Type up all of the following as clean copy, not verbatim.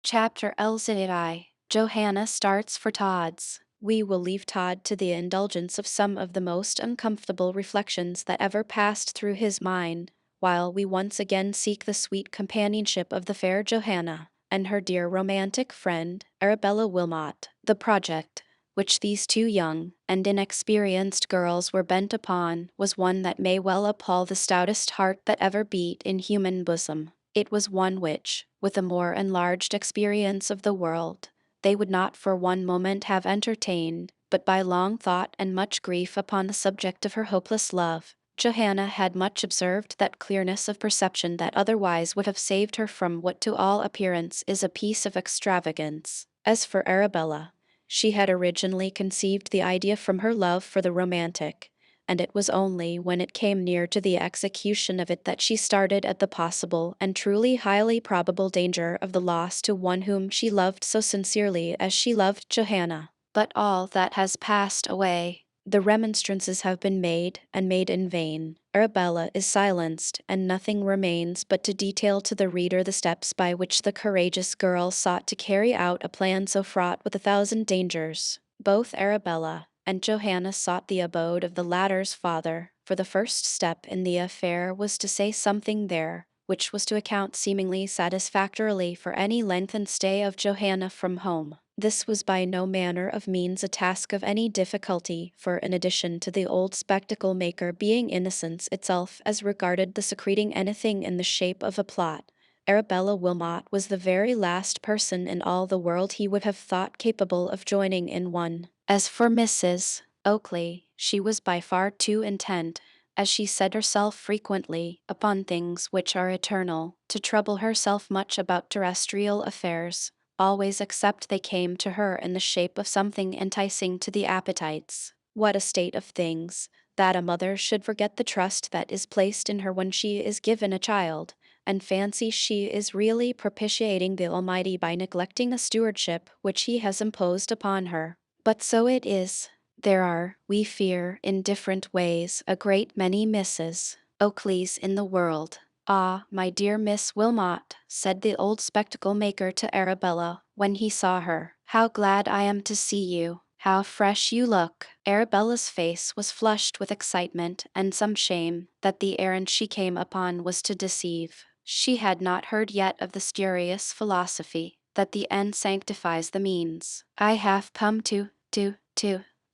Chapter LZI. Johanna starts for Todd's. We will leave Todd to the indulgence of some of the most uncomfortable reflections that ever passed through his mind, while we once again seek the sweet companionship of the fair Johanna and her dear romantic friend, Arabella Wilmot. The project, which these two young and inexperienced girls were bent upon, was one that may well appall the stoutest heart that ever beat in human bosom. It was one which, with a more enlarged experience of the world, they would not for one moment have entertained, but by long thought and much grief upon the subject of her hopeless love, Johanna had much observed that clearness of perception that otherwise would have saved her from what to all appearance is a piece of extravagance. As for Arabella, she had originally conceived the idea from her love for the romantic, and it was only when it came near to the execution of it that she started at the possible and truly highly probable danger of the loss to one whom she loved so sincerely as she loved Johanna. But all that has passed away. The remonstrances have been made, and made in vain. Arabella is silenced, and nothing remains but to detail to the reader the steps by which the courageous girl sought to carry out a plan so fraught with 1,000 dangers. Both Arabella and Johanna sought the abode of the latter's father, for the first step in the affair was to say something there, which was to account seemingly satisfactorily for any lengthened stay of Johanna from home. This was by no manner of means a task of any difficulty, for in addition to the old spectacle maker being innocence itself as regarded the secreting anything in the shape of a plot, Arabella Wilmot was the very last person in all the world he would have thought capable of joining in one. As for Mrs. Oakley, she was by far too intent, as she said herself frequently, upon things which are eternal, to trouble herself much about terrestrial affairs, always except they came to her in the shape of something enticing to the appetites. What a state of things, that a mother should forget the trust that is placed in her when she is given a child, and fancy she is really propitiating the Almighty by neglecting a stewardship which He has imposed upon her. But so it is. There are, we fear, in different ways, a great many Mrs. Oakleys in the world. Ah, my dear Miss Wilmot, said the old spectacle maker to Arabella, when he saw her, how glad I am to see you. How fresh you look. Arabella's face was flushed with excitement and some shame that the errand she came upon was to deceive. She had not heard yet of the spurious philosophy that the end sanctifies the means. I have come to.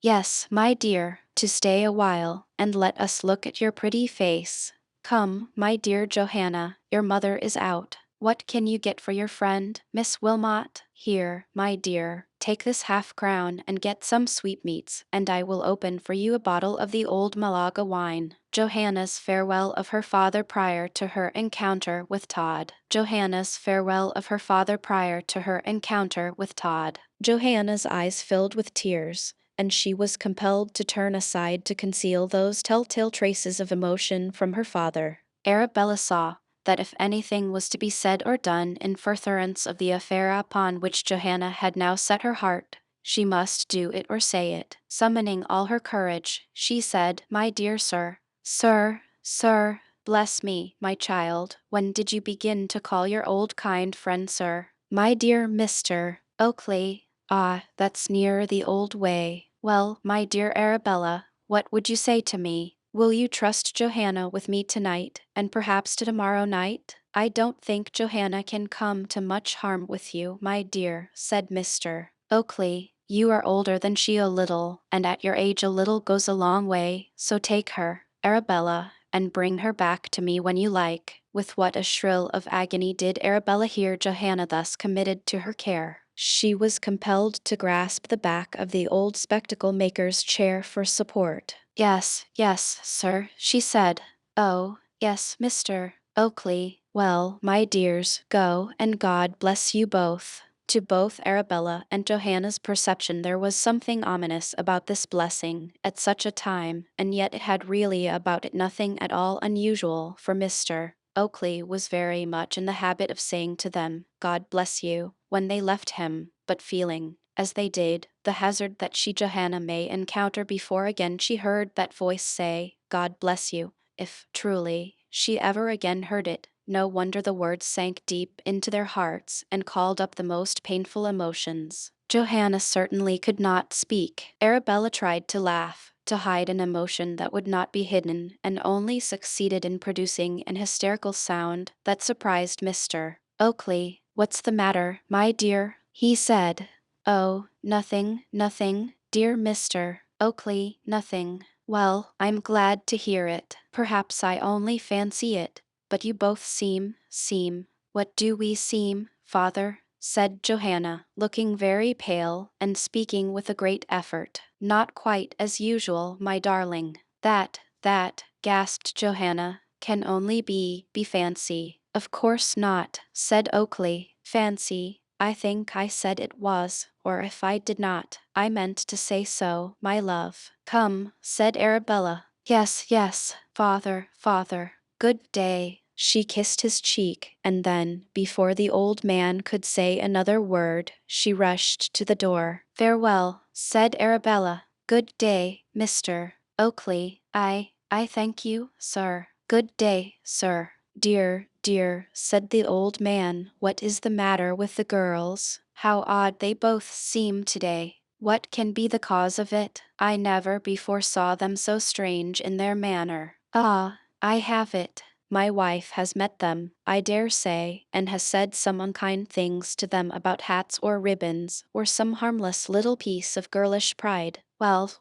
Yes, my dear, to stay a while, and let us look at your pretty face. Come, my dear Johanna, your mother is out. What can you get for your friend, Miss Wilmot? Here, my dear, take this half-crown and get some sweetmeats, and I will open for you a bottle of the old Malaga wine. Johanna's farewell of her father prior to her encounter with Todd. Johanna's farewell of her father prior to her encounter with Todd. Johanna's eyes filled with tears, and she was compelled to turn aside to conceal those telltale traces of emotion from her father. Arabella saw that if anything was to be said or done in furtherance of the affair upon which Johanna had now set her heart, she must do it or say it. Summoning all her courage, she said, My dear sir, bless me, my child, when did you begin to call your old kind friend sir? My dear Mr. Oakley. Ah, that's near the old way. Well, my dear Arabella, what would you say to me? Will you trust Johanna with me tonight, and perhaps to tomorrow night? I don't think Johanna can come to much harm with you, my dear, said Mr. Oakley. You are older than she a little, and at your age a little goes a long way, so take her, Arabella, and bring her back to me when you like. With what a shrill of agony did Arabella hear Johanna thus committed to her care. She was compelled to grasp the back of the old spectacle maker's chair for support. Yes, sir, she said. Oh, yes, Mr. Oakley. Well, my dears, go, and God bless you both. To both Arabella and Johanna's perception there was something ominous about this blessing at such a time, and yet it had really about it nothing at all unusual, for Mr. Oakley was very much in the habit of saying to them, God bless you, when they left him, but feeling, as they did, the hazard that she Johanna may encounter before again she heard that voice say, God bless you, if, truly, she ever again heard it, No wonder the words sank deep into their hearts and called up the most painful emotions. Johanna certainly could not speak. Arabella tried to laugh, to hide an emotion that would not be hidden, and only succeeded in producing an hysterical sound that surprised Mr. Oakley. "What's the matter, my dear?" he said. "Oh, nothing, nothing, dear Mr. Oakley, nothing." "Well, I'm glad to hear it. Perhaps I only fancy it, but you both seem. What do we seem, father?" said Johanna, looking very pale and speaking with a great effort. "Not quite as usual, my darling." That, gasped Johanna, "can only be fancy." "Of course not," said Oakley. "Fancy. I think I said it was, or if I did not, I meant to say so, my love." "Come," said Arabella. Yes, yes, father. Good day." She kissed his cheek, and then, before the old man could say another word, she rushed to the door. "Farewell," said Arabella. "Good day, Mr. Oakley. I thank you, sir. Good day, sir." Dear, said the old man, "what is the matter with the girls? How odd they both seem today. What can be the cause of it? I never before saw them so strange in their manner. Ah, I have it. My wife has met them, I dare say, and has said some unkind things to them about hats or ribbons, or some harmless little piece of girlish pride. Well,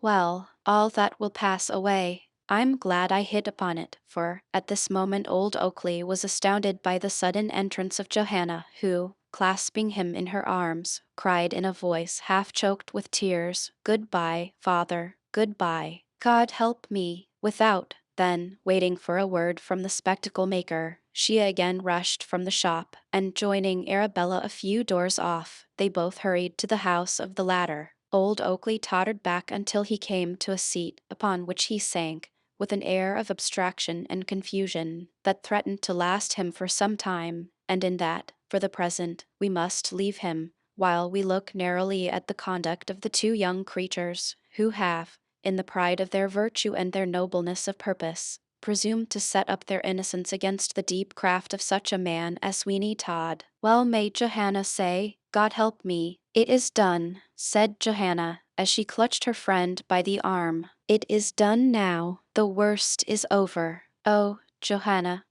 all that will pass away. I'm glad I hit upon it, for at this moment old Oakley was astounded by the sudden entrance of Johanna, who, clasping him in her arms, cried in a voice half choked with tears, "Good-bye, father, good-bye. God help me!" Without, then, waiting for a word from the spectacle maker, she again rushed from the shop, and joining Arabella a few doors off, they both hurried to the house of the latter. Old Oakley tottered back until he came to a seat, upon which he sank, with an air of abstraction and confusion that threatened to last him for some time, and in that, for the present, we must leave him, while we look narrowly at the conduct of the two young creatures, who have, in the pride of their virtue and their nobleness of purpose, presumed to set up their innocence against the deep craft of such a man as Sweeney Todd. Well may Johanna say, "God help me." "It is done," said Johanna, as she clutched her friend by the arm. "It is done now. The worst is over." "Oh, Johanna.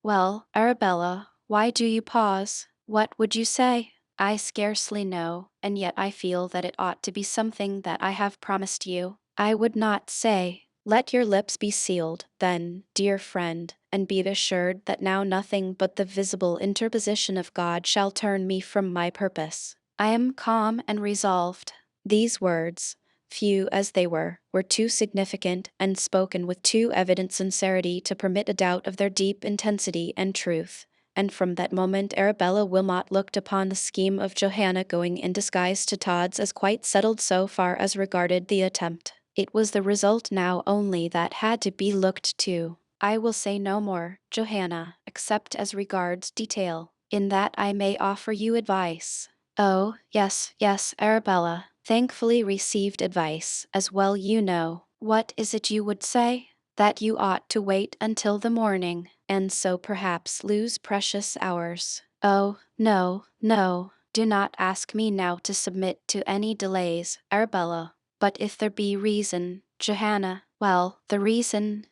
Well, Arabella, why do you pause? What would you say?" "I scarcely know, and yet I feel that it ought to be something that I have promised you. I would not say." "Let your lips be sealed, then, dear friend, and be assured that now nothing but the visible interposition of God shall turn me from my purpose. I am calm and resolved." These words, few as they were too significant and spoken with too evident sincerity to permit a doubt of their deep intensity and truth. And from that moment Arabella Wilmot looked upon the scheme of Johanna going in disguise to Todd's as quite settled so far as regarded the attempt. It was the result now only that had to be looked to. "I will say no more, Johanna, except as regards detail. In that I may offer you advice." "Oh, yes, Arabella. Thankfully received advice, as well you know. What is it you would say?" "That you ought to wait until the morning, and so perhaps lose precious hours." "Oh, no. Do not ask me now to submit to any delays, Arabella. But if there be reason, Johanna, well, the reason,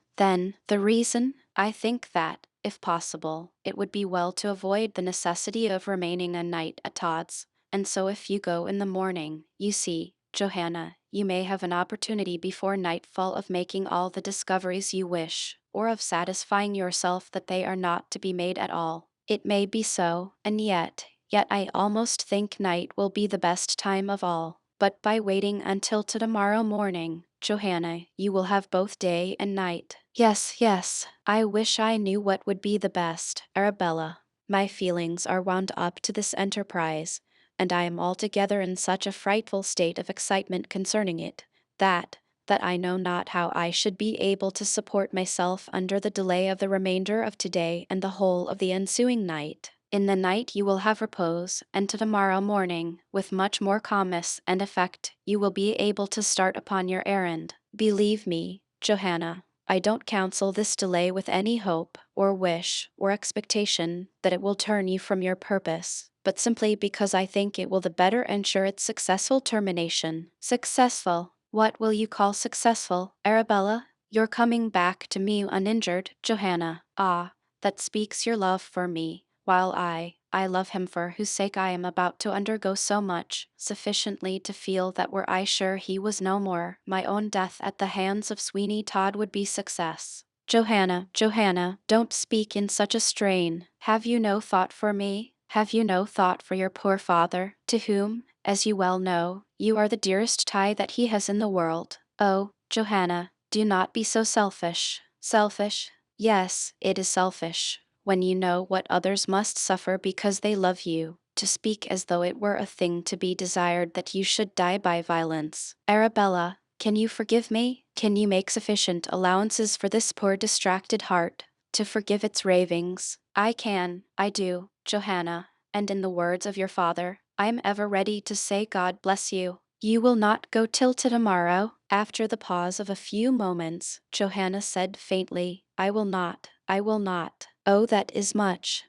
I think that, if possible, it would be well to avoid the necessity of remaining a night at Todd's. And so if you go in the morning, you see, Johanna, you may have an opportunity before nightfall of making all the discoveries you wish, or of satisfying yourself that they are not to be made at all. It may be so, and yet I almost think night will be the best time of all. But by waiting until tomorrow morning, Johanna, you will have both day and night." Yes. I wish I knew what would be the best, Arabella. My feelings are wound up to this enterprise, and I am altogether in such a frightful state of excitement concerning it, that I know not how I should be able to support myself under the delay of the remainder of today and the whole of the ensuing night. In the night you will have repose, and tomorrow morning, with much more calmness and effect, you will be able to start upon your errand. Believe me, Johanna, I don't counsel this delay with any hope, or wish, or expectation that it will turn you from your purpose, but simply because I think it will the better ensure its successful termination. Successful? What will you call successful, Arabella? Your coming back to me uninjured, Johanna. Ah, that speaks your love for me, while I love him for whose sake I am about to undergo so much, sufficiently to feel that were I sure he was no more, my own death at the hands of Sweeney Todd would be success. Johanna, Johanna, don't speak in such a strain. Have you no thought for me? Have you no thought for your poor father, to whom, as you well know, you are the dearest tie that he has in the world? Oh, Johanna, do not be so selfish. Selfish? Yes, it is selfish, when you know what others must suffer because they love you, to speak as though it were a thing to be desired that you should die by violence. Arabella, can you forgive me? Can you make sufficient allowances for this poor distracted heart, to forgive its ravings? I can, I do, Johanna, and in the words of your father, I am ever ready to say God bless you. You will not go till to-morrow? After the pause of a few moments, Johanna said faintly, I will not, I will not. Oh, that is much.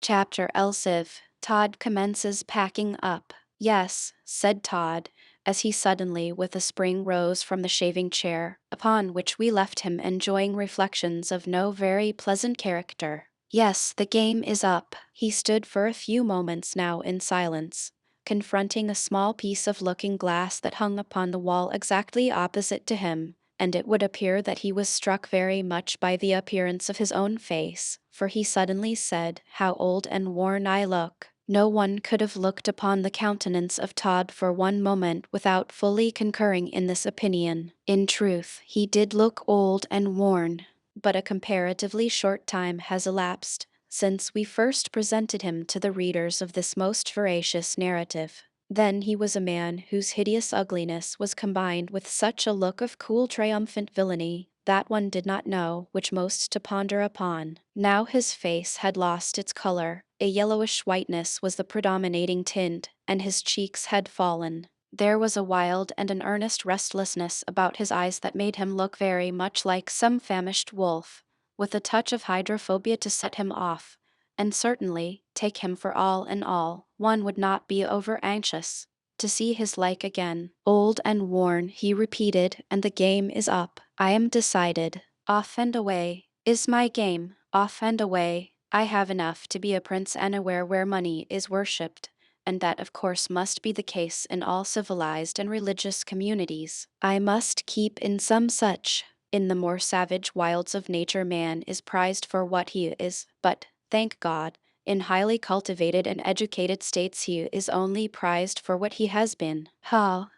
Chapter Elsive. Todd commences packing up. Yes, said Todd, as he suddenly with a spring rose from the shaving chair, upon which we left him enjoying reflections of no very pleasant character. Yes, the game is up. He stood for a few moments now in silence, confronting a small piece of looking glass that hung upon the wall exactly opposite to him, and it would appear that he was struck very much by the appearance of his own face, for he suddenly said, How old and worn I look. No one could have looked upon the countenance of Todd for one moment without fully concurring in this opinion. In truth, he did look old and worn, but a comparatively short time has elapsed since we first presented him to the readers of this most veracious narrative. Then he was a man whose hideous ugliness was combined with such a look of cool triumphant villainy that one did not know which most to ponder upon. Now his face had lost its color, a yellowish whiteness was the predominating tint, and his cheeks had fallen. There was a wild and an earnest restlessness about his eyes that made him look very much like some famished wolf, with a touch of hydrophobia to set him off, and certainly, take him for all in all, one would not be over-anxious to see his like again. Old and worn, he repeated, and the game is up. I am decided. Off and away. Is my game. Off and away. I have enough to be a prince anywhere where money is worshipped, and that of course must be the case in all civilized and religious communities. I must keep in some such. In the more savage wilds of nature man is prized for what he is, but, thank God, in highly cultivated and educated states he is only prized for what he has been. Ha,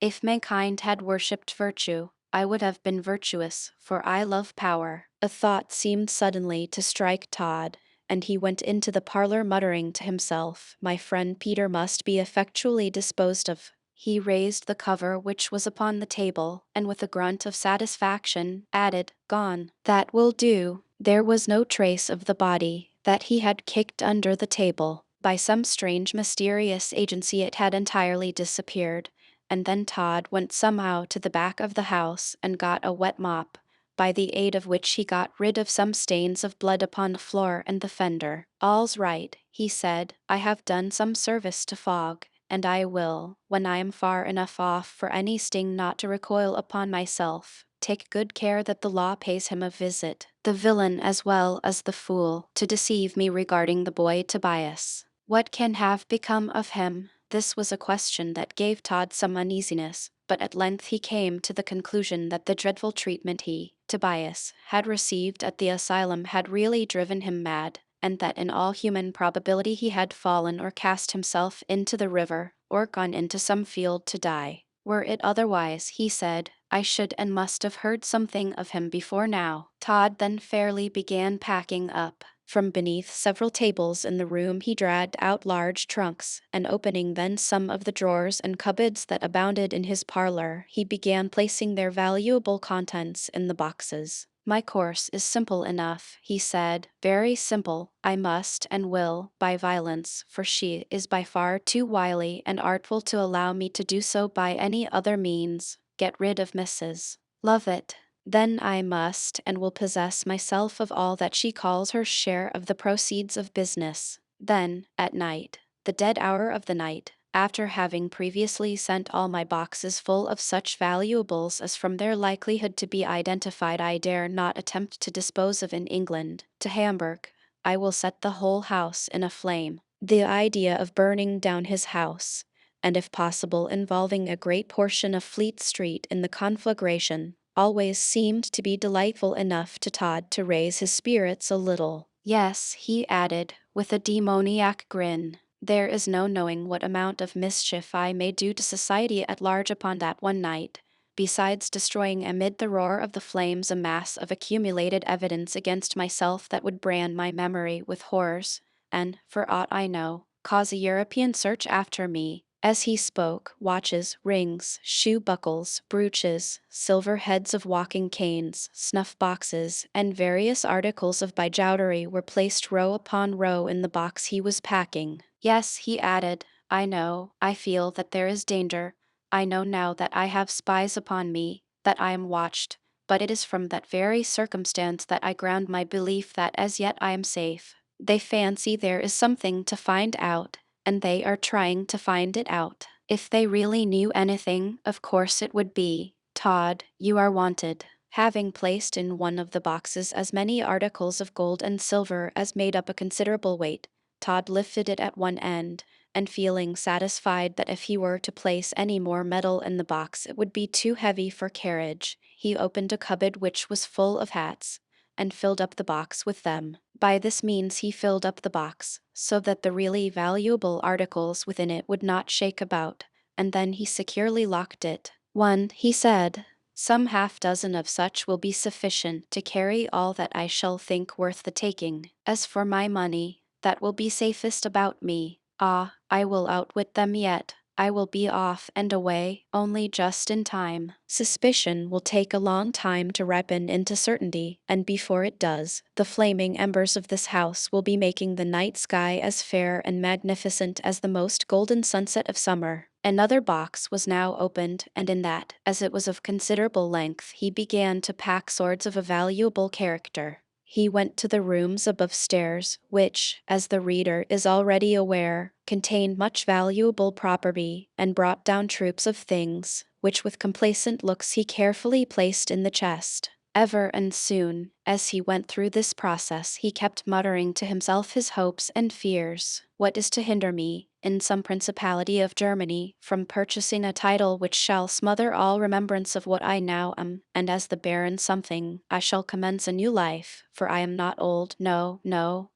if mankind had worshipped virtue, I would have been virtuous, for I love power. A thought seemed suddenly to strike Todd, and he went into the parlor muttering to himself, My friend Peter must be effectually disposed of. He raised the cover which was upon the table, and with a grunt of satisfaction, added, Gone. That will do. There was no trace of the body that he had kicked under the table. By some strange mysterious agency it had entirely disappeared, and then Todd went somehow to the back of the house and got a wet mop, by the aid of which he got rid of some stains of blood upon the floor and the fender. All's right, he said, I have done some service to Fogg, and I will, when I am far enough off for any sting not to recoil upon myself, take good care that the law pays him a visit, the villain as well as the fool, to deceive me regarding the boy Tobias. What can have become of him? This was a question that gave Todd some uneasiness, but at length he came to the conclusion that the dreadful treatment he, Tobias, had received at the asylum had really driven him mad, and that in all human probability he had fallen or cast himself into the river, or gone into some field to die. Were it otherwise, he said, I should and must have heard something of him before now. Todd then fairly began packing up. From beneath several tables in the room he dragged out large trunks, and opening then some of the drawers and cupboards that abounded in his parlor, he began placing their valuable contents in the boxes. My course is simple enough, he said, very simple. I must and will, by violence, for she is by far too wily and artful to allow me to do so by any other means. Get rid of Mrs. Lovett. Then I must and will possess myself of all that she calls her share of the proceeds of business. Then, at night, the dead hour of the night, after having previously sent all my boxes full of such valuables as from their likelihood to be identified I dare not attempt to dispose of in England, to Hamburg, I will set the whole house in a flame. The idea of burning down his house, and if possible involving a great portion of Fleet Street in the conflagration, always seemed to be delightful enough to Todd to raise his spirits a little. Yes, he added, with a demoniac grin, there is no knowing what amount of mischief I may do to society at large upon that one night, besides destroying amid the roar of the flames a mass of accumulated evidence against myself that would brand my memory with horrors, and, for aught I know, cause a European search after me. As he spoke, watches, rings, shoe buckles, brooches, silver heads of walking canes, snuff boxes, and various articles of bijouterie were placed row upon row in the box he was packing. Yes, he added, I feel that there is danger. I know now that I have spies upon me, that I am watched, but it is from that very circumstance that I ground my belief that as yet I am safe. They fancy there is something to find out, and they are trying to find it out. If they really knew anything, of course it would be, Todd, you are wanted. Having placed in one of the boxes as many articles of gold and silver as made up a considerable weight, Todd lifted it at one end, and feeling satisfied that if he were to place any more metal in the box it would be too heavy for carriage, he opened a cupboard which was full of hats, and filled up the box with them. By this means he filled up the box, so that the really valuable articles within it would not shake about, and then he securely locked it. One, he said, some half dozen of such will be sufficient to carry all that I shall think worth the taking. As for my money, that will be safest about me. Ah, I will outwit them yet. I will be off and away, only just in time. Suspicion will take a long time to ripen into certainty, and before it does, the flaming embers of this house will be making the night sky as fair and magnificent as the most golden sunset of summer. Another box was now opened, and in that, as it was of considerable length, he began to pack swords of a valuable character. He went to the rooms above stairs, which, as the reader is already aware, contained much valuable property, and brought down troops of things, which with complacent looks he carefully placed in the chest. Ever and soon, as he went through this process, he kept muttering to himself his hopes and fears. What is to hinder me, in some principality of Germany, from purchasing a title which shall smother all remembrance of what I now am, and as the Baron something, I shall commence a new life, for I am not old, no,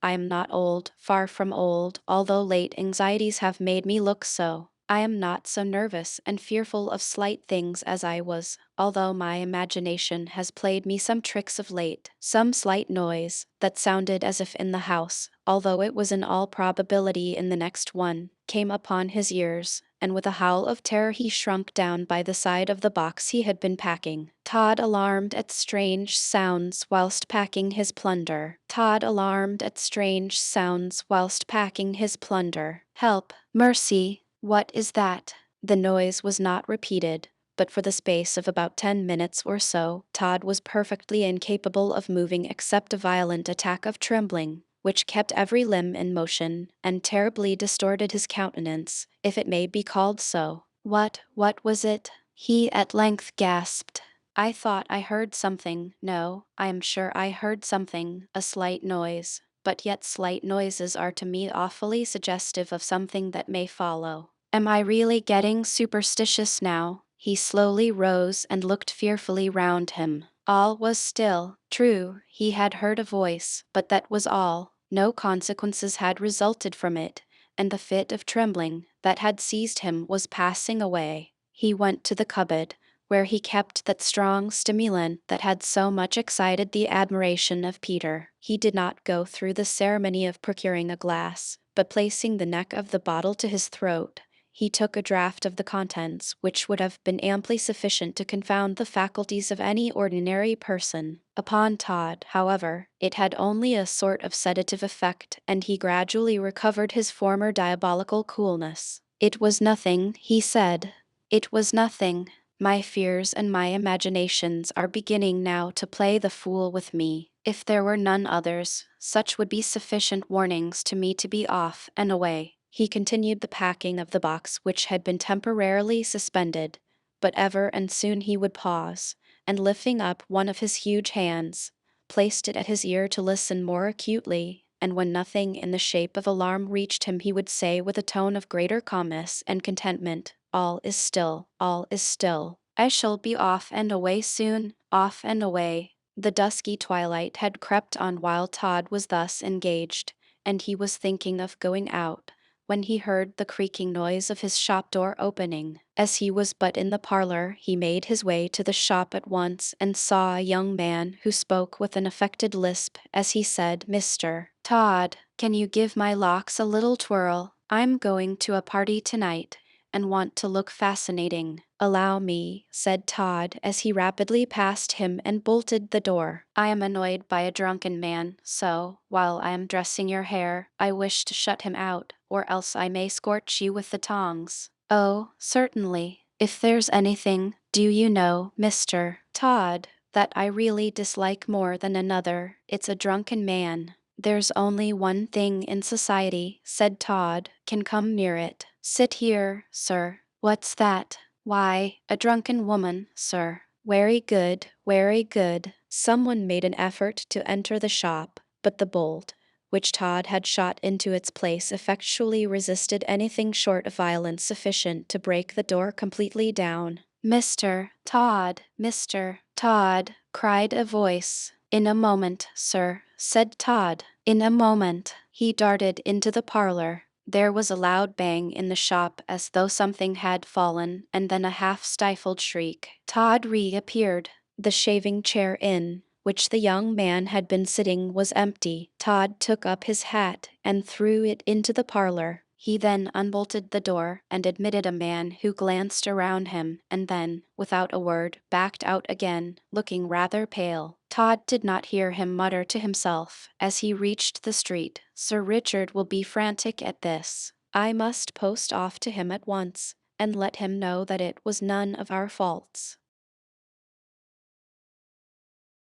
I am not old, far from old, although late anxieties have made me look so. I am not so nervous and fearful of slight things as I was, although my imagination has played me some tricks of late. Some slight noise, that sounded as if in the house, although it was in all probability in the next one, came upon his ears, and with a howl of terror he shrunk down by the side of the box he had been packing. Todd alarmed at strange sounds whilst packing his plunder. Todd alarmed at strange sounds whilst packing his plunder. Help! Mercy! What is that? The noise was not repeated, but for the space of about 10 minutes or so, Todd was perfectly incapable of moving except a violent attack of trembling, which kept every limb in motion, and terribly distorted his countenance, if it may be called so. What was it? He at length gasped. I thought I heard something. No, I am sure I heard something, a slight noise. But yet slight noises are to me awfully suggestive of something that may follow. Am I really getting superstitious now? He slowly rose and looked fearfully round him. All was still. True, he had heard a voice, but that was all. No consequences had resulted from it, and the fit of trembling that had seized him was passing away. He went to the cupboard, where he kept that strong stimulant that had so much excited the admiration of Peter. He did not go through the ceremony of procuring a glass, but placing the neck of the bottle to his throat, he took a draught of the contents, which would have been amply sufficient to confound the faculties of any ordinary person. Upon Todd, however, it had only a sort of sedative effect, and he gradually recovered his former diabolical coolness. It was nothing, he said. It was nothing. My fears and my imaginations are beginning now to play the fool with me. If there were none others, such would be sufficient warnings to me to be off and away. He continued the packing of the box which had been temporarily suspended, but ever and soon he would pause, and lifting up one of his huge hands, placed it at his ear to listen more acutely, and when nothing in the shape of alarm reached him he would say with a tone of greater calmness and contentment, "All is still, all is still. I shall be off and away soon, off and away." The dusky twilight had crept on while Todd was thus engaged, and he was thinking of going out, when he heard the creaking noise of his shop door opening. As he was but in the parlor, he made his way to the shop at once and saw a young man who spoke with an affected lisp as he said, "Mr. Todd, can you give my locks a little twirl? I'm going to a party tonight and want to look fascinating." "Allow me," said Todd as he rapidly passed him and bolted the door. "I am annoyed by a drunken man, so, while I am dressing your hair, I wish to shut him out, or else I may scorch you with the tongs." "Oh, certainly. If there's anything, do you know, Mr. Todd, that I really dislike more than another, it's a drunken man." "There's only one thing in society," said Todd, "can come near it. Sit here, sir." "What's that?" "Why, a drunken woman, sir." "Very good, very good." Someone made an effort to enter the shop, but the bolt, which Todd had shot into its place, effectually resisted anything short of violence sufficient to break the door completely down. "Mr. Todd, Mr. Todd," cried a voice. "In a moment, sir," said Todd. "In a moment." He darted into the parlor. There was a loud bang in the shop as though something had fallen, and then a half-stifled shriek. Todd reappeared. The shaving chair in which the young man had been sitting was empty. Todd took up his hat and threw it into the parlor. He then unbolted the door and admitted a man who glanced around him and then, without a word, backed out again, looking rather pale. Todd did not hear him mutter to himself, as he reached the street, "Sir Richard will be frantic at this. I must post off to him at once, and let him know that it was none of our faults."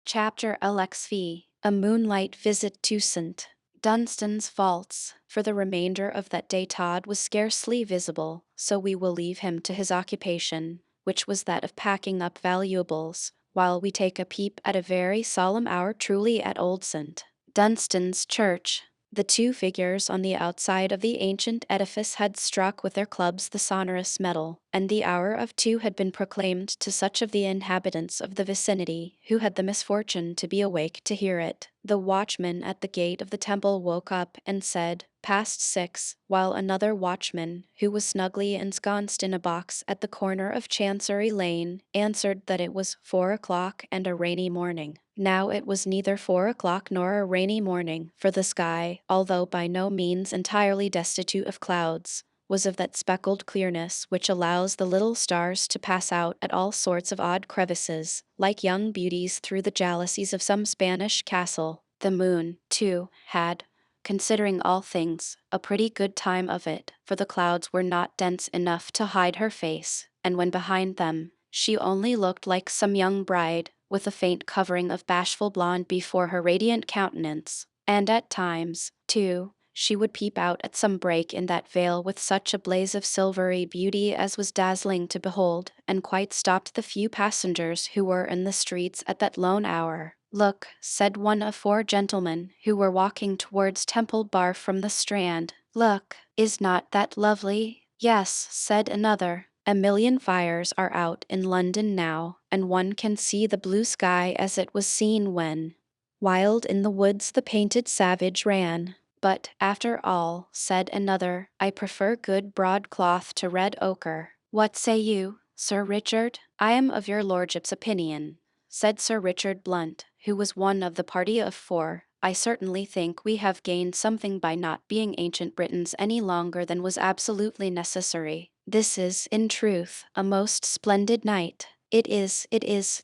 Chapter LXV. A Moonlight Visit to St. Dunstan's Vaults. For the remainder of that day Todd was scarcely visible, so we will leave him to his occupation, which was that of packing up valuables, while we take a peep at a very solemn hour truly at old St. Dunstan's Church. The two figures on the outside of the ancient edifice had struck with their clubs the sonorous metal, and the hour of 2 had been proclaimed to such of the inhabitants of the vicinity who had the misfortune to be awake to hear it. The watchman at the gate of the temple woke up and said, "Past 6, while another watchman, who was snugly ensconced in a box at the corner of Chancery Lane, answered that it was 4 o'clock and a rainy morning. Now it was neither 4 o'clock nor a rainy morning, for the sky, although by no means entirely destitute of clouds, was of that speckled clearness which allows the little stars to pass out at all sorts of odd crevices, like young beauties through the jalousies of some Spanish castle. The moon, too, had, considering all things, a pretty good time of it, for the clouds were not dense enough to hide her face, and when behind them, she only looked like some young bride, with a faint covering of bashful blonde before her radiant countenance. And at times, too, she would peep out at some break in that veil with such a blaze of silvery beauty as was dazzling to behold, and quite stopped the few passengers who were in the streets at that lone hour. "Look," said one of 4 gentlemen who were walking towards Temple Bar from the Strand. "Look, is not that lovely?" "Yes," said another. "A million fires are out in London now, and one can see the blue sky as it was seen when wild in the woods the painted savage ran." "But, after all," said another, "I prefer good broadcloth to red ochre." "What say you, Sir Richard?" "I am of your lordship's opinion," said Sir Richard Blunt, who was one of the party of 4. "I certainly think we have gained something by not being ancient Britons any longer than was absolutely necessary. This is, in truth, a most splendid night." It is,"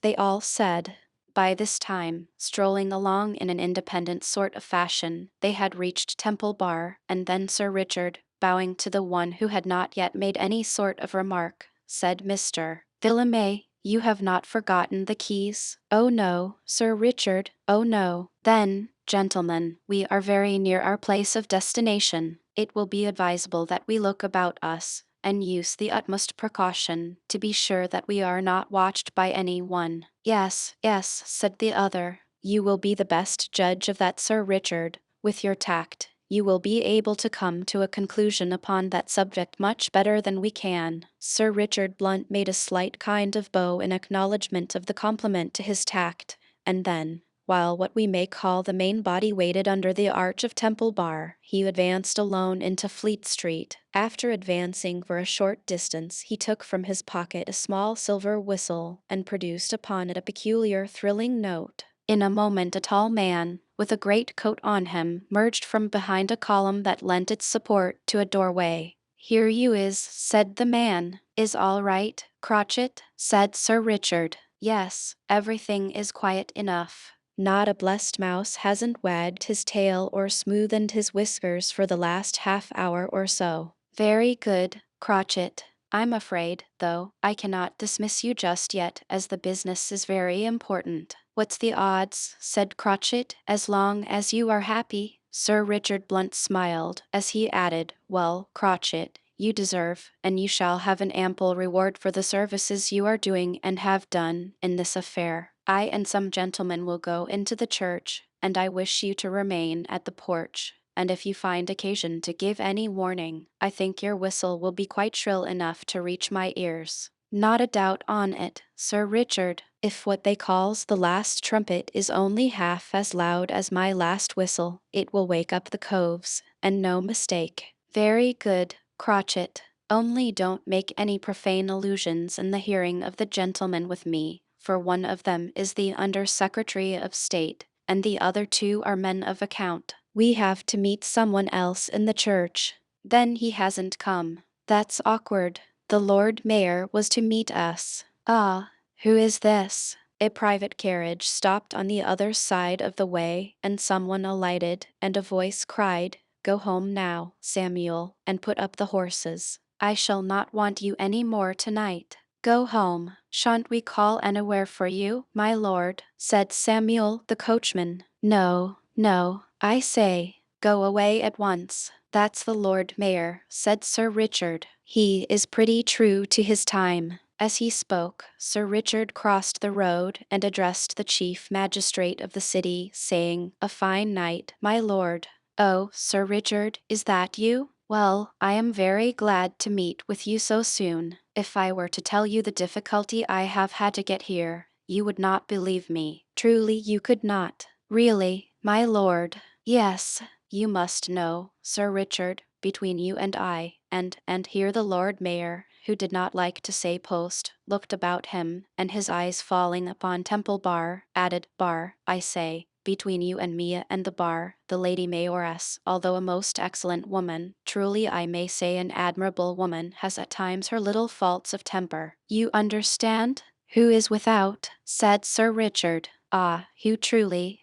they all said. By this time, strolling along in an independent sort of fashion, they had reached Temple Bar, and then Sir Richard, bowing to the one who had not yet made any sort of remark, said, "Mr. Villemay, you have not forgotten the keys? Oh no, Sir Richard, oh no. Then, gentlemen, we are very near our place of destination. It will be advisable that we look about us, and use the utmost precaution to be sure that we are not watched by any one. Yes, yes, said the other. You will be the best judge of that, Sir Richard. With your tact, you will be able to come to a conclusion upon that subject much better than we can. Sir Richard Blunt made a slight kind of bow in acknowledgment of the compliment to his tact, and then, while what we may call the main body waited under the arch of Temple Bar, he advanced alone into Fleet Street. After advancing for a short distance, he took from his pocket a small silver whistle, and produced upon it a peculiar thrilling note. In a moment a tall man, with a great coat on him, merged from behind a column that lent its support to a doorway. "Here you is," said the man. "Is all right, Crotchet?" said Sir Richard. "Yes, everything is quiet enough. Not a blessed mouse hasn't wagged his tail or smoothened his whiskers for the last half hour or so." "Very good, Crotchet. I'm afraid, though, I cannot dismiss you just yet, as the business is very important." "What's the odds," said Crotchet, "as long as you are happy?" Sir Richard Blunt smiled, as he added, "Well, Crotchet, you deserve, and you shall have an ample reward for the services you are doing and have done in this affair. I and some gentlemen will go into the church, and I wish you to remain at the porch, and if you find occasion to give any warning, I think your whistle will be quite shrill enough to reach my ears." "Not a doubt on it, Sir Richard. If what they calls the last trumpet is only half as loud as my last whistle, it will wake up the coves, and no mistake." "Very good, Crotchet. Only don't make any profane allusions in the hearing of the gentlemen with me, for one of them is the Under-Secretary of State, and the other two are men of account. We have to meet someone else in the church. Then he hasn't come. That's awkward. The Lord Mayor was to meet us. Ah, who is this?" A private carriage stopped on the other side of the way, and someone alighted, and a voice cried, "Go home now, Samuel, and put up the horses. I shall not want you any more tonight." "Go home. Shan't we call anywhere for you, my lord?" said Samuel the coachman. "No, no, I say, go away at once. That's the Lord Mayor," said Sir Richard. "He is pretty true to his time." As he spoke, Sir Richard crossed the road and addressed the chief magistrate of the city, saying, "A fine night, my lord." "Oh, Sir Richard, is that you? Well, I am very glad to meet with you so soon. If I were to tell you the difficulty I have had to get here, you would not believe me. Truly you could not. Really, my lord." "Yes, you must know, Sir Richard, between you and I, and here the Lord Mayor, who did not like to say post, looked about him, and his eyes falling upon Temple Bar, added, "Bar, I say, between you and me and the bar, the Lady Mayoress, although a most excellent woman, truly I may say an admirable woman, has at times her little faults of temper. You understand?" "Who is without?" said Sir Richard. "Ah, who truly,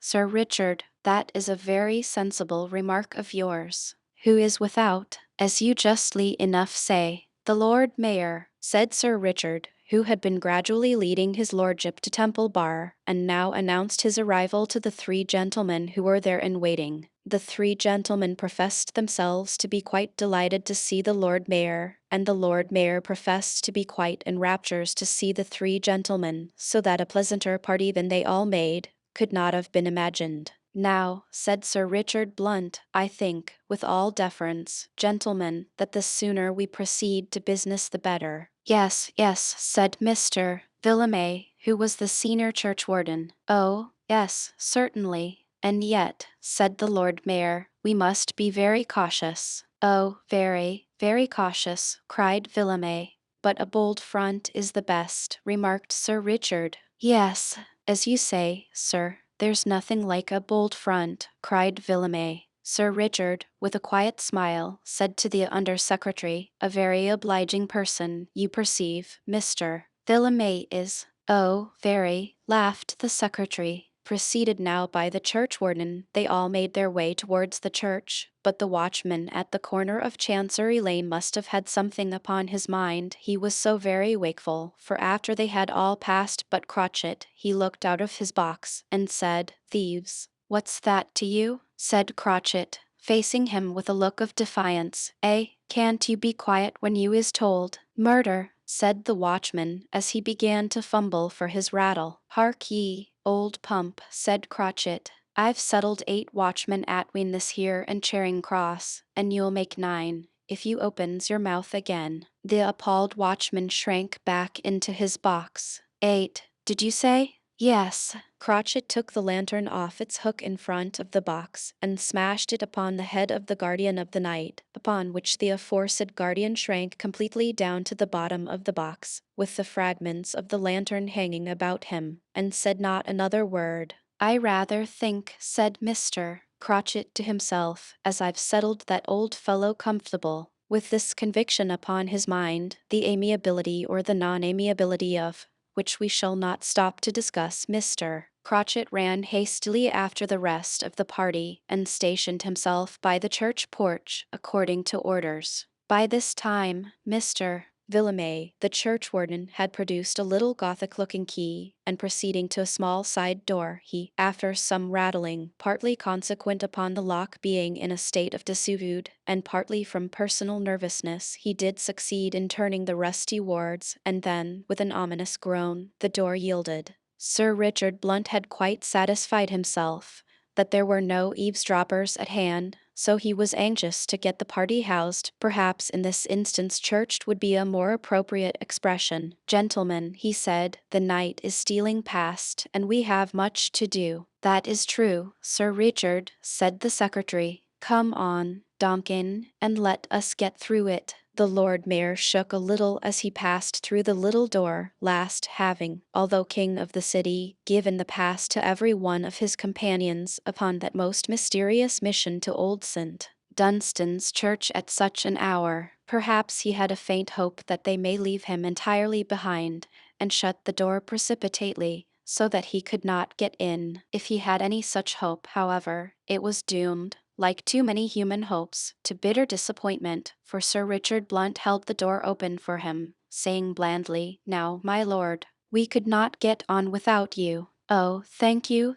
Sir Richard, that is a very sensible remark of yours. Who is without? As you justly enough say, the Lord Mayor," said Sir Richard, who had been gradually leading his lordship to Temple Bar, and now announced his arrival to the three gentlemen who were there in waiting. The three gentlemen professed themselves to be quite delighted to see the Lord Mayor, and the Lord Mayor professed to be quite in raptures to see the three gentlemen, so that a pleasanter party than they all made could not have been imagined. "Now," said Sir Richard Blunt, "I think, with all deference, gentlemen, that the sooner we proceed to business the better." "Yes, yes," said Mr. Villemay, who was the senior churchwarden. "Oh, yes, certainly. And yet," said the Lord Mayor, "we must be very cautious." "Oh, very, very cautious," cried Villemay. "But a bold front is the best," remarked Sir Richard. "Yes, as you say, sir. There's nothing like a bold front," cried Villemay. Sir Richard, with a quiet smile, said to the Under-Secretary, "A very obliging person, you perceive, Mr. Villemay is." "Oh, very," laughed the secretary. Preceded now by the churchwarden, they all made their way towards the church, but the watchman at the corner of Chancery Lane must have had something upon his mind, he was so very wakeful, for after they had all passed but Crotchet, he looked out of his box, and said, "Thieves." "What's that to you?" said Crotchet, facing him with a look of defiance. "Eh, can't you be quiet when you is told?" "Murder," said the watchman, as he began to fumble for his rattle. "Hark ye, old pump," said Crotchet, "I've settled 8 watchmen atween this here and Charing Cross, and you'll make 9, if you opens your mouth again." The appalled watchman shrank back into his box. 8, did you say? Yes. Crotchet took the lantern off its hook in front of the box, and smashed it upon the head of the guardian of the night, upon which the aforesaid guardian shrank completely down to the bottom of the box, with the fragments of the lantern hanging about him, and said not another word. "I rather think," said Mr. Crotchet to himself, "as I've settled that old fellow comfortable." With this conviction upon his mind, the amiability or the non-amiability of which we shall not stop to discuss, Mr. Crotchet ran hastily after the rest of the party, and stationed himself by the church porch, according to orders. By this time, Mr. Villemay, the churchwarden, had produced a little Gothic-looking key, and proceeding to a small side door, he, after some rattling, partly consequent upon the lock being in a state of disuse, and partly from personal nervousness, he did succeed in turning the rusty wards, and then, with an ominous groan, the door yielded. Sir Richard Blunt had quite satisfied himself that there were no eavesdroppers at hand, so he was anxious to get the party housed. Perhaps in this instance churched would be a more appropriate expression. "Gentlemen," he said, "the night is stealing past, and we have much to do." "That is true, Sir Richard," said the secretary. "Come on, Donkin, and let us get through it." The Lord Mayor shook a little as he passed through the little door, last having, although king of the city, given the pass to every one of his companions upon that most mysterious mission to Old St. Dunstan's church at such an hour. Perhaps he had a faint hope that they may leave him entirely behind, and shut the door precipitately, so that he could not get in. If he had any such hope, however, it was doomed, like too many human hopes, to bitter disappointment, for Sir Richard Blunt held the door open for him, saying blandly, "Now, my lord, we could not get on without you." "Oh, thank you,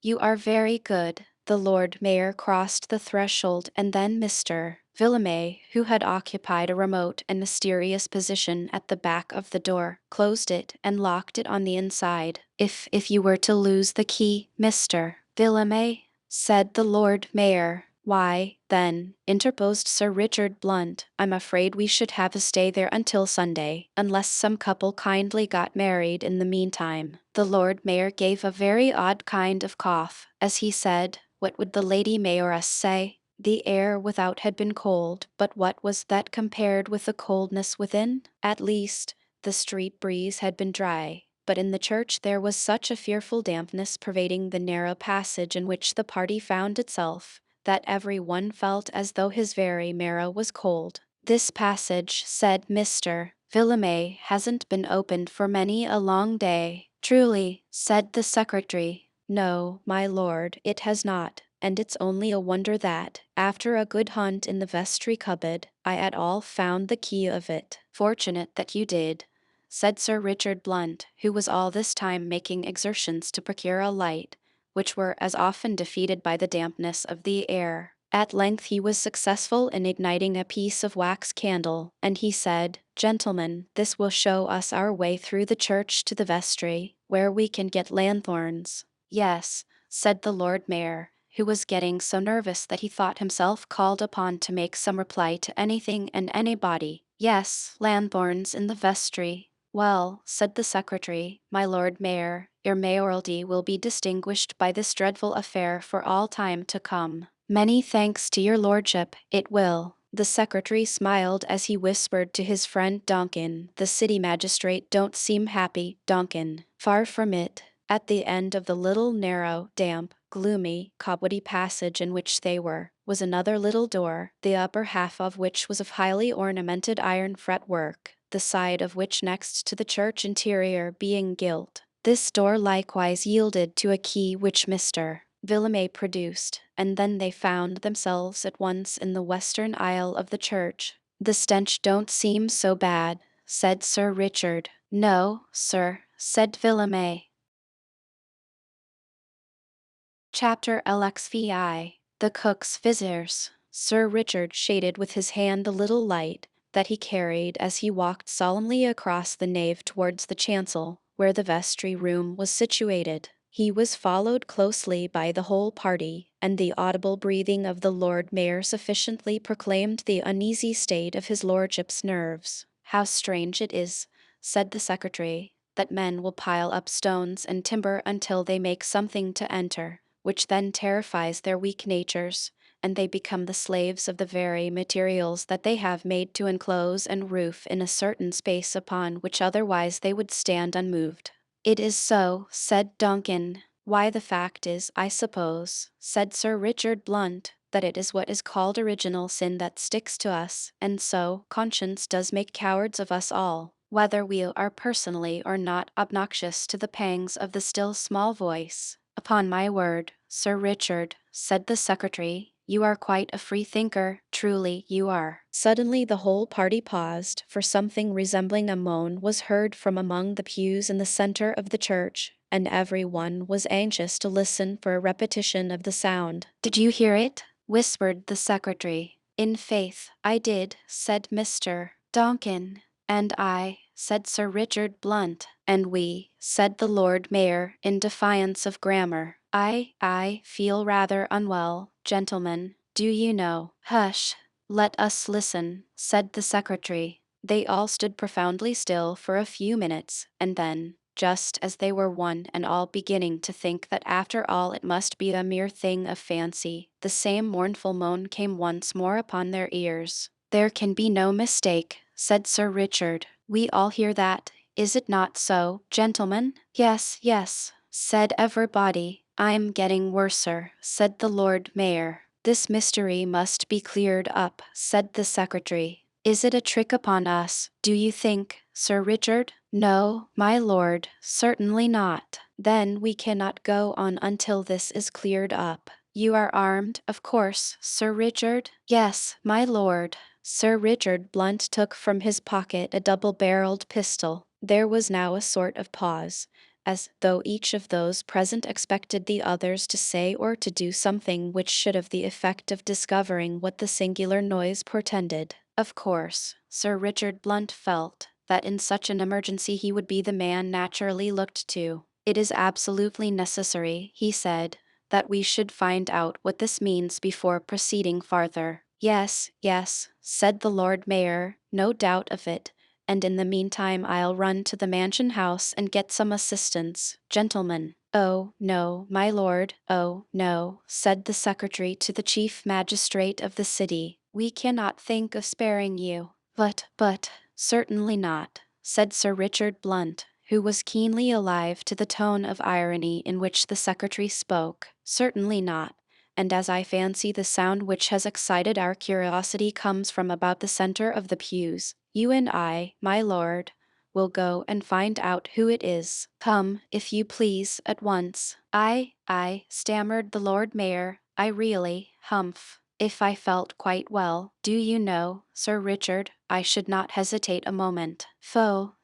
you are very good." The Lord Mayor crossed the threshold, and then Mr. Villemay, who had occupied a remote and mysterious position at the back of the door, closed it and locked it on the inside. If you were to lose the key, Mr. Villemay," said the Lord Mayor. "Why, then," interposed Sir Richard Blunt, "I'm afraid we should have to stay there until Sunday, unless some couple kindly got married in the meantime." The Lord Mayor gave a very odd kind of cough, as he said, "What would the Lady Mayoress say?" The air without had been cold, but what was that compared with the coldness within? At least, the street breeze had been dry, but in the church there was such a fearful dampness pervading the narrow passage in which the party found itself, that every one felt as though his very marrow was cold. "This passage," said Mr. Villemay, "hasn't been opened for many a long day." "Truly," said the secretary. "No, my lord, it has not, and it's only a wonder that, after a good hunt in the vestry cupboard, I at all found the key of it." "Fortunate that you did," said Sir Richard Blunt, who was all this time making exertions to procure a light, which were as often defeated by the dampness of the air. At length he was successful in igniting a piece of wax candle, and he said, "Gentlemen, this will show us our way through the church to the vestry, where we can get lanthorns." "Yes," said the Lord Mayor, who was getting so nervous that he thought himself called upon to make some reply to anything and anybody. "Yes, lanthorns in the vestry." "Well," said the secretary, "my Lord Mayor, your mayoralty will be distinguished by this dreadful affair for all time to come." "Many thanks to your lordship, it will." The secretary smiled as he whispered to his friend Donkin, "The city magistrate don't seem happy, Donkin." Far from it. At the end of the little narrow, damp, gloomy, cobwebby passage in which they were, was another little door, the upper half of which was of highly ornamented iron fretwork, the side of which next to the church interior being gilt. This door likewise yielded to a key which Mr. Villemay produced, and then they found themselves at once in the western aisle of the church. The stench don't seem so bad, said Sir Richard. No, sir, said Villemay. Chapter LXVI. The Cook's Visitors. Sir Richard shaded with his hand the little light that he carried as he walked solemnly across the nave towards the chancel, where the vestry room was situated. He was followed closely by the whole party, and the audible breathing of the Lord Mayor sufficiently proclaimed the uneasy state of his lordship's nerves. How strange it is, said the secretary, that men will pile up stones and timber until they make something to enter, which then terrifies their weak natures, and they become the slaves of the very materials that they have made to enclose and roof in a certain space upon which otherwise they would stand unmoved. It is so, said Duncan. Why, the fact is, I suppose, said Sir Richard Blunt, that it is what is called original sin that sticks to us, and so conscience does make cowards of us all, whether we are personally or not obnoxious to the pangs of the still small voice. Upon my word, Sir Richard, said the secretary, you are quite a free thinker, truly you are. Suddenly the whole party paused, for something resembling a moan was heard from among the pews in the center of the church, and every one was anxious to listen for a repetition of the sound. Did you hear it? Whispered the secretary. In faith, I did, said Mr. Donkin. And I, said Sir Richard Blunt. And we, said the Lord Mayor, in defiance of grammar. I feel rather unwell, gentlemen, do you know? Hush, let us listen, said the secretary. They all stood profoundly still for a few minutes, and then, just as they were one and all beginning to think that after all it must be a mere thing of fancy, the same mournful moan came once more upon their ears. There can be no mistake, said Sir Richard. We all hear that, is it not so, gentlemen? Yes, yes, said everybody. I'm getting worser, said the Lord Mayor. This mystery must be cleared up, said the secretary. Is it a trick upon us, do you think, Sir Richard? No, my lord, certainly not. Then we cannot go on until this is cleared up. You are armed, of course, Sir Richard? Yes, my lord. Sir Richard Blunt took from his pocket a double-barreled pistol. There was now a sort of pause, as though each of those present expected the others to say or to do something which should have the effect of discovering what the singular noise portended. Of course, Sir Richard Blunt felt that in such an emergency he would be the man naturally looked to. It is absolutely necessary, he said, that we should find out what this means before proceeding farther. Yes, yes, said the Lord Mayor, no doubt of it, and in the meantime I'll run to the mansion house and get some assistance, gentlemen. Oh, no, my lord, oh, no, said the secretary to the chief magistrate of the city. We cannot think of sparing you. But, certainly not, said Sir Richard Blunt, who was keenly alive to the tone of irony in which the secretary spoke. Certainly not. And as I fancy the sound which has excited our curiosity comes from about the center of the pews, you and I, my lord, will go and find out who it is. Come, if you please, at once. I, stammered the Lord Mayor, I really, humph. If I felt quite well, do you know, Sir Richard, I should not hesitate a moment. Foh,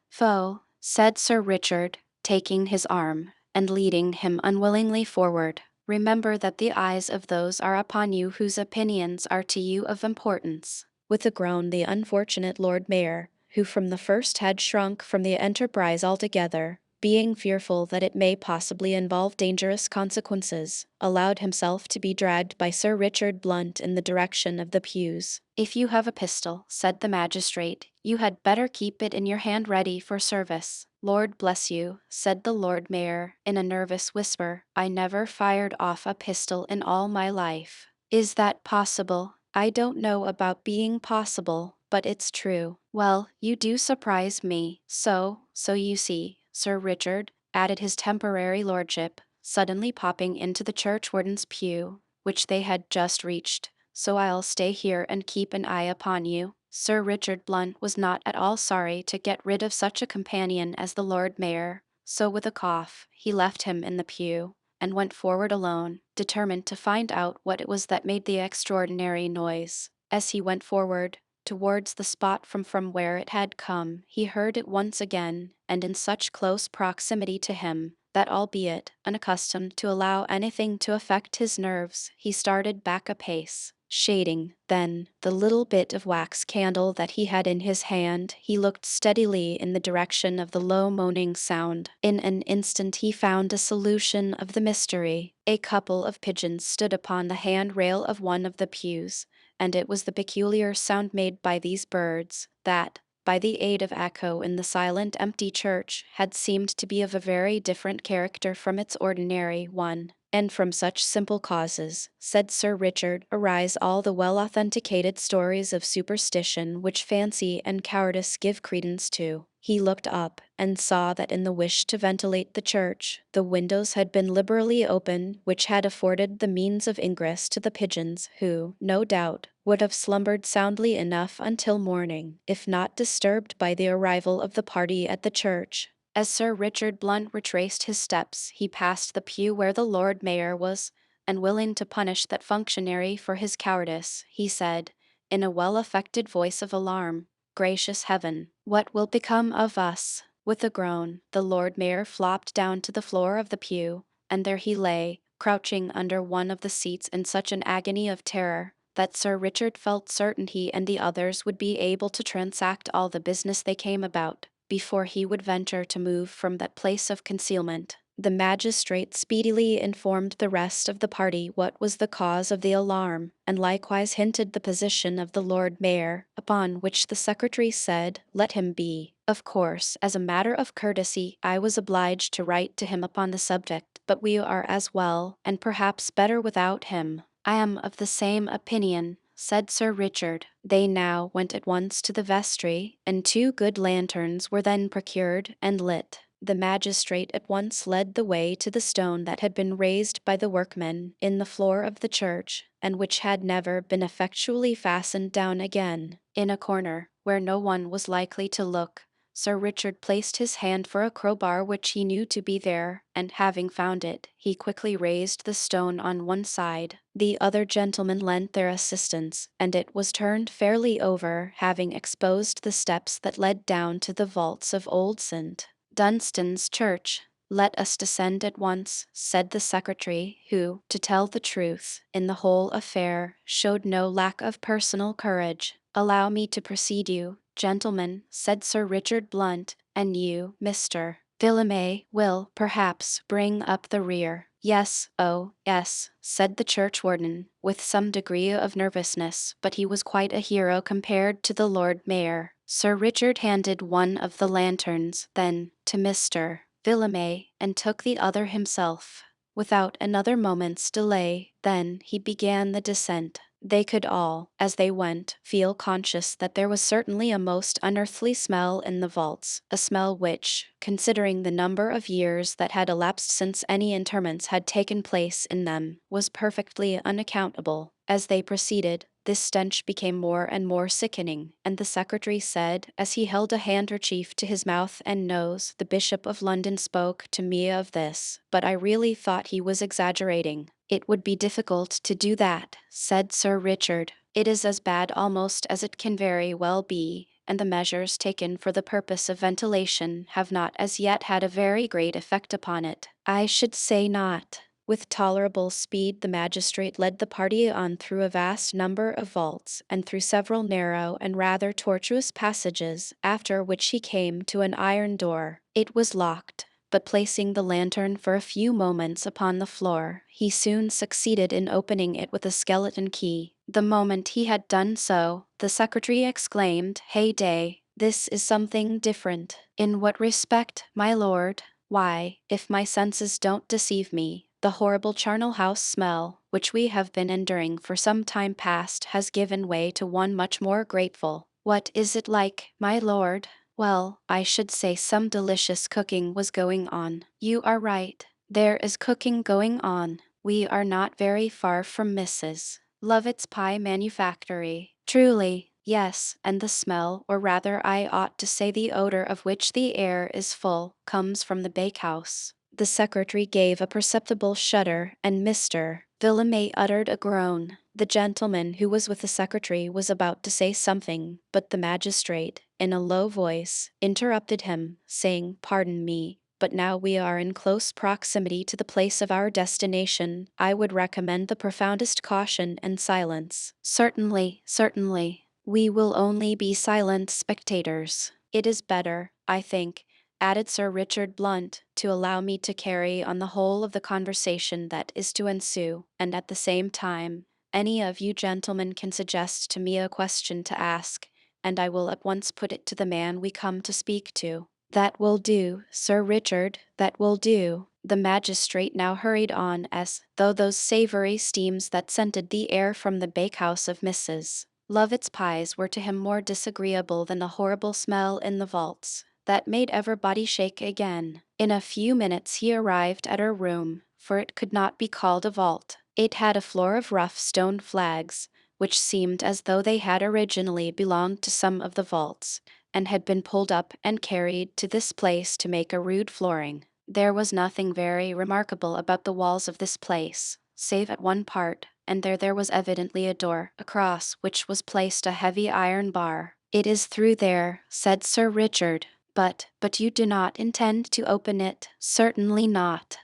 said Sir Richard, taking his arm, and leading him unwillingly forward. Remember that the eyes of those are upon you whose opinions are to you of importance. With a groan the unfortunate Lord Mayor, who from the first had shrunk from the enterprise altogether, being fearful that it may possibly involve dangerous consequences, allowed himself to be dragged by Sir Richard Blunt in the direction of the pews. If you have a pistol, said the magistrate, you had better keep it in your hand ready for service. Lord bless you, said the Lord Mayor, in a nervous whisper, I never fired off a pistol in all my life. Is that possible? I don't know about being possible, but it's true. Well, you do surprise me. So you see, Sir Richard, added his temporary lordship, suddenly popping into the churchwarden's pew, which they had just reached. So I'll stay here and keep an eye upon you. Sir Richard Blunt was not at all sorry to get rid of such a companion as the Lord Mayor, So with a cough, he left him in the pew, and went forward alone, determined to find out what it was that made the extraordinary noise. As he went forward, towards the spot from where it had come, he heard it once again, and in such close proximity to him, that albeit unaccustomed to allow anything to affect his nerves, he started back a pace. Shading, then, the little bit of wax candle that he had in his hand, he looked steadily in the direction of the low moaning sound. In an instant he found a solution of the mystery. A couple of pigeons stood upon the handrail of one of the pews, and it was the peculiar sound made by these birds that, by the aid of echo in the silent empty church, had seemed to be of a very different character from its ordinary one. And from such simple causes, said Sir Richard, arise all the well-authenticated stories of superstition which fancy and cowardice give credence to. He looked up, and saw that in the wish to ventilate the church, the windows had been liberally opened, which had afforded the means of ingress to the pigeons, who, no doubt, would have slumbered soundly enough until morning, if not disturbed by the arrival of the party at the church. As Sir Richard Blunt retraced his steps, he passed the pew where the Lord Mayor was, and willing to punish that functionary for his cowardice, he said, in a well-affected voice of alarm, "Gracious heaven, what will become of us?" With a groan, the Lord Mayor flopped down to the floor of the pew, and there he lay, crouching under one of the seats in such an agony of terror, that Sir Richard felt certain he and the others would be able to transact all the business they came about, before he would venture to move from that place of concealment. The magistrate speedily informed the rest of the party what was the cause of the alarm, and likewise hinted the position of the Lord Mayor, upon which the secretary said, "Let him be. Of course, as a matter of courtesy, I was obliged to write to him upon the subject, but we are as well, and perhaps better without him." "I am of the same opinion," said Sir Richard. They now went at once to the vestry, and 2 good lanterns were then procured and lit. The magistrate at once led the way to the stone that had been raised by the workmen in the floor of the church, and which had never been effectually fastened down again. In a corner, where no one was likely to look, Sir Richard placed his hand for a crowbar which he knew to be there, and having found it, he quickly raised the stone on one side. The other gentlemen lent their assistance, and it was turned fairly over, having exposed the steps that led down to the vaults of Old St. Dunstan's church. "Let us descend at once," said the secretary, who, to tell the truth, in the whole affair, showed no lack of personal courage. "Allow me to precede you, gentlemen," said Sir Richard Blunt, "and you, Mr. Villamay, will, perhaps, bring up the rear." "Yes, oh, yes," said the churchwarden, with some degree of nervousness, but he was quite a hero compared to the Lord Mayor. Sir Richard handed one of the lanterns, then, to Mr. Villamay, and took the other himself. Without another moment's delay, then, he began the descent. They could all, as they went, feel conscious that there was certainly a most unearthly smell in the vaults, a smell which, considering the number of years that had elapsed since any interments had taken place in them, was perfectly unaccountable. As they proceeded, this stench became more and more sickening, and the secretary said, as he held a handkerchief to his mouth and nose, "The Bishop of London spoke to me of this, but I really thought he was exaggerating." "It would be difficult to do that," said Sir Richard. "It is as bad almost as it can very well be, and the measures taken for the purpose of ventilation have not as yet had a very great effect upon it." "I should say not." With tolerable speed the magistrate led the party on through a vast number of vaults, and through several narrow and rather tortuous passages, after which he came to an iron door. It was locked, but placing the lantern for a few moments upon the floor, he soon succeeded in opening it with a skeleton key. The moment he had done so, the secretary exclaimed, "Heyday, this is something different." "In what respect, my lord?" "Why, if my senses don't deceive me, the horrible charnel house smell, which we have been enduring for some time past, has given way to one much more grateful." "What is it like, my lord?" "Well, I should say some delicious cooking was going on." "You are right. There is cooking going on. We are not very far from Mrs. Lovett's pie manufactory. Truly, Yes, and the smell, or rather I ought to say the odor of which the air is full, comes from the bakehouse. The secretary gave a perceptible shudder, and Mr. Villamay uttered a groan. The gentleman who was with the secretary was about to say something, but the magistrate, in a low voice, interrupted him, saying, "Pardon me, but now we are in close proximity to the place of our destination, I would recommend the profoundest caution and silence." "Certainly, certainly. We will only be silent spectators. It is better, I think," added Sir Richard Blunt, "to allow me to carry on the whole of the conversation that is to ensue, and at the same time, any of you gentlemen can suggest to me a question to ask, and I will at once put it to the man we come to speak to." "That will do, Sir Richard, that will do." The magistrate now hurried on as though those savory steams that scented the air from the bakehouse of Mrs. Lovett's pies were to him more disagreeable than the horrible smell in the vaults, that made everybody shake again. In a few minutes he arrived at her room, for it could not be called a vault. It had a floor of rough stone flags, which seemed as though they had originally belonged to some of the vaults, and had been pulled up and carried to this place to make a rude flooring. There was nothing very remarkable about the walls of this place, save at one part, and there was evidently a door, across which was placed a heavy iron bar. "It is through there," said Sir Richard. But you do not intend to open it?" "Certainly not."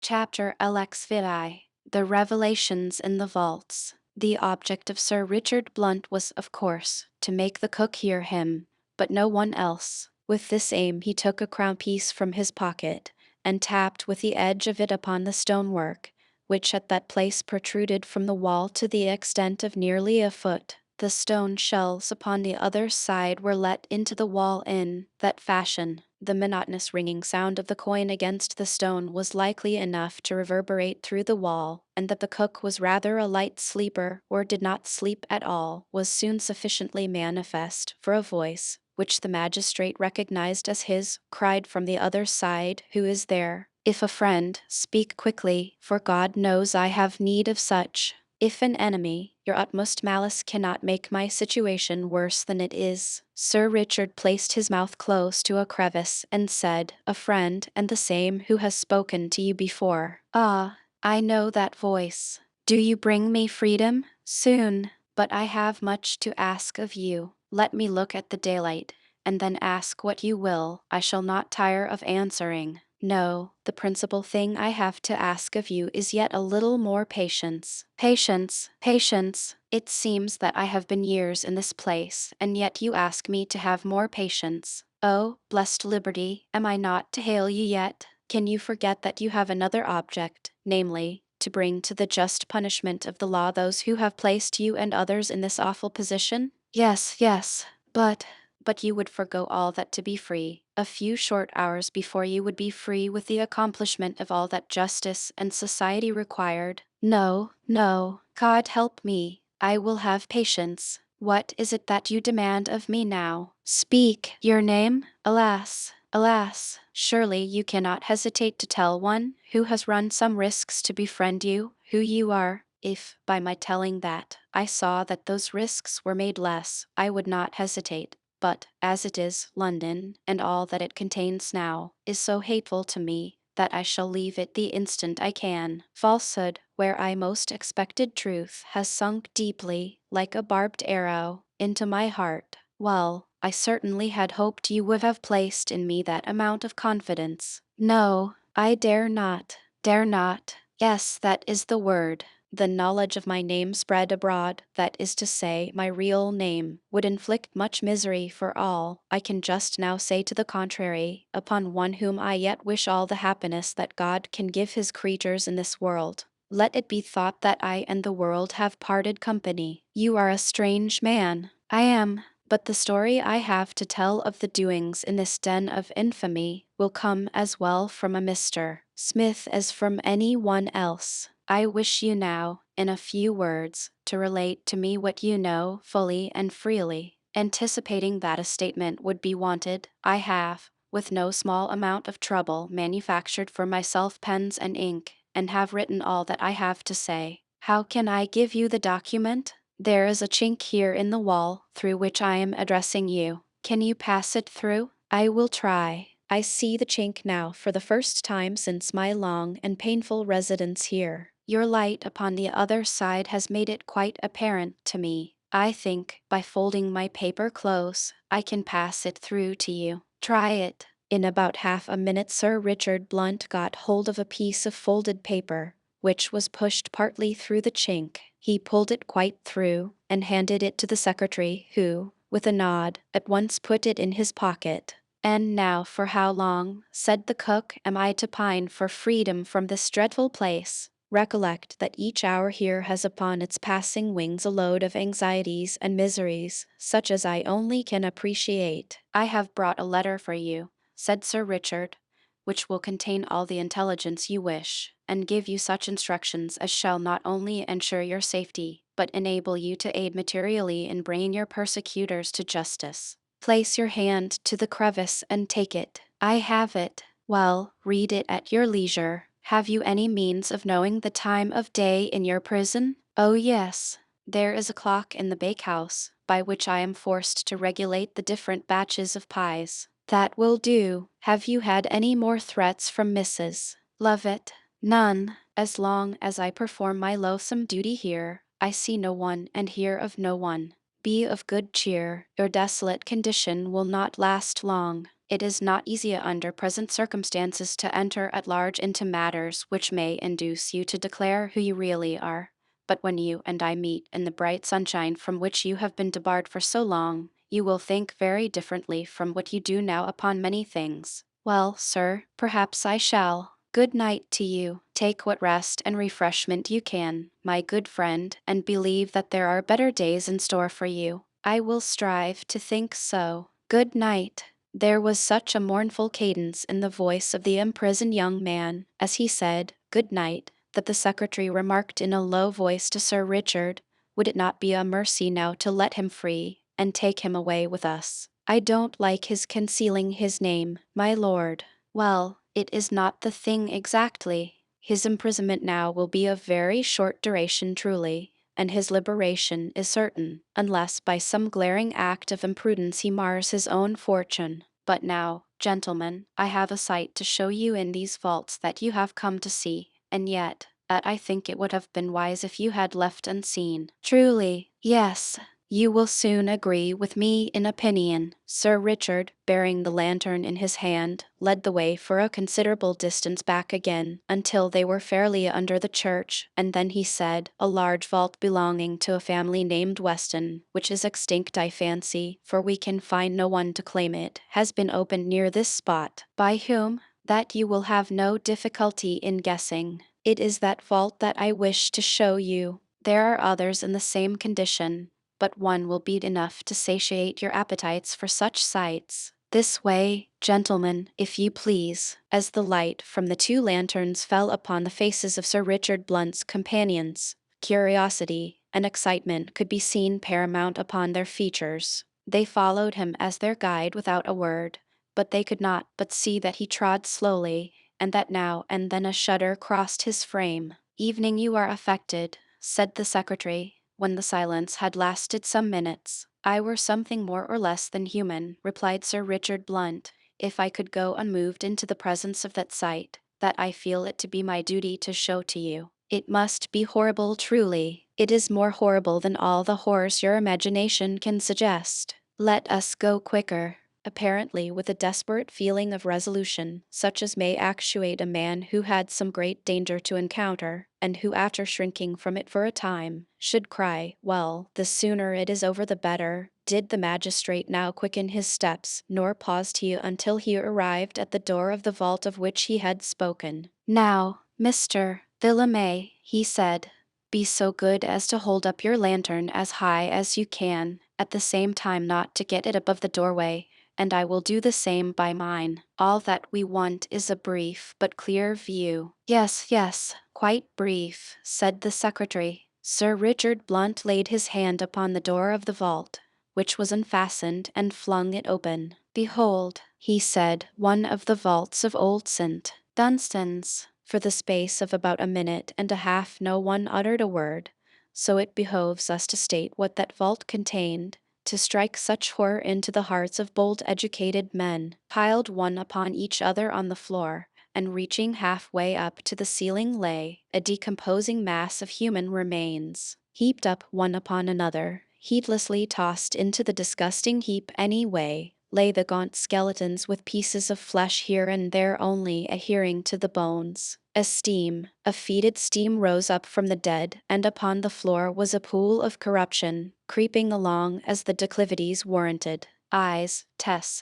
Chapter Alexvidae. The Revelations in the Vaults. The object of Sir Richard Blunt was, of course, to make the cook hear him, but no one else. With this aim he took a crown piece from his pocket, and tapped with the edge of it upon the stonework, which at that place protruded from the wall to the extent of nearly a foot. The stone shelves upon the other side were let into the wall in that fashion. The monotonous ringing sound of the coin against the stone was likely enough to reverberate through the wall, and that the cook was rather a light sleeper or did not sleep at all was soon sufficiently manifest, for a voice, which the magistrate recognized as his, cried from the other side, "Who is there? If a friend, speak quickly, for God knows I have need of such. If an enemy, your utmost malice cannot make my situation worse than it is." Sir Richard placed his mouth close to a crevice and said, "A friend, and the same who has spoken to you before." "Ah, I know that voice. Do you bring me freedom? Soon. But I have much to ask of you. Let me look at the daylight, and then ask what you will. I shall not tire of answering. No, the principal thing I have to ask of you is yet a little more patience." "Patience, patience. It seems that I have been years in this place, and yet you ask me to have more patience. Oh, blessed liberty, am I not to hail you yet? Can you forget that you have another object, namely, to bring to the just punishment of the law those who have placed you and others in this awful position?" "Yes, yes, but you would forego all that to be free. A few short hours before you would be free with the accomplishment of all that justice and society required." "No, no, God help me. I will have patience. What is it that you demand of me now? Speak. Your name? Alas, alas, surely you cannot hesitate to tell one who has run some risks to befriend you, who you are." "If, by my telling that, I saw that those risks were made less, I would not hesitate. But, as it is, London, and all that it contains now, is so hateful to me, that I shall leave it the instant I can. Falsehood, where I most expected truth, has sunk deeply, like a barbed arrow, into my heart. Well, I certainly had hoped you would have placed in me that amount of confidence. No, I dare not, dare not. Yes, that is the word. The knowledge of my name spread abroad, that is to say, my real name, would inflict much misery for all I can just now say to the contrary, upon one whom I yet wish all the happiness that God can give his creatures in this world. Let it be thought that I and the world have parted company. You are a strange man." "I am. But the story I have to tell of the doings in this den of infamy will come as well from a Mr. Smith as from any one else. I wish you now, in a few words, to relate to me what you know, fully and freely. Anticipating that a statement would be wanted, I have, with no small amount of trouble, manufactured for myself pens and ink, and have written all that I have to say. How can I give you the document? There is a chink here in the wall through which I am addressing you. Can you pass it through? I will try. I see the chink now for the first time since my long and painful residence here. Your light upon the other side has made it quite apparent to me. I think, by folding my paper close, I can pass it through to you. Try it. In about half a minute Sir Richard Blunt got hold of a piece of folded paper, which was pushed partly through the chink. He pulled it quite through, and handed it to the secretary, who, with a nod, at once put it in his pocket. And now for how long, said the cook, am I to pine for freedom from this dreadful place? Recollect that each hour here has upon its passing wings a load of anxieties and miseries, such as I only can appreciate. I have brought a letter for you, said Sir Richard, which will contain all the intelligence you wish, and give you such instructions as shall not only ensure your safety, but enable you to aid materially in bringing your persecutors to justice. Place your hand to the crevice and take it. I have it. Well, read it at your leisure. Have you any means of knowing the time of day in your prison? Oh yes. There is a clock in the bakehouse, by which I am forced to regulate the different batches of pies. That will do. Have you had any more threats from Mrs. Lovett? None. As long as I perform my loathsome duty here, I see no one and hear of no one. Be of good cheer, your desolate condition will not last long. It is not easy under present circumstances to enter at large into matters which may induce you to declare who you really are. But when you and I meet in the bright sunshine from which you have been debarred for so long, you will think very differently from what you do now upon many things. Well, sir, perhaps I shall. Good night to you. Take what rest and refreshment you can, my good friend, and believe that there are better days in store for you. I will strive to think so. Good night. There was such a mournful cadence in the voice of the imprisoned young man, as he said, "Good night," that the secretary remarked in a low voice to Sir Richard, "Would it not be a mercy now to let him free, and take him away with us? I don't like his concealing his name, my lord." Well, it is not the thing exactly. His imprisonment now will be of very short duration truly, and his liberation is certain, unless by some glaring act of imprudence he mars his own fortune. But now, gentlemen, I have a sight to show you in these vaults that you have come to see, and yet, that I think it would have been wise if you had left unseen. Truly, yes. You will soon agree with me in opinion. Sir Richard, bearing the lantern in his hand, led the way for a considerable distance back again, until they were fairly under the church, and then he said, "A large vault belonging to a family named Weston, which is extinct I fancy, for we can find no one to claim it, has been opened near this spot." By whom? That you will have no difficulty in guessing. It is that vault that I wish to show you. There are others in the same condition, but one will be enough to satiate your appetites for such sights. This way, gentlemen, if you please. As the light from the two lanterns fell upon the faces of Sir Richard Blunt's companions, curiosity and excitement could be seen paramount upon their features. They followed him as their guide without a word, but they could not but see that he trod slowly, and that now and then a shudder crossed his frame. "Evening, you are affected," said the secretary, when the silence had lasted some minutes. "I were something more or less than human," replied Sir Richard Blunt, "if I could go unmoved into the presence of that sight, that I feel it to be my duty to show to you. It must be horrible truly. It is more horrible than all the horrors your imagination can suggest. Let us go quicker." Apparently with a desperate feeling of resolution, such as may actuate a man who had some great danger to encounter, and who after shrinking from it for a time, should cry, "Well, the sooner it is over the better," did the magistrate now quicken his steps, nor paused he until he arrived at the door of the vault of which he had spoken. "Now, Mr. Villamay," he said, "be so good as to hold up your lantern as high as you can, at the same time not to get it above the doorway, and I will do the same by mine. All that we want is a brief but clear view." "Yes, yes, quite brief," said the secretary. Sir Richard Blunt laid his hand upon the door of the vault, which was unfastened, and flung it open. "Behold," he said, "one of the vaults of old St. Dunstan's. For the space of about a minute and a half no one uttered a word, so it behoves us to state what that vault contained, to strike such horror into the hearts of bold educated men, piled one upon each other on the floor, and reaching halfway up to the ceiling lay a decomposing mass of human remains, heaped up one upon another, heedlessly tossed into the disgusting heap any way, lay the gaunt skeletons with pieces of flesh here and there only adhering to the bones. A fetid steam rose up from the dead, and upon the floor was a pool of corruption, creeping along as the declivities warranted. Eyes,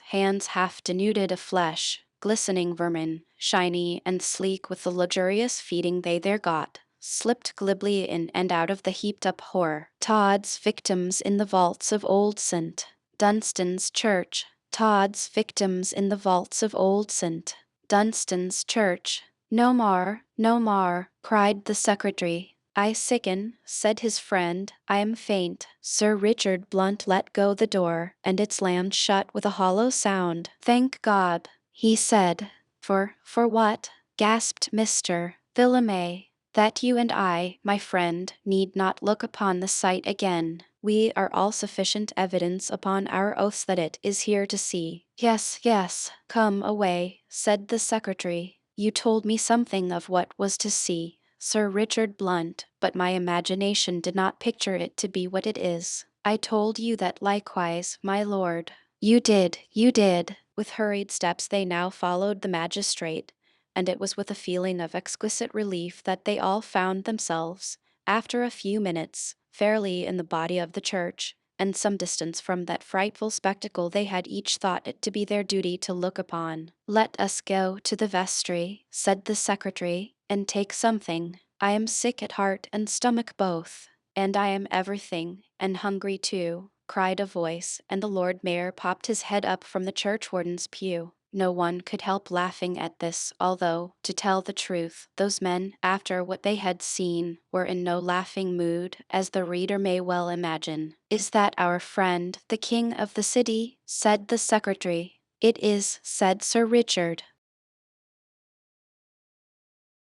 hands half denuded of flesh, glistening vermin, shiny and sleek with the luxurious feeding they there got, slipped glibly in and out of the heaped-up horror. Todd's victims in the vaults of Old St. Dunstan's Church. Todd's victims in the vaults of Old St. Dunstan's Church. No more, no more, cried the secretary. I sicken, said his friend, I am faint. Sir Richard Blunt let go the door, and it slammed shut with a hollow sound. Thank God, he said. For what? Gasped Mr. Villamay. That you and I, my friend, need not look upon the sight again. We are all sufficient evidence upon our oaths that it is here to see. Yes, come away, said the secretary. You told me something of what was to see, Sir Richard Blunt, but my imagination did not picture it to be what it is. I told you that likewise, my lord. You did. With hurried steps they now followed the magistrate, and it was with a feeling of exquisite relief that they all found themselves, after a few minutes, fairly in the body of the church, and some distance from that frightful spectacle they had each thought it to be their duty to look upon. Let us go to the vestry, said the secretary, and take something. I am sick at heart and stomach both. And I am everything, and hungry too, cried a voice, and the Lord Mayor popped his head up from the churchwarden's pew. No one could help laughing at this, although, to tell the truth, those men, after what they had seen, were in no laughing mood, as the reader may well imagine. Is that our friend, the king of the city? Said the secretary. It is, said Sir Richard.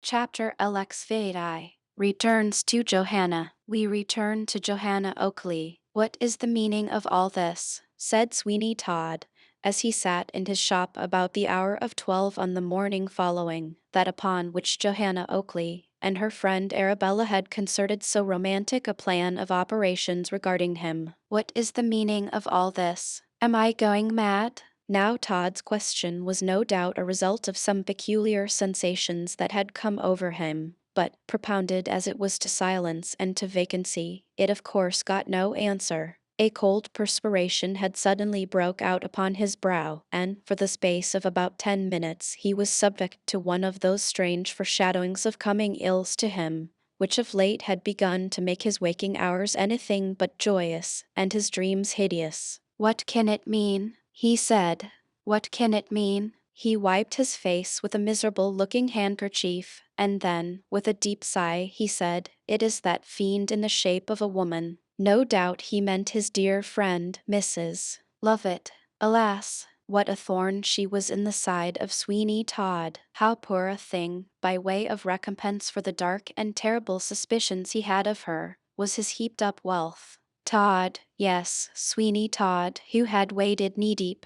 Chapter LXVIII returns to Johanna. We return to Johanna Oakley. What is the meaning of all this? Said Sweeney Todd, as he sat in his shop about the hour of 12 on the morning following, that upon which Johanna Oakley and her friend Arabella had concerted so romantic a plan of operations regarding him. What is the meaning of all this? Am I going mad? Now Todd's question was no doubt a result of some peculiar sensations that had come over him, but, propounded as it was to silence and to vacancy, it of course got no answer. A cold perspiration had suddenly broke out upon his brow, and for the space of about 10 minutes he was subject to one of those strange foreshadowings of coming ills to him, which of late had begun to make his waking hours anything but joyous, and his dreams hideous. What can it mean? He said. What can it mean? He wiped his face with a miserable-looking handkerchief, and then, with a deep sigh, he said, It is that fiend in the shape of a woman. No doubt he meant his dear friend, Mrs. Lovett. Alas, what a thorn she was in the side of Sweeney Todd. How poor a thing, by way of recompense for the dark and terrible suspicions he had of her, was his heaped-up wealth. Todd, yes, Sweeney Todd, who had waded knee-deep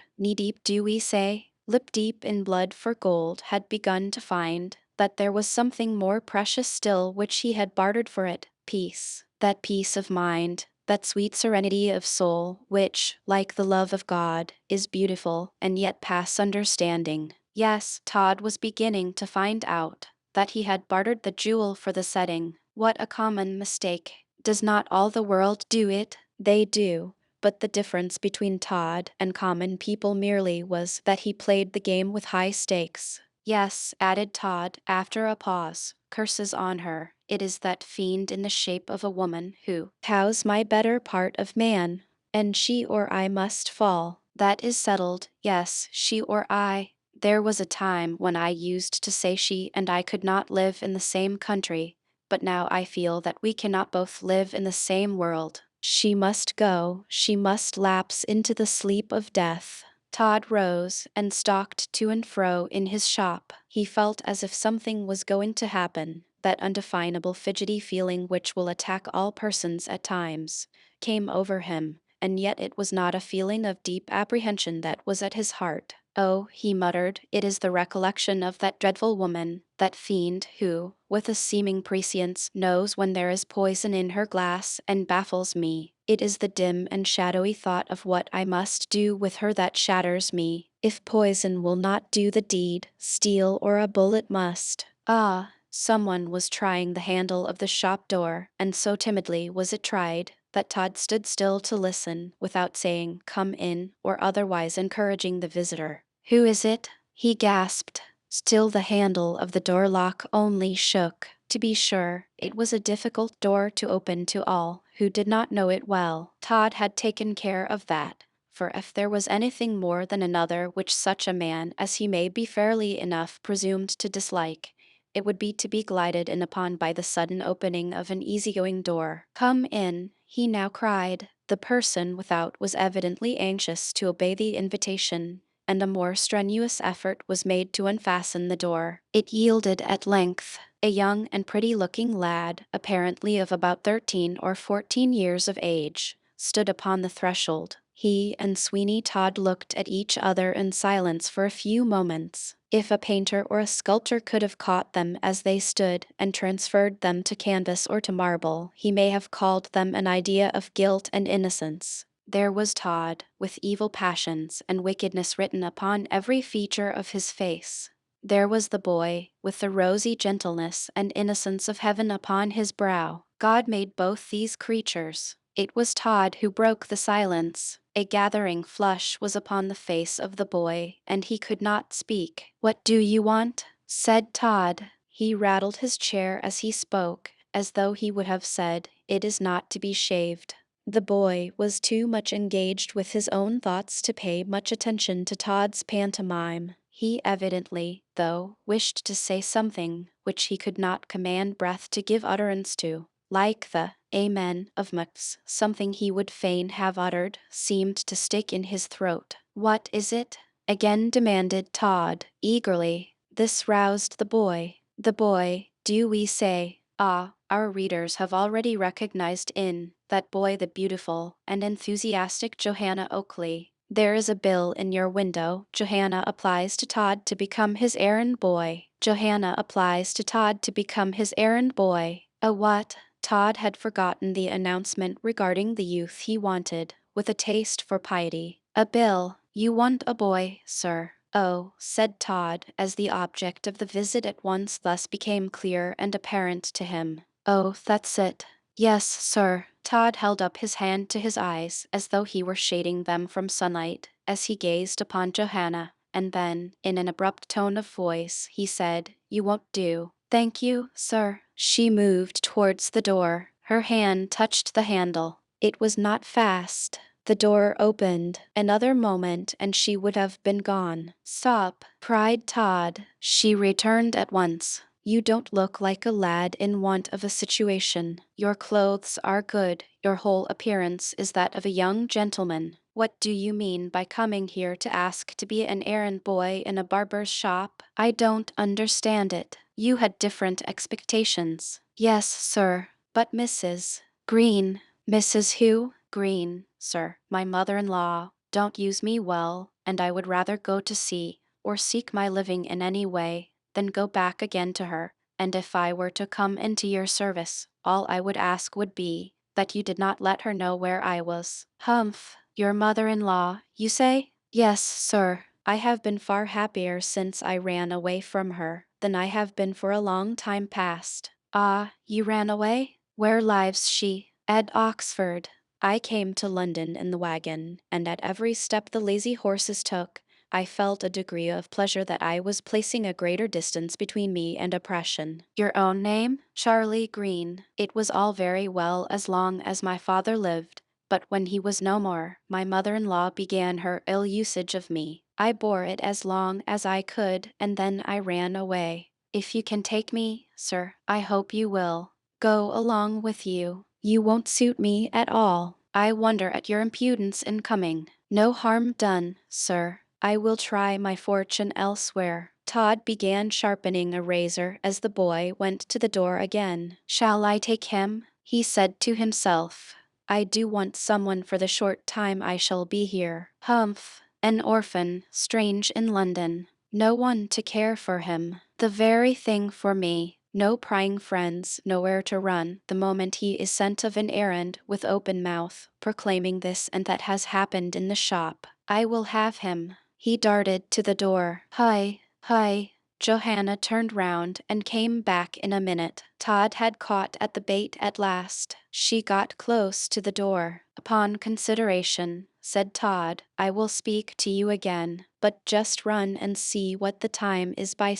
do we say, lip-deep in blood for gold, had begun to find that there was something more precious still which he had bartered for it, peace, that peace of mind, that sweet serenity of soul, which, like the love of God, is beautiful and yet past understanding. Yes, Todd was beginning to find out that he had bartered the jewel for the setting. What a common mistake! Does not all the world do it? They do. But the difference between Todd and common people merely was that he played the game with high stakes. Yes, added Todd, after a pause, curses on her. It is that fiend in the shape of a woman who cows my better part of man, and she or I must fall. That is settled. Yes, she or I. There was a time when I used to say she and I could not live in the same country, but now I feel that we cannot both live in the same world. She must go, she must lapse into the sleep of death. Todd rose and stalked to and fro in his shop. He felt as if something was going to happen. That undefinable fidgety feeling which will attack all persons at times came over him, and yet it was not a feeling of deep apprehension that was at his heart. Oh, he muttered, it is the recollection of that dreadful woman, that fiend who, with a seeming prescience, knows when there is poison in her glass and baffles me. It is the dim and shadowy thought of what I must do with her that shatters me. If poison will not do the deed, steel or a bullet must. Ah, someone was trying the handle of the shop door, and so timidly was it tried that Todd stood still to listen, without saying, "Come in," or otherwise encouraging the visitor. "Who is it?" he gasped. Still the handle of the door lock only shook. To be sure, it was a difficult door to open to all who did not know it well. Todd had taken care of that, for if there was anything more than another which such a man as he may be fairly enough presumed to dislike, it would be to be glided in upon by the sudden opening of an easygoing door. "Come in," he now cried. The person without was evidently anxious to obey the invitation, and a more strenuous effort was made to unfasten the door. It yielded at length. A young and pretty-looking lad, apparently of about 13 or 14 years of age, stood upon the threshold. He and Sweeney Todd looked at each other in silence for a few moments. If a painter or a sculptor could have caught them as they stood and transferred them to canvas or to marble, he may have called them an idea of guilt and innocence. There was Todd, with evil passions and wickedness written upon every feature of his face. There was the boy, with the rosy gentleness and innocence of heaven upon his brow. God made both these creatures. It was Todd who broke the silence. A gathering flush was upon the face of the boy, and he could not speak. "What do you want?" said Todd. He rattled his chair as he spoke, as though he would have said, "It is not to be shaved." The boy was too much engaged with his own thoughts to pay much attention to Todd's pantomime. He evidently, though, wished to say something which he could not command breath to give utterance to. Like the "Amen" of Max, something he would fain have uttered seemed to stick in his throat. "What is it?" again demanded Todd, eagerly. This roused the boy. The boy, do we say? Ah, our readers have already recognized in that boy the beautiful and enthusiastic Johanna Oakley. There is a bill in your window. Johanna applies to Todd to become his errand boy. Johanna applies to Todd to become his errand boy. A what? Todd had forgotten the announcement regarding the youth he wanted, with a taste for piety. "A bill. You want a boy, sir." "Oh," said Todd, as the object of the visit at once thus became clear and apparent to him. "Oh, that's it." "Yes, sir." Todd held up his hand to his eyes, as though he were shading them from sunlight, as he gazed upon Johanna, and then, in an abrupt tone of voice, he said, "You won't do." "Thank you, sir." She moved towards the door. Her hand touched the handle. It was not fast. The door opened. Another moment and she would have been gone. "Stop," cried Todd. She returned at once. "You don't look like a lad in want of a situation. Your clothes are good. Your whole appearance is that of a young gentleman. What do you mean by coming here to ask to be an errand boy in a barber's shop? I don't understand it. You had different expectations." "Yes, sir. But Mrs. Green." "Mrs. who?" "Green, sir. My mother-in-law. Don't use me well, and I would rather go to sea, or seek my living in any way, than go back again to her. And if I were to come into your service, all I would ask would be that you did not let her know where I was." "Humph. Your mother-in-law, you say?" "Yes, sir. I have been far happier since I ran away from her than I have been for a long time past." "Ah, you ran away? Where lives she?" "At Oxford. I came to London in the wagon, and at every step the lazy horses took, I felt a degree of pleasure that I was placing a greater distance between me and oppression." "Your own name?" "Charlie Green. It was all very well as long as my father lived, but when he was no more, my mother-in-law began her ill usage of me. I bore it as long as I could, and then I ran away. If you can take me, sir, I hope you will. Go along with you. You won't suit me at all. I wonder at your impudence in coming." "No harm done, sir." I will try my fortune elsewhere. Todd began sharpening a razor as the boy went to the door again. Shall I take him? He said to himself. I do want someone for the short time I shall be here. Humph, an orphan, strange in London. No one to care for him. The very thing for me. No prying friends, nowhere to run the moment he is sent of an errand with open mouth, proclaiming this and that has happened in the shop. I will have him. He darted to the door. Hi, hi. Johanna turned round and came back in a minute. Todd had caught at the bait at last. She got close to the door. Upon consideration, said Todd, I will speak to you again, but just run and see what the time is by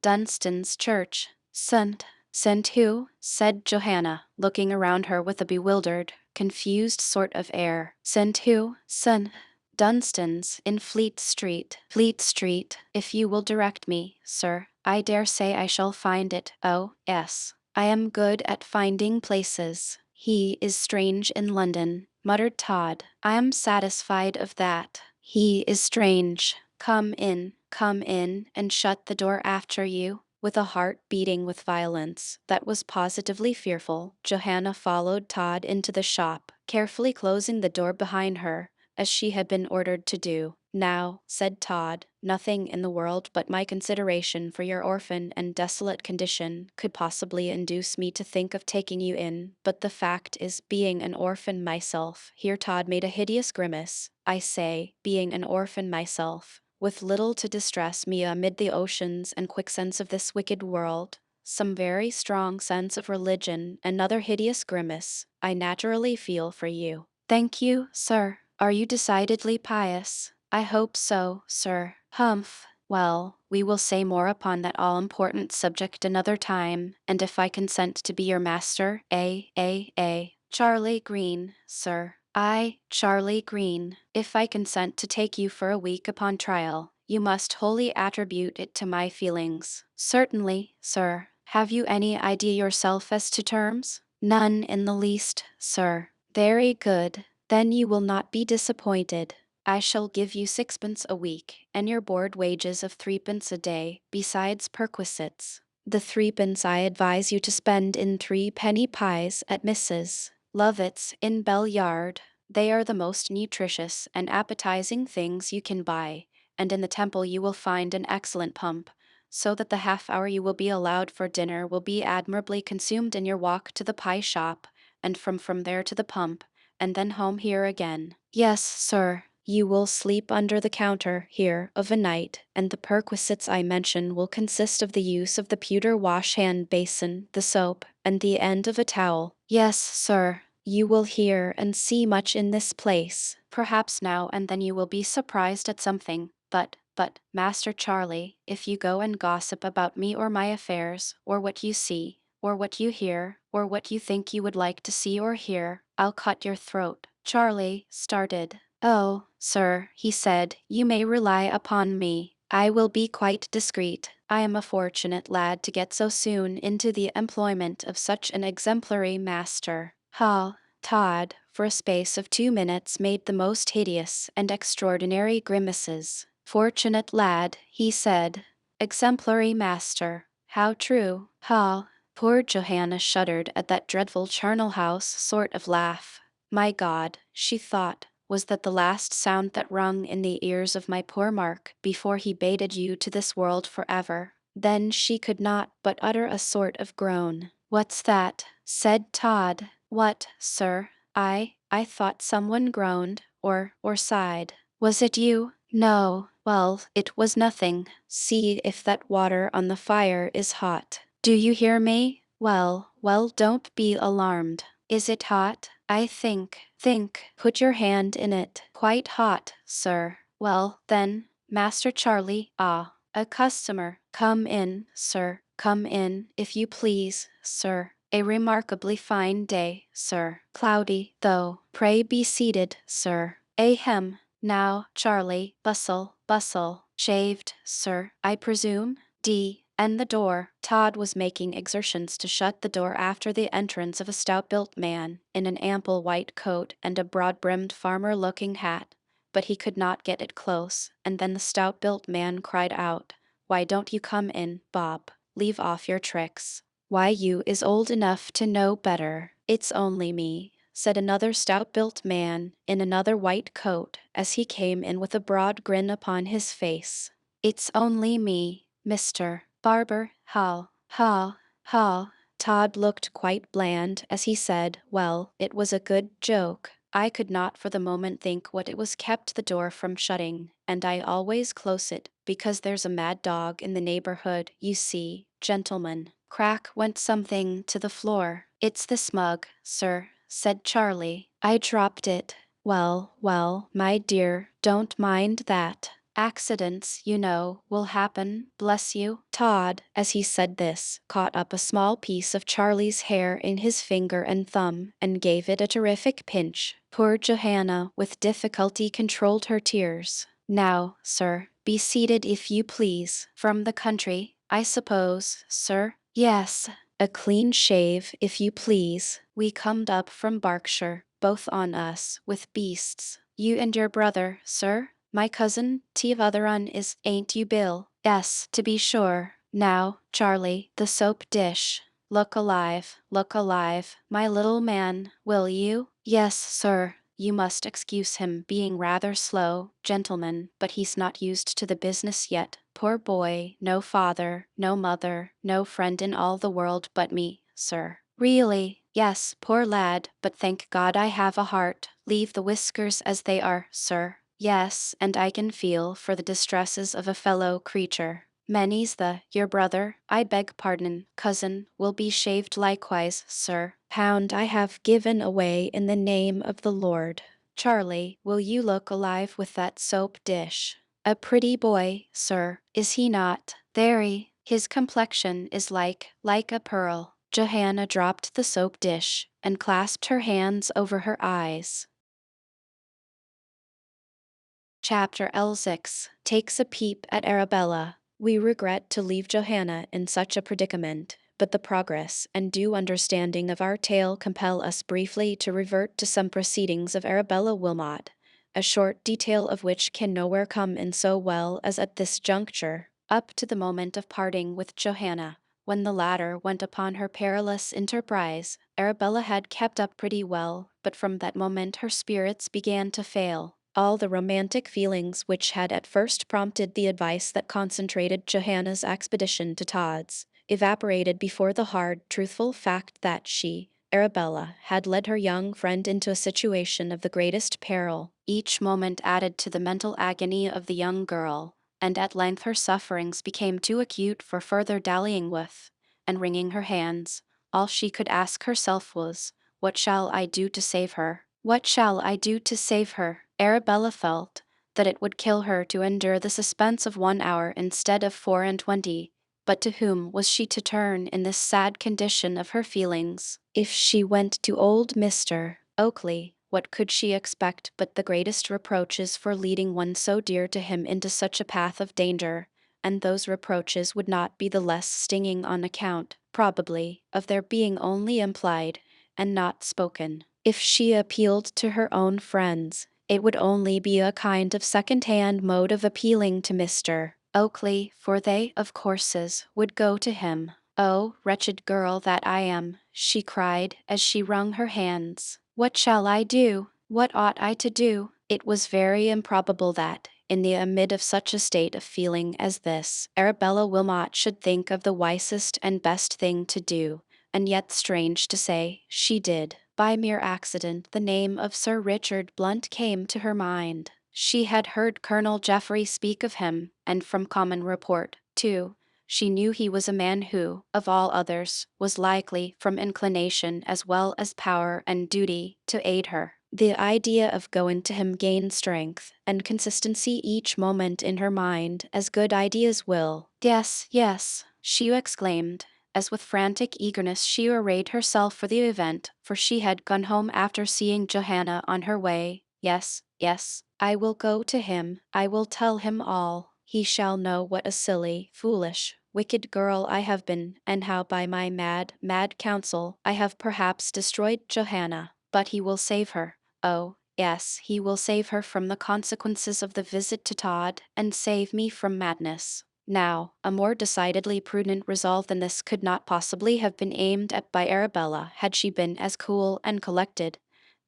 Dunstan's church. Sent who? Said Johanna, looking around her with a bewildered, confused sort of air. Sent who? Dunstan's, in Fleet Street. Fleet Street, if you will direct me, sir. I dare say I shall find it. Oh, yes. I am good at finding places. He is strange in London, muttered Todd. I am satisfied of that. He is strange. Come in, and shut the door after you. With a heart beating with violence that was positively fearful, Johanna followed Todd into the shop, carefully closing the door behind her, as she had been ordered to do. Now, said Todd, nothing in the world but my consideration for your orphan and desolate condition could possibly induce me to think of taking you in, but the fact is, being an orphan myself, here Todd made a hideous grimace, I say, being an orphan myself, with little to distress me amid the oceans and quicksand of this wicked world, some very strong sense of religion, another hideous grimace, I naturally feel for you. Thank you, sir. Are you decidedly pious? I hope so, sir. Humph. Well, we will say more upon that all-important subject another time, and if I consent to be your master, Charlie Green, sir. Charlie Green. If I consent to take you for a week upon trial, you must wholly attribute it to my feelings. Certainly, sir. Have you any idea yourself as to terms? None in the least, sir. Very good. Then you will not be disappointed. I shall give you 6 pence a week, and your board wages of 3 pence a day, besides perquisites. The 3 pence I advise you to spend in 3 penny pies at Mrs. Lovett's in Bell Yard. They are the most nutritious and appetizing things you can buy, and in the Temple you will find an excellent pump, so that the half-hour you will be allowed for dinner will be admirably consumed in your walk to the pie shop, and from there to the pump, and then home here again. Yes, sir. You will sleep under the counter here of a night, and the perquisites I mention will consist of the use of the pewter wash-hand basin, the soap, and the end of a towel. Yes, sir. You will hear and see much in this place. Perhaps now and then you will be surprised at something, but, Master Charlie, if you go and gossip about me or my affairs, or what you see, or what you hear, or what you think you would like to see or hear, I'll cut your throat. Charlie started. Oh, sir, he said, you may rely upon me. I will be quite discreet. I am a fortunate lad to get so soon into the employment of such an exemplary master. Todd, for a space of 2 minutes, made the most hideous and extraordinary grimaces. Fortunate lad, he said. Exemplary master. How true. Poor Johanna shuddered at that dreadful charnel house sort of laugh. My God, she thought, was that the last sound that rung in the ears of my poor Mark before he bade you to this world forever? Then she could not but utter a sort of groan. What's that? Said Todd. What, sir? I thought someone groaned, or sighed. Was it you? No. Well, it was nothing. See if that water on the fire is hot. Do you hear me? Well, don't be alarmed. Is it hot? I think. Put your hand in it. Quite hot, sir. Well, then, Master Charlie, a customer. Come in, sir. Come in, if you please, sir. A remarkably fine day, sir. Cloudy, though. Pray be seated, sir. Ahem. Now, Charlie, bustle. Shaved, sir, I presume? And the door. Todd was making exertions to shut the door after the entrance of a stout-built man, in an ample white coat and a broad-brimmed farmer-looking hat. but he could not get it close, and then the stout-built man cried out, "Why don't you come in, Bob? Leave off your tricks. Why, you is old enough to know better." "It's only me," said another stout-built man in another white coat as he came in with a broad grin upon his face. "It's only me, Mr. Barber, ha, ha, ha." Todd looked quite bland as he said, "Well, it was a good joke. I could not for the moment think what it was kept the door from shutting, and I always close it, because there's a mad dog in the neighborhood, you see, gentlemen." Crack went something to the floor. "It's the smug, sir," said Charlie. "I dropped it." "Well, well, my dear, don't mind that. Accidents, you know, will happen, bless you." Todd, as he said this, caught up a small piece of Charlie's hair in his finger and thumb and gave it a terrific pinch. Poor Johanna with difficulty controlled her tears. "Now, sir, be seated if you please. From the country, I suppose, sir?" "Yes, a clean shave, if you please. We comed up from Berkshire, both on us, with beasts." "You and your brother, sir?" "My cousin, t'other un is, ain't you, Bill?" "Yes, to be sure. Now, Charlie, the soap dish. Look alive, my little man, will you?" "Yes, sir." "You must excuse him being rather slow, gentlemen, but he's not used to the business yet. Poor boy, no father, no mother, no friend in all the world but me, sir." "Really?" "Yes, poor lad, but thank God I have a heart. Leave the whiskers as they are, sir." "Yes, and I can feel for the distresses of a fellow creature." "Many's your brother, I beg pardon, cousin, will be shaved likewise, sir. Pound I have given away in the name of the Lord." "Charlie, will you look alive with that soap dish?" "A pretty boy, sir, is he not?" "Very. His complexion is like a pearl." Johanna dropped the soap dish and clasped her hands over her eyes. Chapter L6 takes a peep at Arabella. We regret to leave Johanna in such a predicament, but the progress and due understanding of our tale compel us briefly to revert to some proceedings of Arabella Wilmot, a short detail of which can nowhere come in so well as at this juncture. Up to the moment of parting with Johanna, when the latter went upon her perilous enterprise, Arabella had kept up pretty well, but from that moment her spirits began to fail. All the romantic feelings which had at first prompted the advice that concentrated Johanna's expedition to Todd's evaporated before the hard, truthful fact that she, Arabella, had led her young friend into a situation of the greatest peril. Each moment added to the mental agony of the young girl, and at length her sufferings became too acute for further dallying with, and wringing her hands, all she could ask herself was, "What shall I do to save her? What shall I do to save her?" Arabella felt that it would kill her to endure the suspense of 1 hour instead of 24, but to whom was she to turn in this sad condition of her feelings? If she went to old Mr. Oakley, what could she expect but the greatest reproaches for leading one so dear to him into such a path of danger? And those reproaches would not be the less stinging on account, probably, of their being only implied and not spoken. If she appealed to her own friends, it would only be a kind of second-hand mode of appealing to Mr. Oakley, for they, of courses, would go to him. "Oh, wretched girl that I am," she cried as she wrung her hands. "What shall I do? What ought I to do?" It was very improbable that, in the amid of such a state of feeling as this, Arabella Wilmot should think of the wisest and best thing to do, and yet, strange to say, she did. By mere accident the name of Sir Richard Blunt came to her mind. She had heard Colonel Geoffrey speak of him, and from common report, too, she knew he was a man who, of all others, was likely, from inclination as well as power and duty, to aid her. The idea of going to him gained strength and consistency each moment in her mind, as good ideas will. "Yes, yes," she exclaimed, as with frantic eagerness she arrayed herself for the event, for she had gone home after seeing Johanna on her way. "Yes, yes, I will go to him, I will tell him all. He shall know what a silly, foolish, wicked girl I have been, and how by my mad counsel I have perhaps destroyed Johanna. But he will save her. Oh, Yes, he will save her from the consequences of the visit to Todd, and save me from madness. Now, a more decidedly prudent resolve than this could not possibly have been aimed at by Arabella had she been as cool and collected,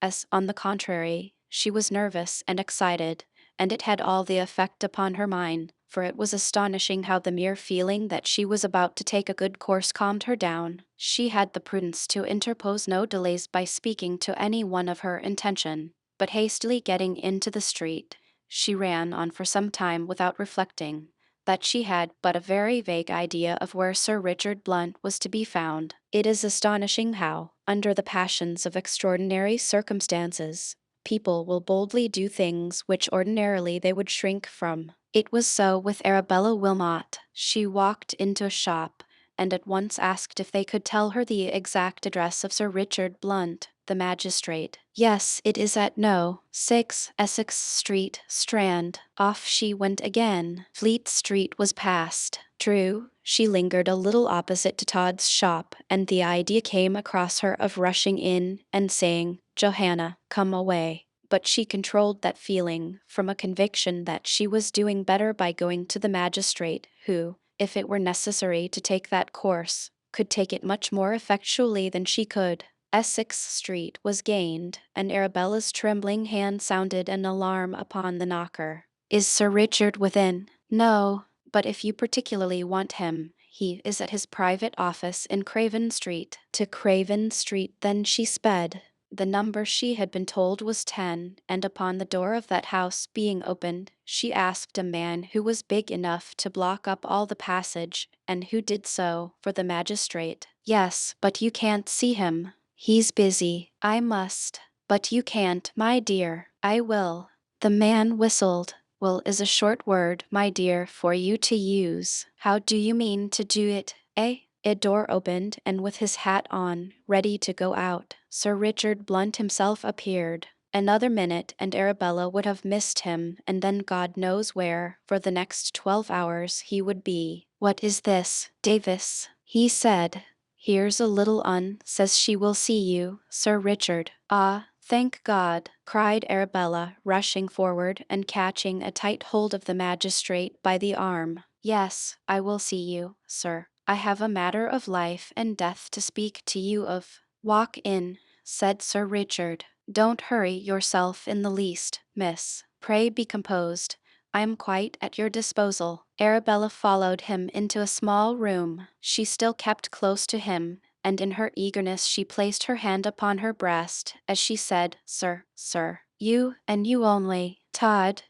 as, on the contrary, she was nervous and excited, and it had all the effect upon her mind, for it was astonishing how the mere feeling that she was about to take a good course calmed her down. She had the prudence to interpose no delays by speaking to any one of her intention, but hastily getting into the street, she ran on for some time without reflecting that she had but a very vague idea of where Sir Richard Blunt was to be found. It is astonishing how, under the passions of extraordinary circumstances, people will boldly do things which ordinarily they would shrink from. It was so with Arabella Wilmot. She walked into a shop, and at once asked if they could tell her the exact address of Sir Richard Blunt, the magistrate. Yes, it is at No. 6 Essex Street, Strand. Off she went again. Fleet Street was passed. True, she lingered a little opposite to Todd's shop, and the idea came across her of rushing in and saying, "Johanna, come away." But she controlled that feeling from a conviction that she was doing better by going to the magistrate, who, if it were necessary to take that course, could take it much more effectually than she could. Essex Street was gained, and Arabella's trembling hand sounded an alarm upon the knocker. "Is Sir Richard within?" "No, but if you particularly want him, he is at his private office in Craven Street." To Craven Street then she sped. The number she had been told was 10, and upon the door of that house being opened, she asked a man who was big enough to block up all the passage, and who did so, for the magistrate. "Yes, but you can't see him. He's busy." "I must." "But you can't, my dear." "I will." The man whistled. "Will is a short word, my dear, for you to use. How do you mean to do it, eh?" A door opened, and with his hat on, ready to go out, Sir Richard Blunt himself appeared. Another minute and Arabella would have missed him, and then God knows where, for the next 12 hours, he would be. "What is this, Davis?" he said. "Here's a little says she will see you, Sir Richard." "Ah, thank God!" cried Arabella, rushing forward and catching a tight hold of the magistrate by the arm. "Yes, I will see you, sir. I have a matter of life and death to speak to you of." "Walk in," said Sir Richard. "Don't hurry yourself in the least, miss. Pray be composed. I am quite at your disposal." Arabella followed him into a small room. She still kept close to him, and in her eagerness she placed her hand upon her breast, as she said, Sir, you and you only. Todd,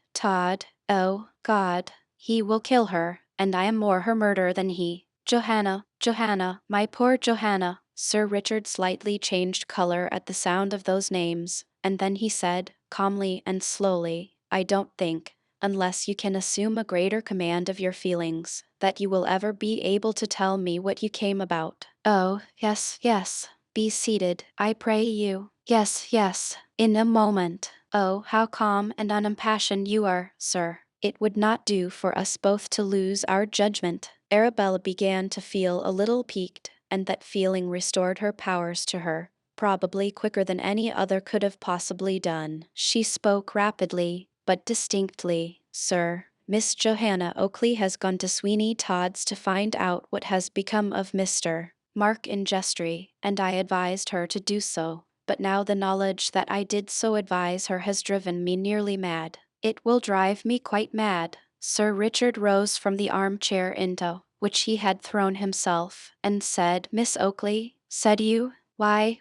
oh, God, he will kill her, and I am more her murderer than he. Johanna, my poor Johanna." Sir Richard slightly changed color at the sound of those names, and then he said, calmly and slowly, "I don't think, unless you can assume a greater command of your feelings, that you will ever be able to tell me what you came about." "Oh, yes. Be seated, I pray you." Yes. In a moment." "Oh, how calm and unimpassioned you are, sir. It would not do for us both to lose our judgment." Arabella began to feel a little piqued, and that feeling restored her powers to her, probably quicker than any other could have possibly done. She spoke rapidly, but distinctly. "Sir, Miss Johanna Oakley has gone to Sweeney Todd's to find out what has become of Mr. Mark Ingestry, and I advised her to do so. But now the knowledge that I did so advise her has driven me nearly mad. It will drive me quite mad." Sir Richard rose from the armchair into which he had thrown himself, and said, "Miss Oakley, said you? Why,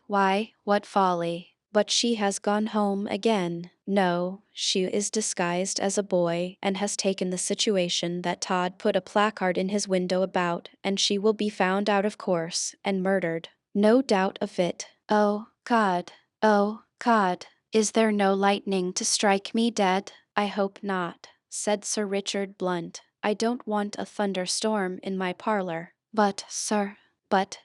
what folly! But she has gone home again." "No, she is disguised as a boy, and has taken the situation that Todd put a placard in his window about, and she will be found out of course, and murdered." "No doubt of it." Oh, God, is there no lightning to strike me dead?" "I hope not," said Sir Richard Blunt. "I don't want a thunderstorm in my parlor." "But, sir,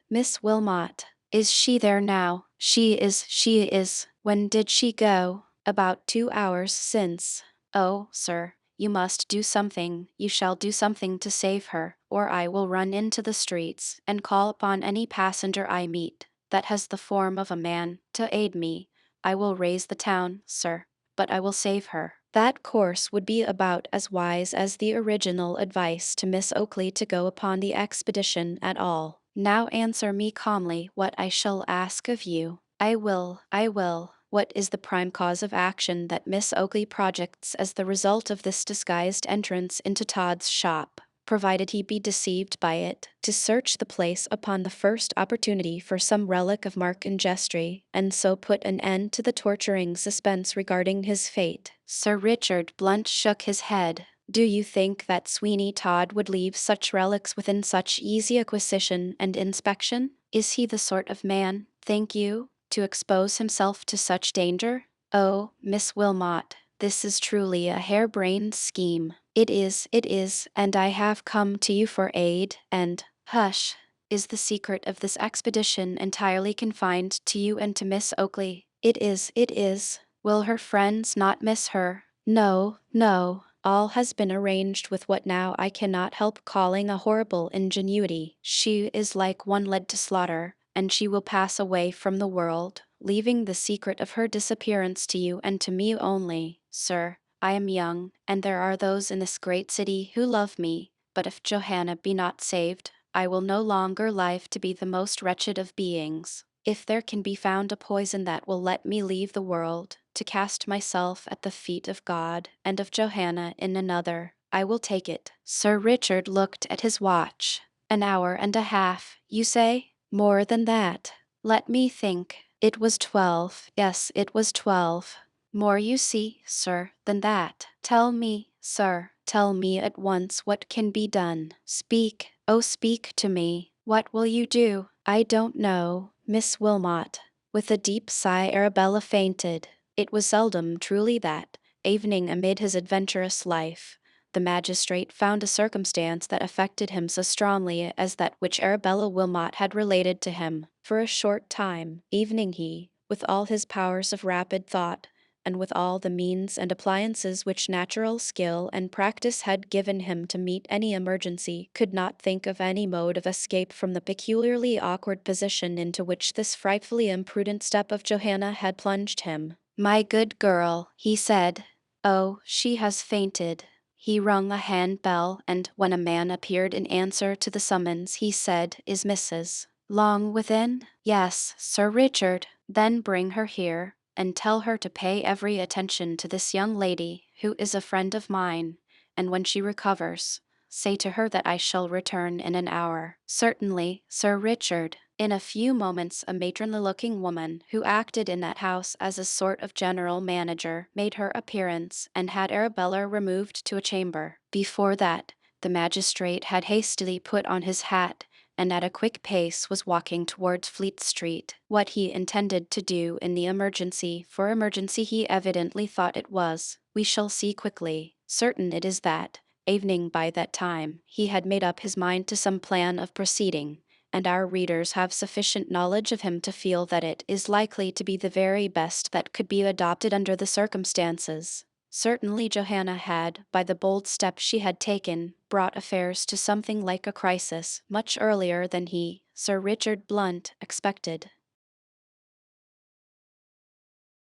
Miss Wilmot, is she there now?" She is. When did she go?" "About 2 hours since." "Oh, sir, you must do something. You shall do something to save her, or I will run into the streets, and call upon any passenger I meet, that has the form of a man, to aid me. I will raise the town, sir." but I will save her. That course would be about as wise as the original advice to Miss Oakley to go upon the expedition at all. Now answer me calmly what I shall ask of you. I will, I will. What is the prime cause of action that Miss Oakley projects as the result of this disguised entrance into Todd's shop? Provided he be deceived by it, to search the place upon the first opportunity for some relic of mark and jestry, and so put an end to the torturing suspense regarding his fate. Sir Richard Blunt shook his head. Do you think that Sweeney Todd would leave such relics within such easy acquisition and inspection? Is he the sort of man, think you, to expose himself to such danger? Oh, Miss Wilmot, this is truly a harebrained scheme. It is, and I have come to you for aid, and, hush, is the secret of this expedition entirely confined to you and to Miss Oakley? It is. Will her friends not miss her? No, no. All has been arranged with what now I cannot help calling a horrible ingenuity. She is like one led to slaughter, and she will pass away from the world, leaving the secret of her disappearance to you and to me only. Sir, I am young, and there are those in this great city who love me, but if Johanna be not saved, I will no longer live to be the most wretched of beings. If there can be found a poison that will let me leave the world, to cast myself at the feet of God and of Johanna in another, I will take it. Sir Richard looked at his watch. An hour and a half, you say? More than that. Let me think. It was 12. Yes, it was 12. More you see, sir, than that. Tell me, sir, tell me at once what can be done. Speak, oh speak to me. What will you do? I don't know, Miss Wilmot. With a deep sigh Arabella fainted. It was seldom truly that, evening amid his adventurous life, the magistrate found a circumstance that affected him so strongly as that which Arabella Wilmot had related to him. For a short time, evening he, with all his powers of rapid thought, and with all the means and appliances which natural skill and practice had given him to meet any emergency, could not think of any mode of escape from the peculiarly awkward position into which this frightfully imprudent step of Johanna had plunged him. My good girl, he said. Oh, she has fainted. He rung a hand bell, and when a man appeared in answer to the summons, he said, Is Mrs. Long within? Yes, Sir Richard. Then bring her here, and tell her to pay every attention to this young lady, who is a friend of mine, and when she recovers, say to her that I shall return in an hour. Certainly, Sir Richard. In a few moments a matronly-looking woman, who acted in that house as a sort of general manager, made her appearance, and had Arabella removed to a chamber. Before that, the magistrate had hastily put on his hat, and at a quick pace was walking towards Fleet Street. What he intended to do in the emergency, for emergency he evidently thought it was, we shall see quickly. Certain it is that, evening by that time, he had made up his mind to some plan of proceeding, and our readers have sufficient knowledge of him to feel that it is likely to be the very best that could be adopted under the circumstances. Certainly Johanna had, by the bold step she had taken, brought affairs to something like a crisis much earlier than he, Sir Richard Blunt, expected.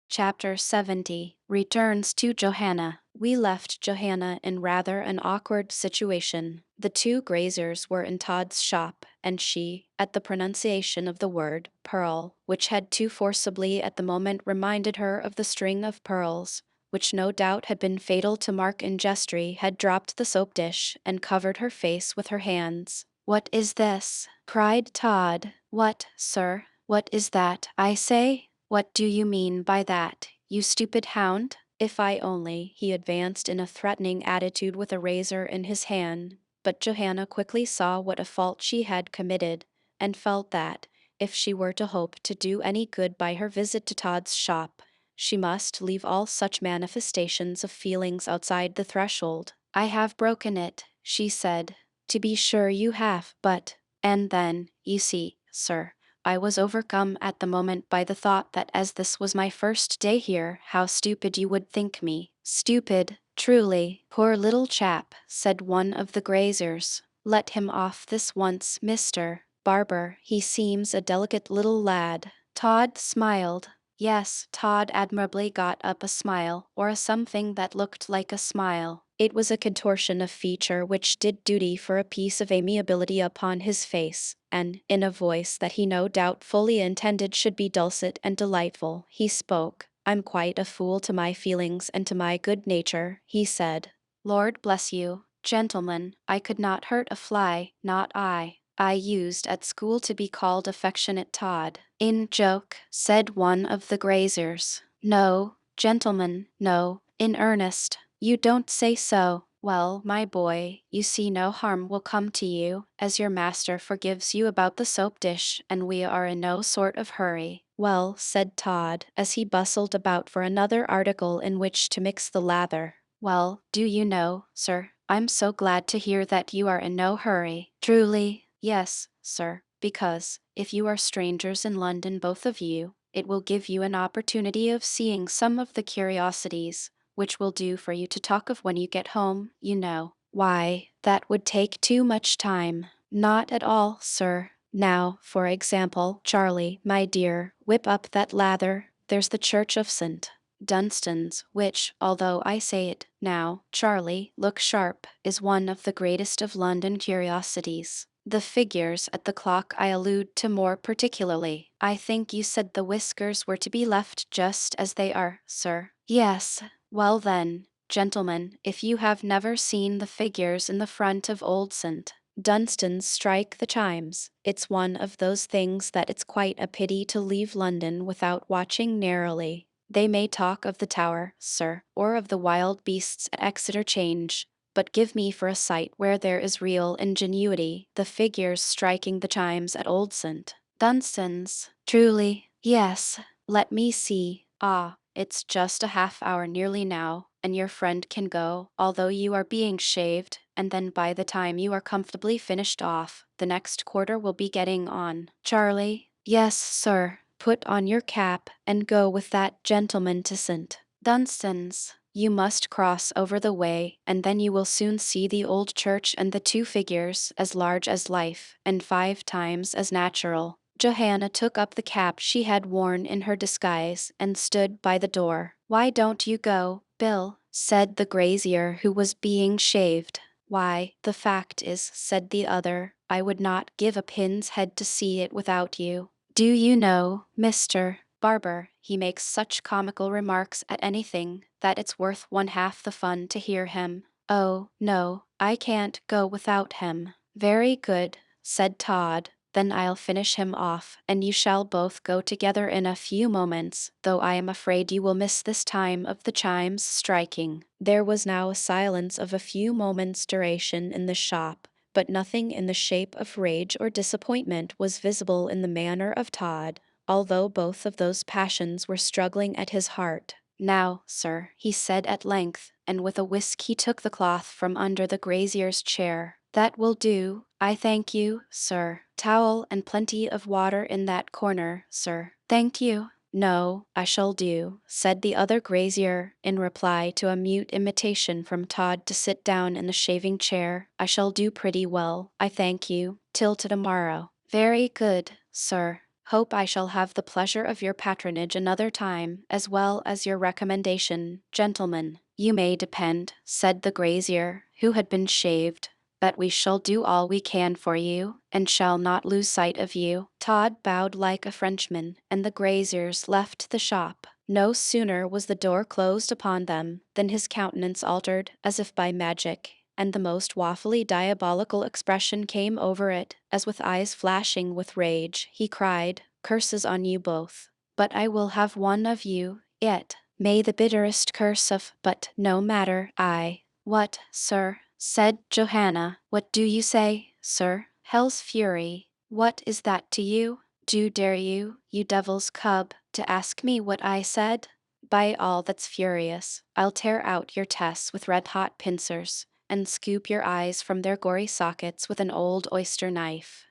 Chapter 70 Returns to Johanna. We left Johanna in rather an awkward situation. The two graziers were in Todd's shop, and she, at the pronunciation of the word pearl, which had too forcibly at the moment reminded her of the string of pearls, which no doubt had been fatal to Mark and Jestry, had dropped the soap dish and covered her face with her hands. What is this? Cried Todd. What, sir? What is that, I say? What do you mean by that, you stupid hound? If I only, he advanced in a threatening attitude with a razor in his hand, but Johanna quickly saw what a fault she had committed, and felt that, if she were to hope to do any good by her visit to Todd's shop, she must leave all such manifestations of feelings outside the threshold. I have broken it, she said. To be sure you have, but... And then, you see, sir, I was overcome at the moment by the thought that as this was my first day here, how stupid you would think me. Stupid, truly. Poor little chap, said one of the graziers. Let him off this once, Mr. Barber. He seems a delicate little lad. Todd smiled. Yes, Todd admirably got up a smile, or a something that looked like a smile. It was a contortion of feature which did duty for a piece of amiability upon his face, and, in a voice that he no doubt fully intended should be dulcet and delightful, he spoke. "I'm quite a fool to my feelings and to my good nature," he said. "Lord bless you, gentlemen, I could not hurt a fly, not I. I used at school to be called affectionate Todd." "In joke," said one of the graziers. "No, gentlemen, no, in earnest. You don't say so. Well, my boy, you see no harm will come to you, as your master forgives you about the soap dish, and we are in no sort of hurry." "Well," said Todd, as he bustled about for another article in which to mix the lather. "Well, do you know, sir, I'm so glad to hear that you are in no hurry." "Truly, yes, sir, because, if you are strangers in London, both of you, it will give you an opportunity of seeing some of the curiosities, which will do for you to talk of when you get home, you know." "Why, that would take too much time." "Not at all, sir. Now, for example, Charlie, my dear, whip up that lather. There's the Church of St. Dunstan's, which, although I say it now, Charlie, look sharp, is one of the greatest of London curiosities. The figures at the clock I allude to more particularly. I think you said the whiskers were to be left just as they are, sir." "Yes. Well then, gentlemen, if you have never seen the figures in the front of old St. Dunstan's strike the chimes, it's one of those things that it's quite a pity to leave London without watching narrowly. They may talk of the Tower, sir, or of the wild beasts at Exeter Change, but give me for a sight where there is real ingenuity the figures striking the chimes at old St. Dunstan's. Truly, yes. Let me see. Ah, it's just a half hour nearly now, and your friend can go, although you are being shaved, and then by the time you are comfortably finished off, the next quarter will be getting on. Charlie." "Yes, sir. Put on your cap, and go with that gentleman to St. Dunstan's. You must cross over the way, and then you will soon see the old church and the two figures, as large as life, and 5 times as natural." Johanna took up the cap she had worn in her disguise, and stood by the door. "Why don't you go, Bill?" said the grazier who was being shaved. "Why, the fact is," said the other, "I would not give a pin's head to see it without you. Do you know, Mr. Barber, he makes such comical remarks at anything, that it's worth one half the fun to hear him." "Oh, no, I can't go without him." "Very good," said Todd. "Then I'll finish him off, and you shall both go together in a few moments, though I am afraid you will miss this time of the chimes striking." There was now a silence of a few moments' duration in the shop, but nothing in the shape of rage or disappointment was visible in the manner of Todd, although both of those passions were struggling at his heart. "Now, sir," he said at length, and with a whisk he took the cloth from under the grazier's chair. "That will do, I thank you, sir. Towel and plenty of water in that corner, sir." "Thank you. No, I shall do," said the other grazier, in reply to a mute invitation from Todd to sit down in the shaving chair. "I shall do pretty well, I thank you, till to tomorrow." "Very good, sir. Hope I shall have the pleasure of your patronage another time, as well as your recommendation, gentlemen." "You may depend," said the grazier, who had been shaved, "that we shall do all we can for you, and shall not lose sight of you." Todd bowed like a Frenchman, and the graziers left the shop. No sooner was the door closed upon them, than his countenance altered, as if by magic, and the most woefully diabolical expression came over it, as with eyes flashing with rage, he cried, "Curses on you both! But I will have one of you, yet. May the bitterest curse of, but no matter, I." "What, sir?" said Johanna. "What do you say, sir? Hell's fury! What is that to you? Do dare you, you devil's cub, to ask me what I said? By all that's furious, I'll tear out your tests with red-hot pincers, and scoop your eyes from their gory sockets with an old oyster knife.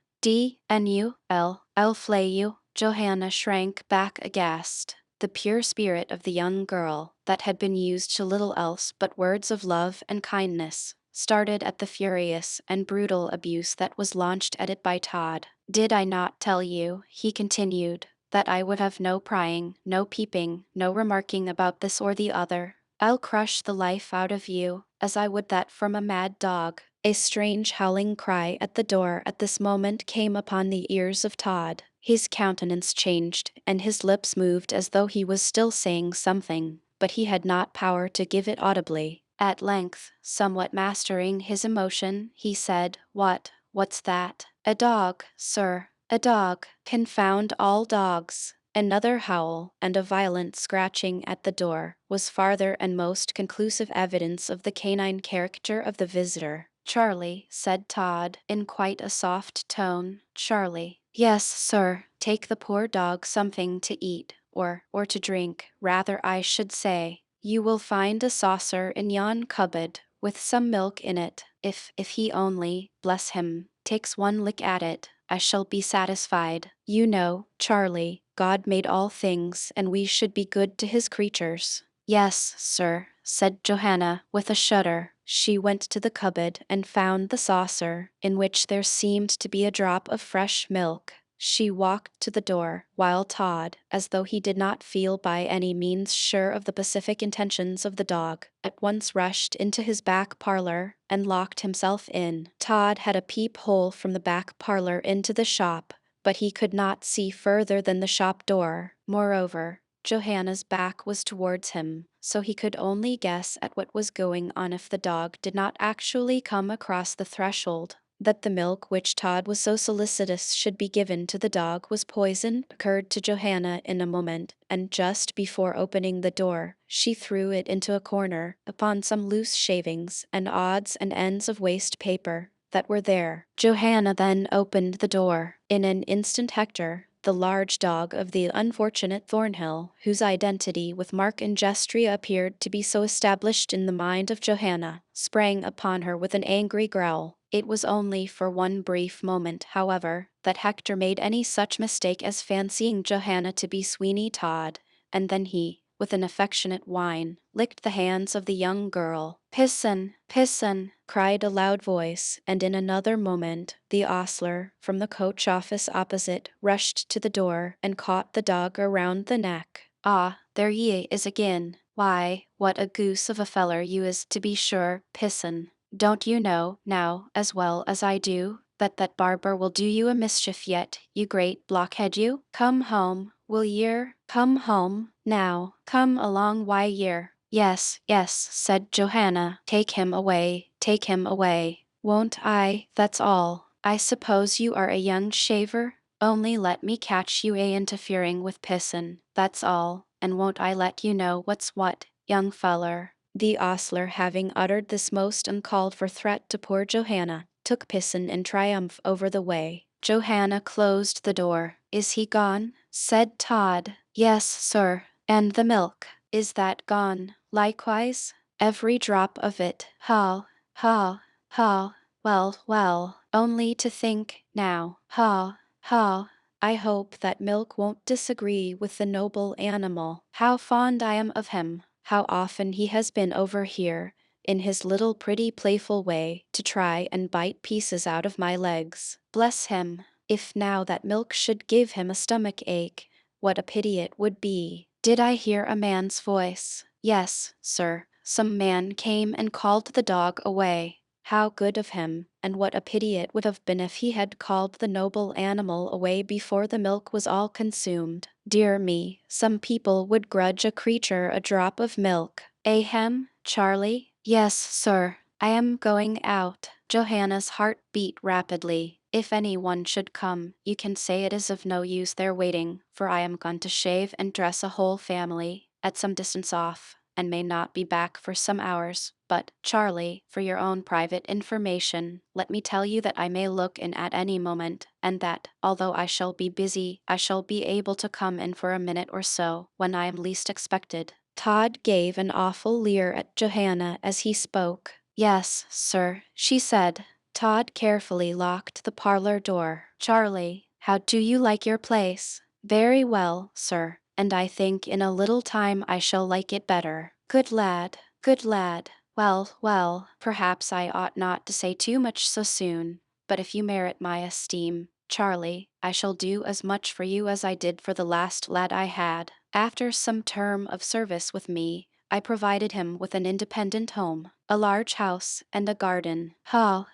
I'll flay you." Johanna shrank back aghast. The pure spirit of the young girl, that had been used to little else but words of love and kindness, started at the furious and brutal abuse that was launched at it by Todd. "Did I not tell you," he continued, that I would have no prying, no peeping, no remarking about this or the other. I'll crush the life out of you, as I would that from a mad dog. A strange howling cry at the door at this moment came upon the ears of Todd. His countenance changed, and his lips moved as though he was still saying something, but he had not power to give it audibly. At length, somewhat mastering his emotion, he said, What's that? A dog, sir. A dog. Confound all dogs. Another howl, and a violent scratching at the door, was farther and most conclusive evidence of the canine character of the visitor. Charlie, said Todd, in quite a soft tone. Charlie. Yes, sir. Take the poor dog something to eat, or to drink, rather I should say. You will find a saucer in yon cupboard, with some milk in it. If he only, bless him, takes one lick at it, I shall be satisfied. You know, Charlie, God made all things, and we should be good to his creatures. Yes, sir, said Johanna, with a shudder. She went to the cupboard and found the saucer, in which there seemed to be a drop of fresh milk. She walked to the door, while Todd, as though he did not feel by any means sure of the pacific intentions of the dog, at once rushed into his back parlor and locked himself in. Todd had a peep-hole from the back parlor into the shop, but he could not see further than the shop door. Moreover, Johanna's back was towards him, so he could only guess at what was going on if the dog did not actually come across the threshold. That the milk which Todd was so solicitous should be given to the dog was poison occurred to Johanna in a moment, and just before opening the door, she threw it into a corner, upon some loose shavings and odds and ends of waste paper that were there. Johanna then opened the door. In an instant Hector, the large dog of the unfortunate Thornhill, whose identity with Mark and Gestria appeared to be so established in the mind of Johanna, sprang upon her with an angry growl. It was only for one brief moment, however, that Hector made any such mistake as fancying Johanna to be Sweeney Todd, and then he, with an affectionate whine, licked the hands of the young girl. Pisson, Pisson, cried a loud voice, and in another moment the ostler, from the coach office opposite, rushed to the door and caught the dog around the neck. Ah, there ye is again. Why, what a goose of a feller you is to be sure, Pisson. Don't you know, now, as well as I do, that Barber will do you a mischief yet, you great blockhead you? Come home, will yer? Come home, now, come along why yer. Yes, yes, said Johanna, take him away, take him away. Won't I, that's all. I suppose you are a young shaver? Only let me catch you interfering with Pisson, that's all, and won't I let you know what's what, young feller. The ostler, having uttered this most uncalled-for threat to poor Johanna, took Pisson in triumph over the way. Johanna closed the door. Is he gone? Said Todd. Yes, sir. And the milk, is that gone, likewise? Every drop of it. Ha, ha, ha. Well, well, only to think, now. Ha, ha. I hope that milk won't disagree with the noble animal. How fond I am of him. How often he has been over here, in his little pretty playful way, to try and bite pieces out of my legs. Bless him! If now that milk should give him a stomach ache, what a pity it would be. Did I hear a man's voice? Yes, sir. Some man came and called the dog away. How good of him, and what a pity it would have been if he had called the noble animal away before the milk was all consumed. Dear me, some people would grudge a creature a drop of milk. Ahem, Charlie? Yes, sir. I am going out. Johanna's heart beat rapidly. If any one should come, you can say it is of no use their waiting, for I am gone to shave and dress a whole family, at some distance off, and may not be back for some hours. But, Charlie, for your own private information, let me tell you that I may look in at any moment, and that, although I shall be busy, I shall be able to come in for a minute or so, when I am least expected. Todd gave an awful leer at Johanna as he spoke. Yes, sir, she said. Todd carefully locked the parlor door. Charlie, how do you like your place? Very well, sir, and I think in a little time I shall like it better. Good lad, good lad. Well, well, perhaps I ought not to say too much so soon, but if you merit my esteem, Charlie, I shall do as much for you as I did for the last lad I had. After some term of service with me, I provided him with an independent home, a large house, and a garden. How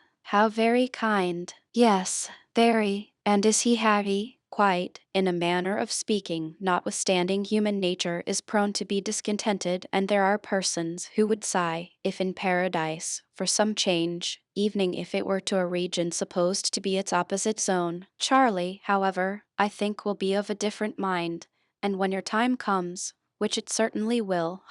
very kind. Yes, very. And is he happy? Quite, in a manner of speaking, notwithstanding human nature is prone to be discontented, and there are persons who would sigh, if in paradise, for some change, even if it were to a region supposed to be its opposite zone. Charlie, however, I think will be of a different mind, and when your time comes, which it certainly will,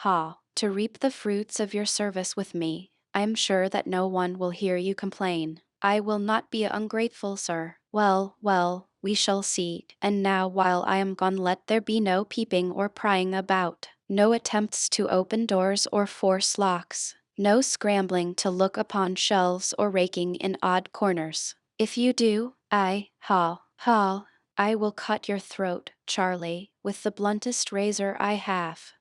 to reap the fruits of your service with me, I am sure that no one will hear you complain. I will not be ungrateful, sir. Well, well, we shall see. And now, while I am gone, let there be no peeping or prying about, no attempts to open doors or force locks, no scrambling to look upon shelves or raking in odd corners. If you do, I will cut your throat, Charlie, with the bluntest razor I have.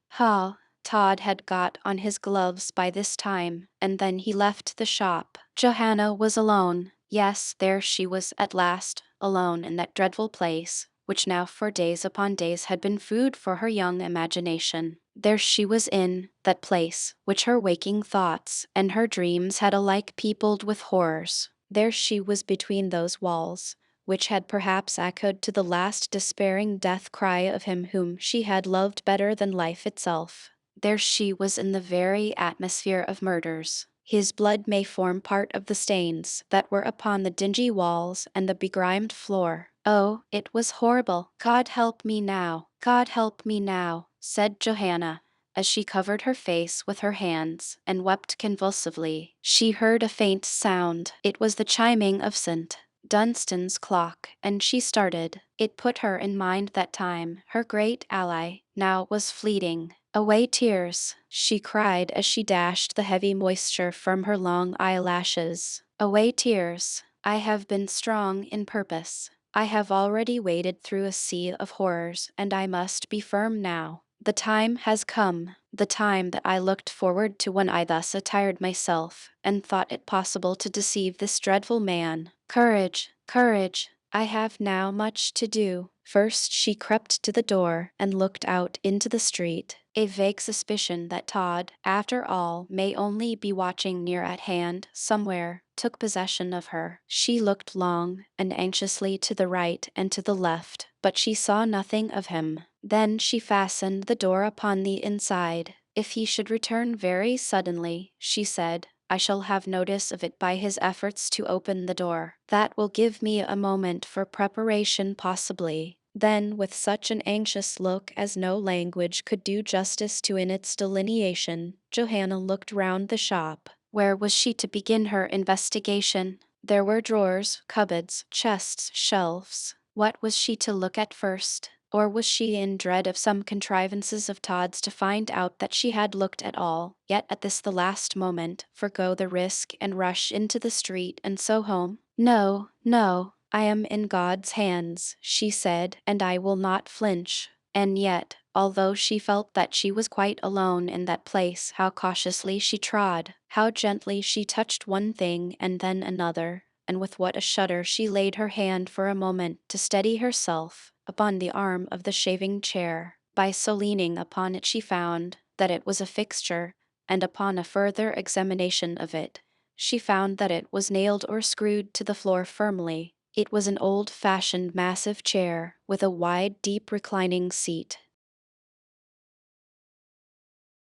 Todd had got on his gloves by this time, and then he left the shop. Johanna was alone. Yes, there she was at last, alone in that dreadful place, which now for days upon days had been food for her young imagination. There she was in that place, which her waking thoughts and her dreams had alike peopled with horrors. There she was between those walls, which had perhaps echoed to the last despairing death cry of him whom she had loved better than life itself. There she was in the very atmosphere of murders. His blood may form part of the stains that were upon the dingy walls and the begrimed floor. Oh, it was horrible. God help me now, God help me now, said Johanna, as she covered her face with her hands and wept convulsively. She heard a faint sound. It was the chiming of St. Dunstan's clock, and she started. It put her in mind that time, her great ally, now was fleeting. Away tears, she cried as she dashed the heavy moisture from her long eyelashes. Away tears. I have been strong in purpose. I have already waded through a sea of horrors, and I must be firm now. The time has come, the time that I looked forward to when I thus attired myself, and thought it possible to deceive this dreadful man. Courage, courage, I have now much to do. First she crept to the door and looked out into the street. A vague suspicion that Todd, after all, may only be watching near at hand, somewhere, took possession of her. She looked long and anxiously to the right and to the left, but she saw nothing of him. Then she fastened the door upon the inside. If he should return very suddenly, she said, I shall have notice of it by his efforts to open the door. That will give me a moment for preparation possibly. Then, with such an anxious look as no language could do justice to in its delineation, Johanna looked round the shop. Where was she to begin her investigation? There were drawers, cupboards, chests, shelves. What was she to look at first? Or was she in dread of some contrivances of Todd's to find out that she had looked at all, yet at this the last moment, forego the risk and rush into the street and so home? No, no, I am in God's hands, she said, and I will not flinch. And yet, although she felt that she was quite alone in that place, how cautiously she trod, how gently she touched one thing and then another, and with what a shudder she laid her hand for a moment to steady herself upon the arm of the shaving chair. By so leaning upon it she found that it was a fixture, and upon a further examination of it, she found that it was nailed or screwed to the floor firmly. It was an old-fashioned massive chair, with a wide, deep reclining seat.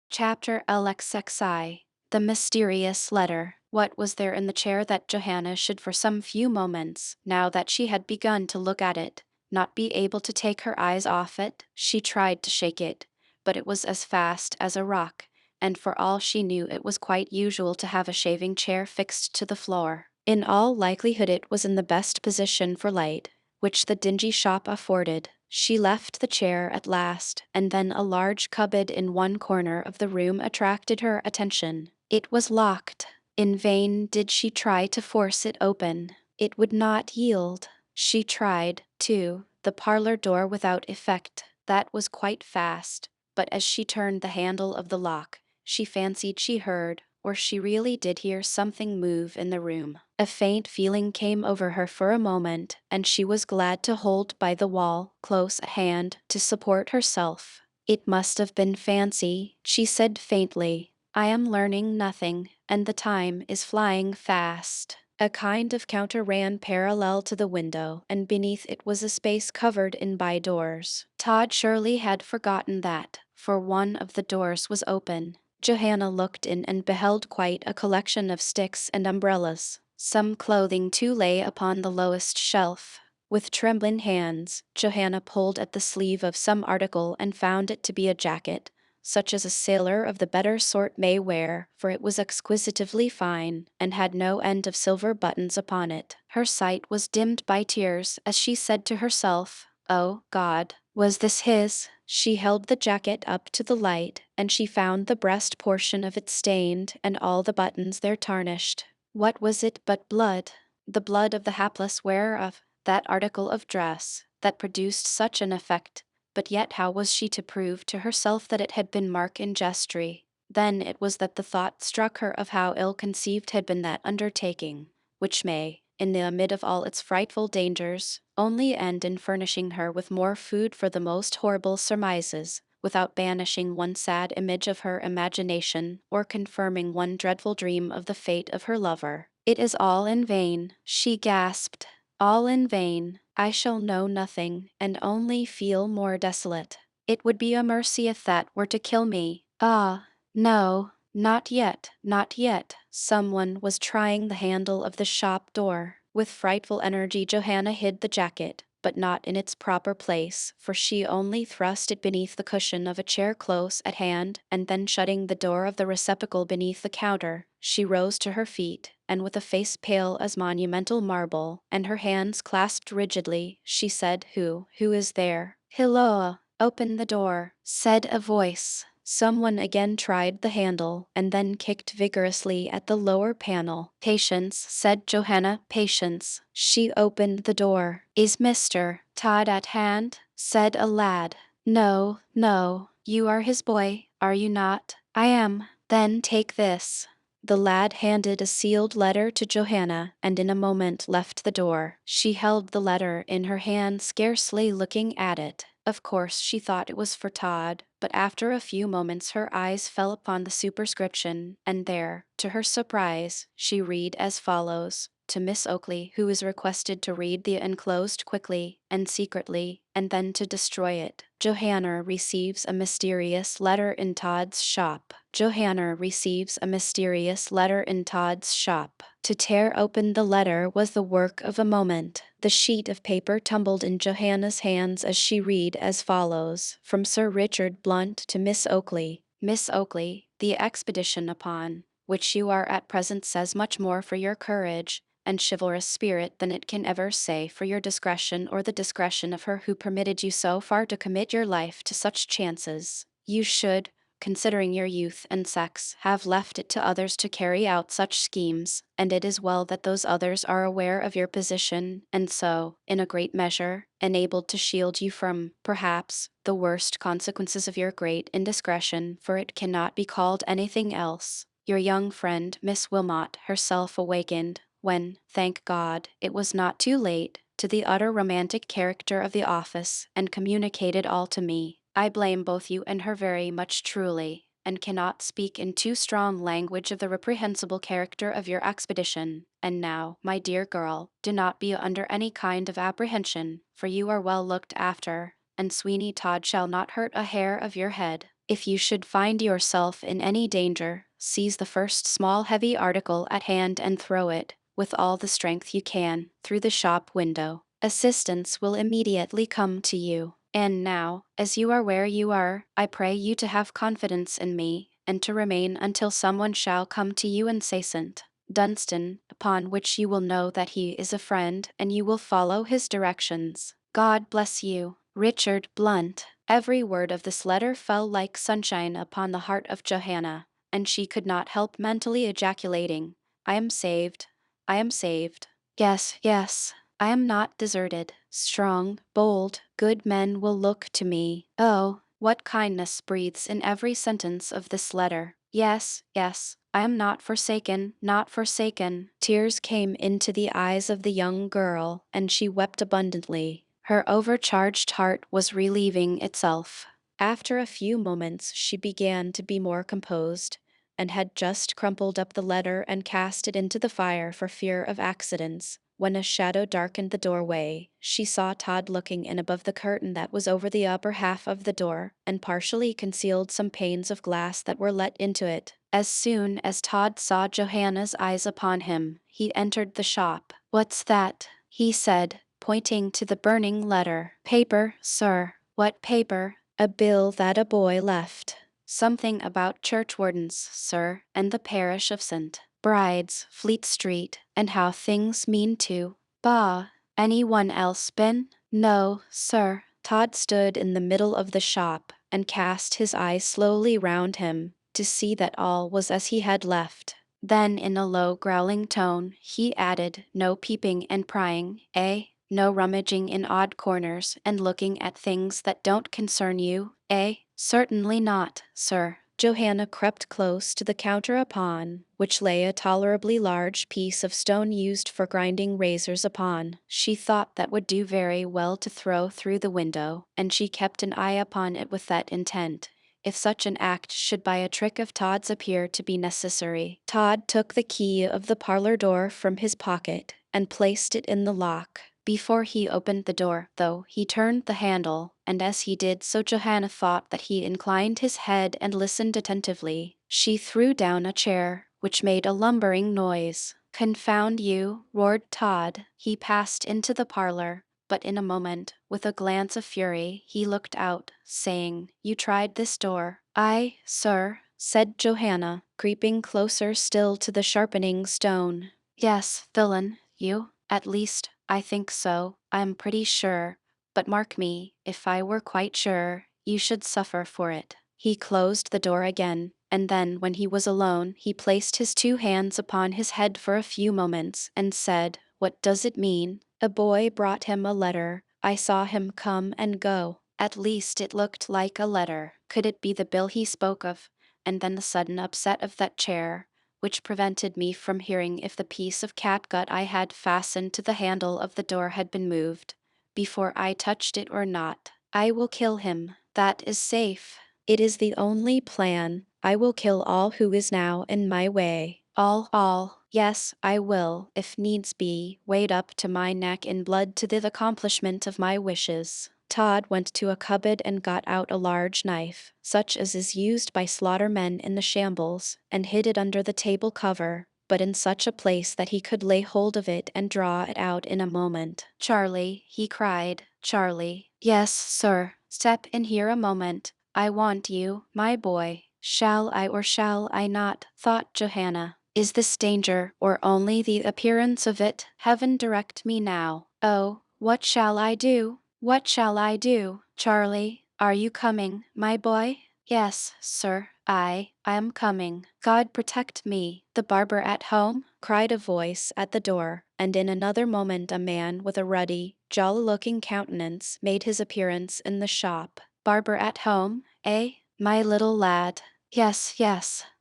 Chapter LXXI. The Mysterious Letter. What was there in the chair that Johanna should for some few moments, now that she had begun to look at it, not be able to take her eyes off it? She tried to shake it, but it was as fast as a rock, and for all she knew it was quite usual to have a shaving chair fixed to the floor. In all likelihood it was in the best position for light, which the dingy shop afforded. She left the chair at last, and then a large cupboard in one corner of the room attracted her attention. It was locked. In vain did she try to force it open. It would not yield. She tried, too, the parlor door without effect. That was quite fast, but as she turned the handle of the lock, she fancied she heard, or she really did hear something move in the room. A faint feeling came over her for a moment, and she was glad to hold by the wall, close at hand, to support herself. It must have been fancy, she said faintly. I am learning nothing, and the time is flying fast. A kind of counter ran parallel to the window, and beneath it was a space covered in by doors. Todd surely had forgotten that, for one of the doors was open. Johanna looked in and beheld quite a collection of sticks and umbrellas. Some clothing too lay upon the lowest shelf. With trembling hands, Johanna pulled at the sleeve of some article and found it to be a jacket, such as a sailor of the better sort may wear, for it was exquisitely fine, and had no end of silver buttons upon it. Her sight was dimmed by tears as she said to herself, "Oh, God, was this his?" She held the jacket up to the light, and she found the breast portion of it stained, and all the buttons there tarnished. What was it but blood? The blood of the hapless wearer of that article of dress that produced such an effect. But yet how was she to prove to herself that it had been Mark in jestry? Then it was that the thought struck her of how ill-conceived had been that undertaking, which may, in the amid of all its frightful dangers, only end in furnishing her with more food for the most horrible surmises, without banishing one sad image of her imagination, or confirming one dreadful dream of the fate of her lover. It is all in vain, she gasped. All in vain. I shall know nothing, and only feel more desolate. It would be a mercy if that were to kill me. Ah, no, not yet, not yet. Someone was trying the handle of the shop door. With frightful energy Johanna hid the jacket, but not in its proper place, for she only thrust it beneath the cushion of a chair close at hand, and then shutting the door of the receptacle beneath the counter, she rose to her feet, and with a face pale as monumental marble, and her hands clasped rigidly, she said, Who is there?" "Hilloa! Open the door," said a voice. Someone again tried the handle, and then kicked vigorously at the lower panel. "Patience," said Johanna, "patience." She opened the door. "Is Mr. Todd at hand?" said a lad. "No, no. You are his boy, are you not?" "I am." "Then take this." The lad handed a sealed letter to Johanna, and in a moment left the door. She held the letter in her hand, scarcely looking at it. Of course she thought it was for Todd, but after a few moments her eyes fell upon the superscription, and there, to her surprise, she read as follows: "To Miss Oakley, who is requested to read the enclosed quickly and secretly, and then to destroy it. Johanna receives a mysterious letter in Todd's shop." Johanna receives a mysterious letter in Todd's shop. To tear open the letter was the work of a moment. The sheet of paper tumbled in Johanna's hands as she read as follows: "From Sir Richard Blunt to Miss Oakley. Miss Oakley, the expedition upon which you are at present says much more for your courage and chivalrous spirit than it can ever say for your discretion or the discretion of her who permitted you so far to commit your life to such chances. You should, considering your youth and sex, have left it to others to carry out such schemes, and it is well that those others are aware of your position, and so, in a great measure, enabled to shield you from, perhaps, the worst consequences of your great indiscretion, for it cannot be called anything else. Your young friend, Miss Wilmot, herself awakened, when, thank God, it was not too late, to the utter romantic character of the office, and communicated all to me. I blame both you and her very much truly, and cannot speak in too strong language of the reprehensible character of your expedition. And now, my dear girl, do not be under any kind of apprehension, for you are well looked after, and Sweeney Todd shall not hurt a hair of your head. If you should find yourself in any danger, seize the first small heavy article at hand and throw it, with all the strength you can, through the shop window. Assistance will immediately come to you. And now, as you are where you are, I pray you to have confidence in me, and to remain until someone shall come to you and say St. Dunstan, upon which you will know that he is a friend, and you will follow his directions. God bless you. Richard Blunt. Every word of this letter fell like sunshine upon the heart of Johanna, and she could not help mentally ejaculating, "I am saved. I am saved. Yes, yes. I am not deserted. Strong, bold, good men will look to me. Oh, what kindness breathes in every sentence of this letter. Yes, yes, I am not forsaken, not forsaken. Tears came into the eyes of the young girl, and she wept abundantly. Her overcharged heart was relieving itself. After a few moments, she began to be more composed, and had just crumpled up the letter and cast it into the fire for fear of accidents, when a shadow darkened the doorway. She saw Todd looking in above the curtain that was over the upper half of the door, and partially concealed some panes of glass that were let into it. As soon as Todd saw Johanna's eyes upon him, he entered the shop. "What's that?" he said, pointing to the burning letter. "Paper, sir." "What paper?" "A bill that a boy left. Something about churchwardens, sir, and the parish of St. Bride's, Fleet Street, and how things mean to. Bah! Anyone else been?" "No, sir." Todd stood in the middle of the shop, and cast his eyes slowly round him, to see that all was as he had left. Then in a low growling tone, he added, "No peeping and prying, eh? No rummaging in odd corners and looking at things that don't concern you, eh?" "Certainly not, sir." Johanna crept close to the counter upon which lay a tolerably large piece of stone used for grinding razors upon. She thought that would do very well to throw through the window, and she kept an eye upon it with that intent, if such an act should by a trick of Todd's appear to be necessary. Todd took the key of the parlor door from his pocket and placed it in the lock. Before he opened the door, though, he turned the handle, and as he did so Johanna thought that he inclined his head and listened attentively. She threw down a chair, which made a lumbering noise. "Confound you!" roared Todd. He passed into the parlor, but in a moment, with a glance of fury, he looked out, saying, "You tried this door?" "Aye, sir," said Johanna, creeping closer still to the sharpening stone. "Yes, villain, you. At least, I think so. I am pretty sure. But mark me, if I were quite sure, you should suffer for it." He closed the door again, and then, when he was alone, he placed his two hands upon his head for a few moments, and said, "What does it mean? A boy brought him a letter. I saw him come and go. At least it looked like a letter. Could it be the bill he spoke of?" And then the sudden upset of that chair, which prevented me from hearing if the piece of catgut I had fastened to the handle of the door had been moved, before I touched it or not. "I will kill him. That is safe. It is the only plan. I will kill all who is now in my way. All. Yes, I will, if needs be, wade up to my neck in blood to the accomplishment of my wishes." Todd went to a cupboard and got out a large knife, such as is used by slaughtermen in the shambles, and hid it under the table cover, but in such a place that he could lay hold of it and draw it out in a moment. "Charlie," he cried. "Charlie." "Yes, sir." "Step in here a moment. I want you, my boy." "Shall I or shall I not?" thought Johanna. "Is this danger, or only the appearance of it? Heaven direct me now. Oh, what shall I do? What shall I do? Charlie, are you coming, my boy?" "Yes, sir, I am coming. God protect me." "The barber at home?" cried a voice at the door, and in another moment a man with a ruddy, jolly-looking countenance made his appearance in the shop. "Barber at home, eh? My little lad." Yes.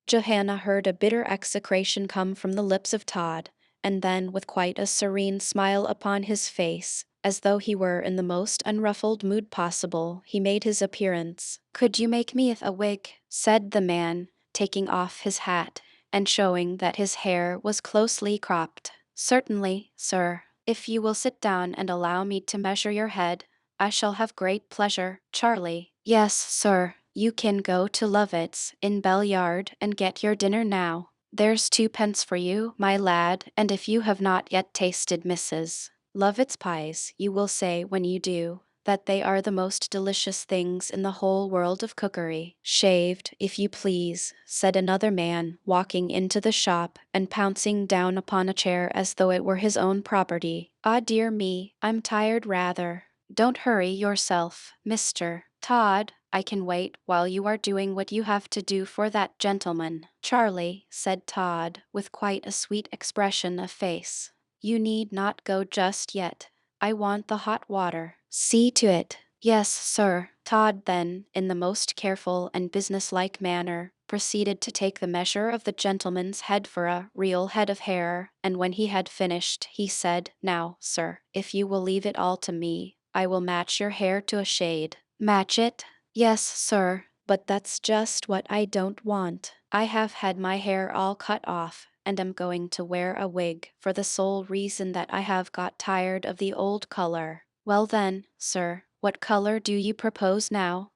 Johanna heard a bitter execration come from the lips of Todd, and then, with quite a serene smile upon his face, as though he were in the most unruffled mood possible, he made his appearance. "Could you make me a wig?" said the man, taking off his hat, and showing that his hair was closely cropped. "Certainly, sir. If you will sit down and allow me to measure your head, I shall have great pleasure." "Charlie." "Yes, sir. You can go to Lovett's in Bell Yard and get your dinner now. There's 2 pence for you, my lad, and if you have not yet tasted Mrs. Lovett's pies, you will say when you do that they are the most delicious things in the whole world of cookery." "Shaved, if you please," said another man, walking into the shop and pouncing down upon a chair as though it were his own property. "Ah, dear me, I'm tired rather." "Don't hurry yourself, Mr. Todd. I can wait while you are doing what you have to do for that gentleman." "Charlie," said Todd, with quite a sweet expression of face, "you need not go just yet. I want the hot water." "See to it." "Yes, sir." Todd then, in the most careful and businesslike manner, proceeded to take the measure of the gentleman's head for a real head of hair, and when he had finished, he said, "Now, sir, if you will leave it all to me, I will match your hair to a shade." "Match it?" "Yes, sir, but that's just what I don't want. I have had my hair all cut off, and am going to wear a wig for the sole reason that I have got tired of the old color." "Well then, sir, what color do you propose now?"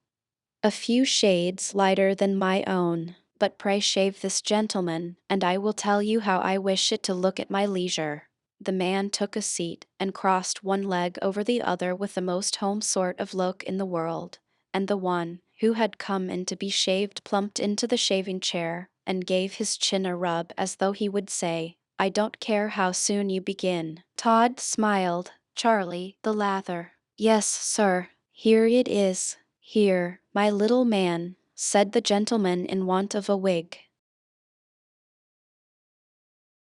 "A few shades lighter than my own. But pray shave this gentleman, and I will tell you how I wish it to look at my leisure." The man took a seat and crossed one leg over the other with the most home sort of look in the world, and the one who had come in to be shaved plumped into the shaving chair and gave his chin a rub as though he would say, "I don't care how soon you begin." Todd smiled. "Charlie, the lather." "Yes, sir, here it is. Here, my little man," said the gentleman in want of a wig.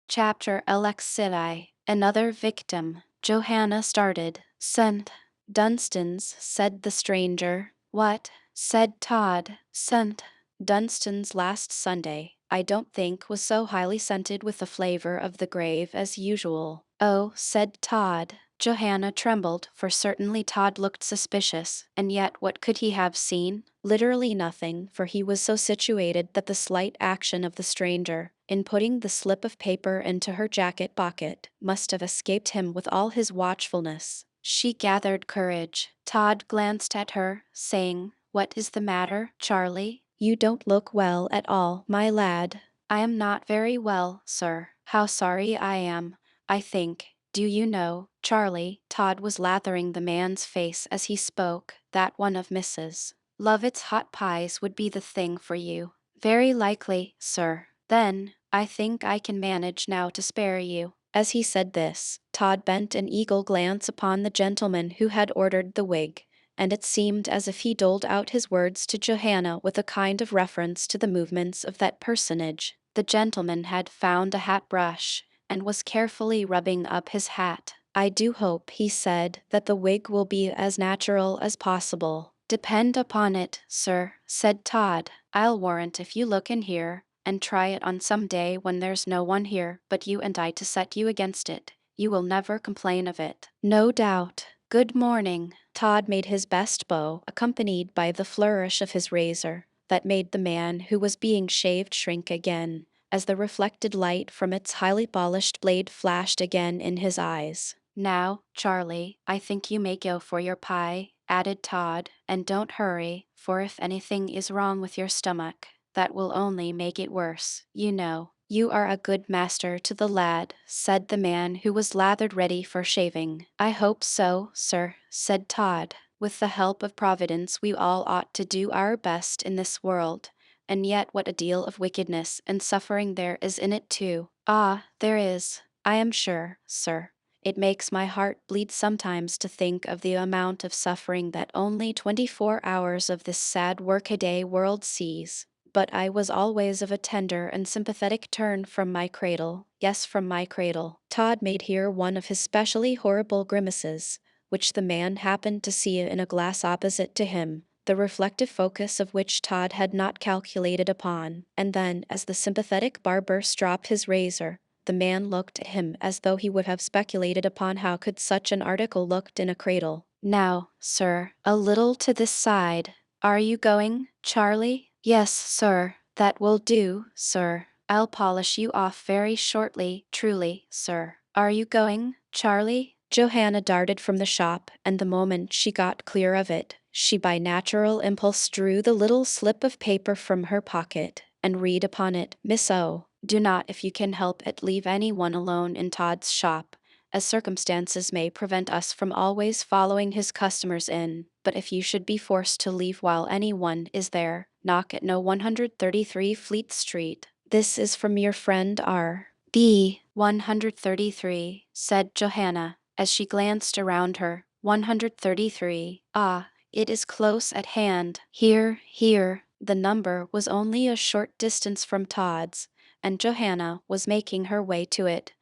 Chapter Alexidai. Another victim. Johanna started. "St. Dunstan's," said the stranger. "What?" said Todd. "St. Dunstan's last Sunday, I don't think was so highly scented with the flavor of the grave as usual." "Oh," said Todd. Johanna trembled, for certainly Todd looked suspicious, and yet what could he have seen? Literally nothing, for he was so situated that the slight action of the stranger, in putting the slip of paper into her jacket pocket, must have escaped him with all his watchfulness. She gathered courage. Todd glanced at her, saying, "What is the matter, Charlie? You don't look well at all, my lad." "I am not very well, sir. How sorry I am, I think. Do you know, Charlie," Todd was lathering the man's face as he spoke, "that one of Mrs. Lovett's hot pies would be the thing for you." "Very likely, sir. Then, I think I can manage now to spare you." As he said this, Todd bent an eagle glance upon the gentleman who had ordered the wig, and it seemed as if he doled out his words to Johanna with a kind of reference to the movements of that personage. The gentleman had found a hat brush, and was carefully rubbing up his hat. "I do hope," he said, "that the wig will be as natural as possible." "Depend upon it, sir," said Todd. "I'll warrant if you look in here, and try it on some day when there's no one here but you and I to set you against it, you will never complain of it." "No doubt. Good morning." Todd made his best bow, accompanied by the flourish of his razor, that made the man who was being shaved shrink again, as the reflected light from its highly polished blade flashed again in his eyes. "Now, Charlie, I think you may go for your pie," added Todd, "and don't hurry, for if anything is wrong with your stomach, that will only make it worse, you know." "You are a good master to the lad," said the man who was lathered ready for shaving. "I hope so, sir," said Todd. "With the help of Providence we all ought to do our best in this world, and yet what a deal of wickedness and suffering there is in it too." "Ah, there is, I am sure, sir. It makes my heart bleed sometimes to think of the amount of suffering that only 24 hours of this sad workaday world sees. But I was always of a tender and sympathetic turn from my cradle. Yes, from my cradle." Todd made here one of his specially horrible grimaces, which the man happened to see in a glass opposite to him, the reflective focus of which Todd had not calculated upon, and then, as the sympathetic barber stropped his razor, the man looked at him as though he would have speculated upon how could such an article looked in a cradle. "Now, sir, a little to this side. Are you going, Charlie?" "Yes, sir, that will do, sir. I'll polish you off very shortly, truly, sir." "Are you going, Charlie?" Johanna darted from the shop, and the moment she got clear of it, she by natural impulse drew the little slip of paper from her pocket, and read upon it, "Miss O. Do not, if you can help it, leave any one alone in Todd's shop, as circumstances may prevent us from always following his customers in, but if you should be forced to leave while any one is there, knock at No. 133 Fleet Street. This is from your friend R. B. 133, said Johanna, as she glanced around her. 133. Ah, it is close at hand. Here, here. The number was only a short distance from Todd's, and Johanna was making her way to it,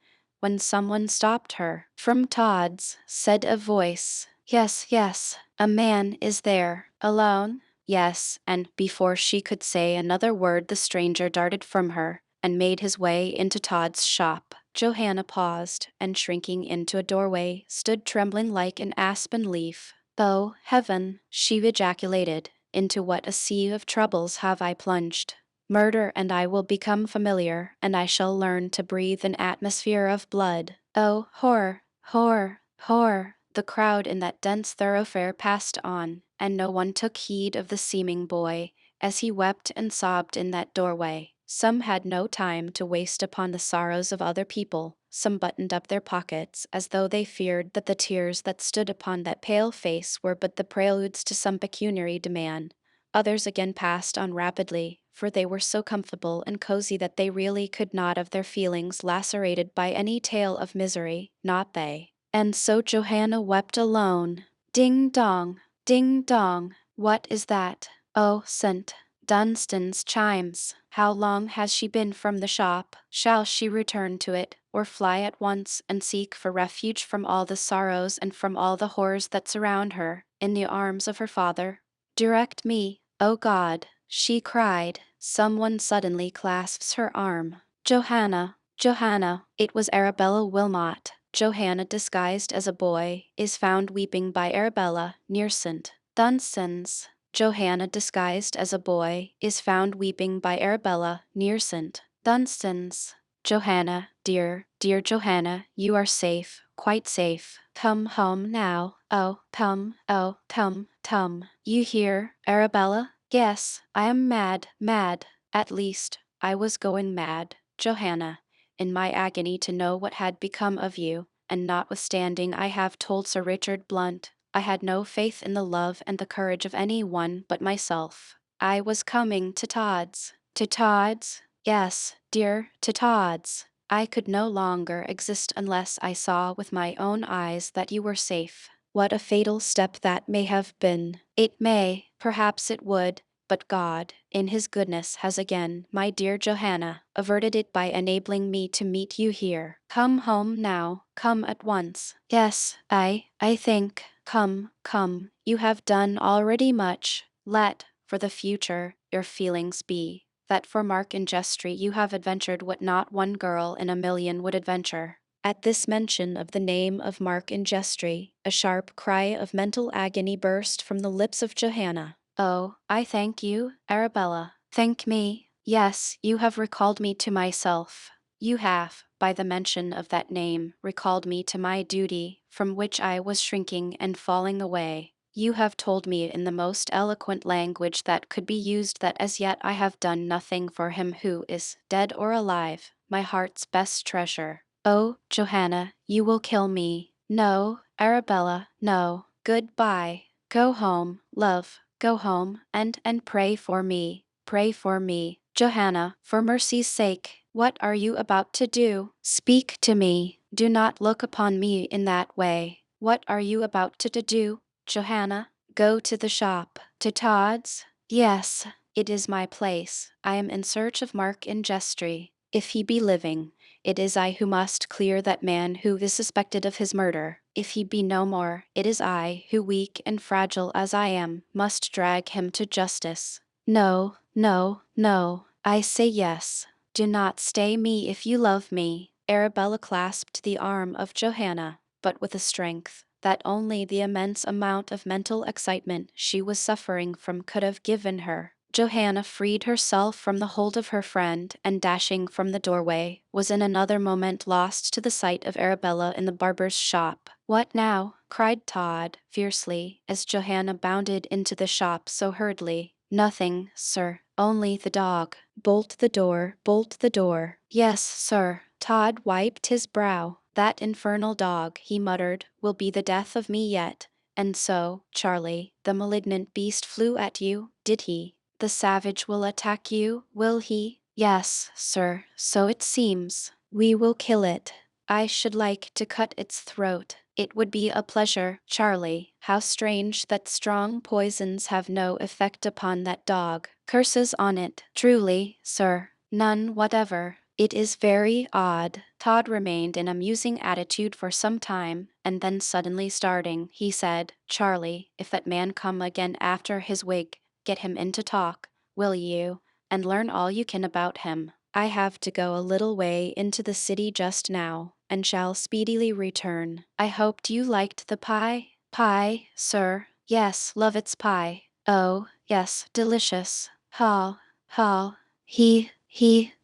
when someone stopped her. "From Todd's," said a voice. "Yes, yes, a man is there." "Alone?" Yes, and before she could say another word, the stranger darted from her and made his way into Todd's shop. Johanna paused, and shrinking into a doorway, stood trembling like an aspen leaf. "Oh, heaven!" she ejaculated, "into what a sea of troubles have I plunged? Murder and I will become familiar, and I shall learn to breathe an atmosphere of blood. Oh, horror, horror, horror!" The crowd in that dense thoroughfare passed on, and no one took heed of the seeming boy as he wept and sobbed in that doorway. Some had no time to waste upon the sorrows of other people. Some buttoned up their pockets as though they feared that the tears that stood upon that pale face were but the preludes to some pecuniary demand. Others again passed on rapidly, for they were so comfortable and cozy that they really could not have their feelings lacerated by any tale of misery, not they. And so Johanna wept alone. Ding dong, ding dong, what is that? Oh, St. Dunstan's chimes. How long has she been from the shop? Shall she return to it, or fly at once and seek for refuge from all the sorrows and from all the horrors that surround her, in the arms of her father? Direct me, O God, she cried. Someone suddenly clasps her arm. Johanna, Johanna, it was Arabella Wilmot. Johanna, disguised as a boy, is found weeping by Arabella near St. Dunstan's. Johanna, disguised as a boy, is found weeping by Arabella near St. Dunstan's. Johanna, dear, dear Johanna, you are safe, quite safe. Come home now. Oh, come, oh, come, come. You hear, Arabella? Yes, I am mad, mad. At least, I was going mad, Johanna, in my agony to know what had become of you, and notwithstanding I have told Sir Richard Blunt, I had no faith in the love and the courage of any one but myself. I was coming to Todd's. To Todd's? Yes, dear, to Todd's. I could no longer exist unless I saw with my own eyes that you were safe. What a fatal step that may have been. It may, perhaps it would, but God, in His goodness, has again, my dear Johanna, averted it by enabling me to meet you here. Come home now, come at once. Yes, I think, come, come. You have done already much. Let, for the future, your feelings be, that for Mark and Jestry you have adventured what not one girl in a million would adventure. At this mention of the name of Mark and Jestry, a sharp cry of mental agony burst from the lips of Johanna. Oh, I thank you, Arabella. Thank me. Yes, you have recalled me to myself. You have, by the mention of that name, recalled me to my duty, from which I was shrinking and falling away. You have told me in the most eloquent language that could be used that as yet I have done nothing for him who is, dead or alive, my heart's best treasure. Oh, Johanna, you will kill me. No, Arabella, no. Goodbye. Go home, love. Go home, and pray for me. Pray for me. Johanna, for mercy's sake, what are you about to do? Speak to me. Do not look upon me in that way. What are you about to do, Johanna? Go to the shop. To Todd's? Yes, it is my place. I am in search of Mark in Jestry. If he be living, it is I who must clear that man who is suspected of his murder. If he be no more, it is I who, weak and fragile as I am, must drag him to justice. No, no, no. I say yes. Do not stay me if you love me. Arabella clasped the arm of Johanna, but with a strength that only the immense amount of mental excitement she was suffering from could have given her. Johanna freed herself from the hold of her friend, and dashing from the doorway, was in another moment lost to the sight of Arabella in the barber's shop. What now? Cried Todd, fiercely, as Johanna bounded into the shop so hurriedly. Nothing, sir, only the dog. Bolt the door, bolt the door. Yes, sir. Todd wiped his brow. That infernal dog, he muttered, will be the death of me yet. And so, Charlie, the malignant beast flew at you, did he? The savage will attack you, will he? Yes, sir, so it seems. We will kill it. I should like to cut its throat. It would be a pleasure, Charlie. How strange that strong poisons have no effect upon that dog. Curses on it. Truly, sir, none whatever. It is very odd. Todd remained in a musing attitude for some time, and then suddenly starting, he said, Charlie, if that man come again after his wig, Get him in to talk, will you, and learn all you can about him. I have to go a little way into the city just now, and shall speedily return. I hoped you liked the pie? Pie, sir? Yes, love its pie. Oh, yes, delicious. Ha, ha,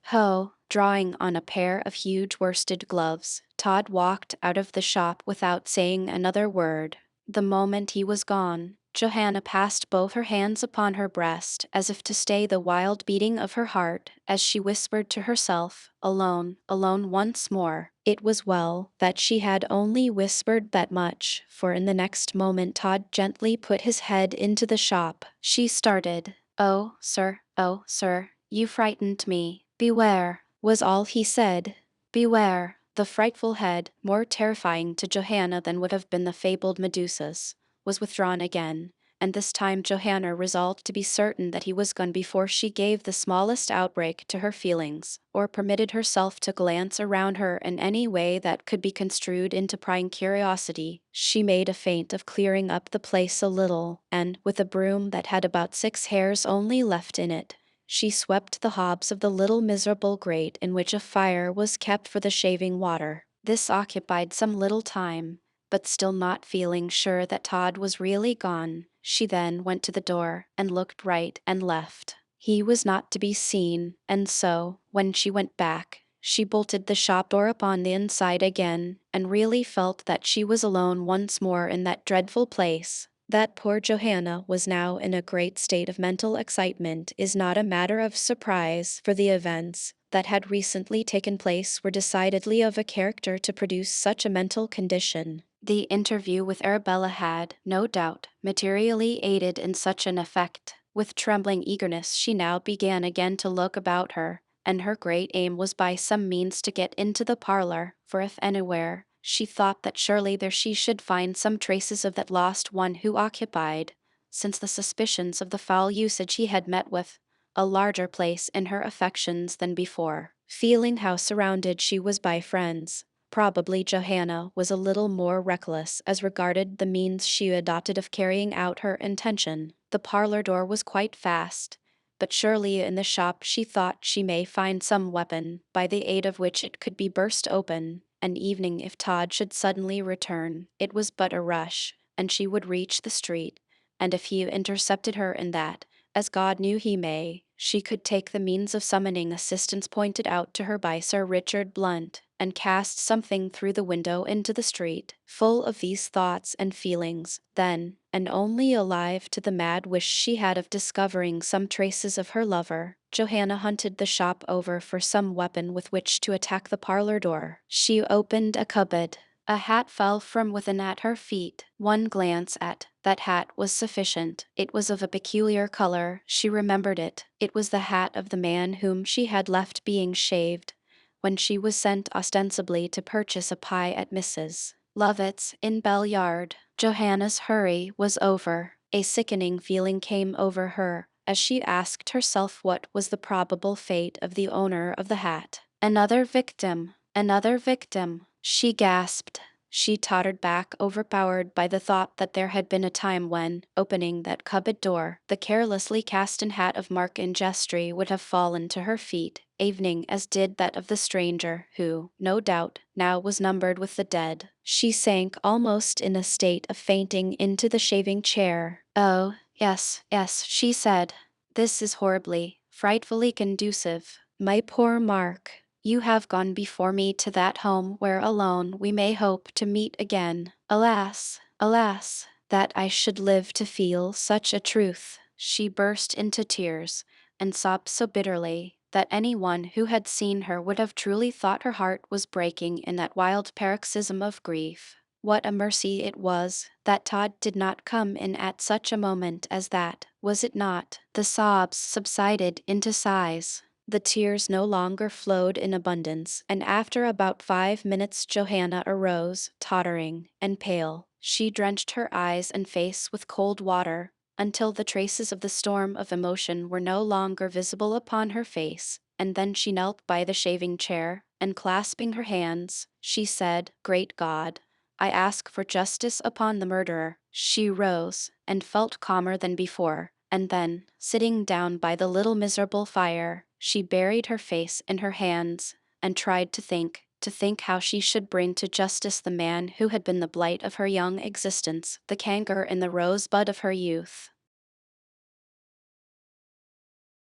ho. Drawing on a pair of huge worsted gloves, Todd walked out of the shop without saying another word. The moment he was gone, Johanna passed both her hands upon her breast as if to stay the wild beating of her heart as she whispered to herself, alone, alone once more. It was well that she had only whispered that much, for in the next moment Todd gently put his head into the shop. She started. Oh, sir, you frightened me. Beware, was all he said. Beware. The frightful head, more terrifying to Johanna than would have been the fabled Medusa's, was withdrawn again, and this time Johanna resolved to be certain that he was gone before she gave the smallest outbreak to her feelings, or permitted herself to glance around her in any way that could be construed into prying curiosity. She made a feint of clearing up the place a little, and, with a broom that had about 6 hairs only left in it, she swept the hobs of the little miserable grate in which a fire was kept for the shaving water. This occupied some little time, but still not feeling sure that Todd was really gone, she then went to the door and looked right and left. He was not to be seen, and so, when she went back, she bolted the shop door upon the inside again, and really felt that she was alone once more in that dreadful place. That poor Johanna was now in a great state of mental excitement is not a matter of surprise, for the events that had recently taken place were decidedly of a character to produce such a mental condition. The interview with Arabella had, no doubt, materially aided in such an effect. With trembling eagerness she now began again to look about her, and her great aim was by some means to get into the parlor, for if anywhere, she thought that surely there she should find some traces of that lost one who occupied, since the suspicions of the foul usage he had met with, a larger place in her affections than before. Feeling how surrounded she was by friends, probably Johanna was a little more reckless as regarded the means she adopted of carrying out her intention. The parlor door was quite fast, but surely in the shop she thought she may find some weapon, by the aid of which it could be burst open. An evening if Todd should suddenly return, it was but a rush, and she would reach the street, and if he intercepted her in that, as God knew he may, she could take the means of summoning assistance pointed out to her by Sir Richard Blunt, and cast something through the window into the street. Full of these thoughts and feelings, then, and only alive to the mad wish she had of discovering some traces of her lover, Johanna hunted the shop over for some weapon with which to attack the parlor door. She opened a cupboard. A hat fell from within at her feet. One glance at that hat was sufficient. It was of a peculiar color. She remembered it. It was the hat of the man whom she had left being shaved when she was sent ostensibly to purchase a pie at Mrs. Lovett's in Bell Yard. Johanna's hurry was over. A sickening feeling came over her as she asked herself what was the probable fate of the owner of the hat. Another victim, she gasped. She tottered back, overpowered by the thought that there had been a time when, opening that cupboard door, the carelessly cast-in hat of Mark Ingestry would have fallen to her feet, evening as did that of the stranger, who, no doubt, now was numbered with the dead. She sank almost in a state of fainting into the shaving chair. Oh, yes, she said. This is horribly, frightfully conducive. My poor Mark. You have gone before me to that home where alone we may hope to meet again. Alas, that I should live to feel such a truth. She burst into tears, and sobbed so bitterly that anyone who had seen her would have truly thought her heart was breaking in that wild paroxysm of grief. What a mercy it was that Todd did not come in at such a moment as that, was it not? The sobs subsided into sighs. The tears no longer flowed in abundance, and after about 5 minutes Johanna arose, tottering and pale. She drenched her eyes and face with cold water, until the traces of the storm of emotion were no longer visible upon her face, and then she knelt by the shaving chair, and clasping her hands, she said, "Great God, I ask for justice upon the murderer." She rose, and felt calmer than before, and then, sitting down by the little miserable fire, she buried her face in her hands, and tried to think how she should bring to justice the man who had been the blight of her young existence, the canker in the rosebud of her youth.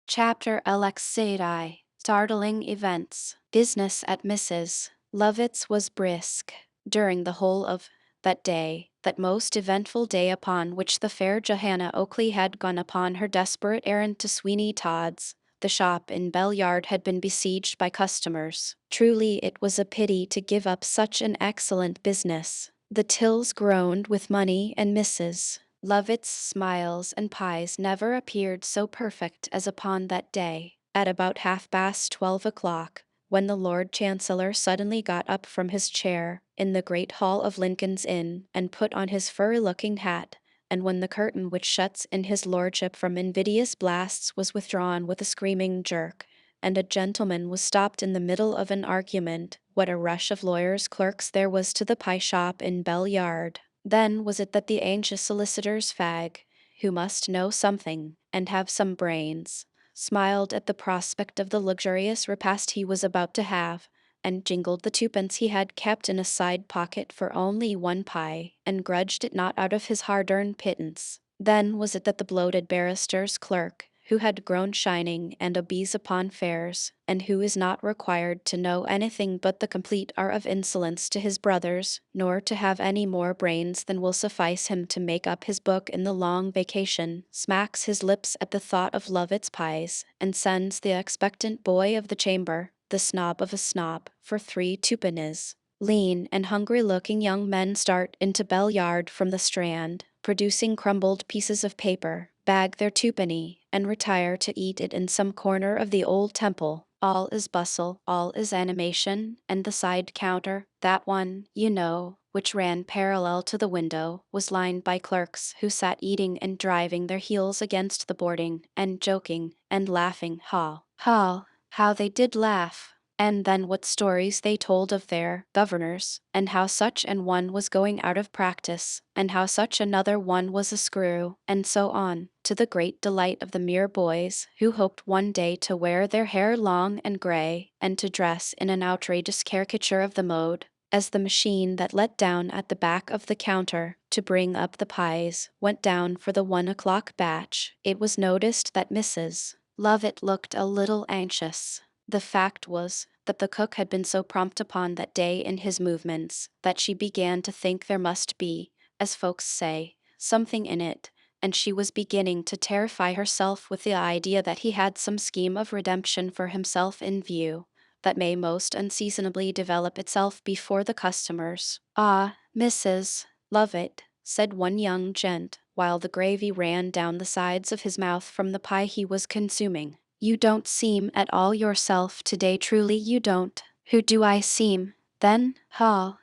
Chapter Alexei. Startling Events. Business at Mrs. Lovett's was brisk. During the whole of that day, that most eventful day upon which the fair Johanna Oakley had gone upon her desperate errand to Sweeney Todd's, the shop in Bell Yard had been besieged by customers. Truly it was a pity to give up such an excellent business. The tills groaned with money, and Mrs. Lovett's smiles and pies never appeared so perfect as upon that day. At about 12:30, when the Lord Chancellor suddenly got up from his chair in the great hall of Lincoln's Inn and put on his furry-looking hat, and when the curtain which shuts in his lordship from invidious blasts was withdrawn with a screaming jerk, and a gentleman was stopped in the middle of an argument, what a rush of lawyers' clerks there was to the pie shop in Bell Yard. Then was it that the anxious solicitor's fag, who must know something, and have some brains, smiled at the prospect of the luxurious repast he was about to have, and jingled the twopence he had kept in a side pocket for only one pie, and grudged it not out of his hard-earned pittance. Then was it that the bloated barrister's clerk, who had grown shining and obese upon fairs, and who is not required to know anything but the complete art of insolence to his brothers, nor to have any more brains than will suffice him to make up his book in the long vacation, smacks his lips at the thought of Lovett's pies, and sends the expectant boy of the chamber, the snob of a snob, for 3 twopennies. Lean and hungry-looking young men start into Bell Yard from the Strand, producing crumbled pieces of paper, bag their twopenny, and retire to eat it in some corner of the old temple. All is bustle, all is animation, and the side counter, that one, you know, which ran parallel to the window, was lined by clerks who sat eating and driving their heels against the boarding, and joking, and laughing. How they did laugh! And then what stories they told of their governors, and how such an one was going out of practice, and how such another one was a screw, and so on, to the great delight of the mere boys, who hoped one day to wear their hair long and gray, and to dress in an outrageous caricature of the mode. As the machine that let down at the back of the counter to bring up the pies went down for the 1 o'clock batch, it was noticed that Mrs. Lovett looked a little anxious. The fact was that the cook had been so prompt upon that day in his movements that she began to think there must be, as folks say, something in it, and she was beginning to terrify herself with the idea that he had some scheme of redemption for himself in view, that may most unseasonably develop itself before the customers. "Ah, Mrs. Lovett," said one young gent, while the gravy ran down the sides of his mouth from the pie he was consuming. "You don't seem at all yourself today, truly you don't." "Who do I seem, then? Hall.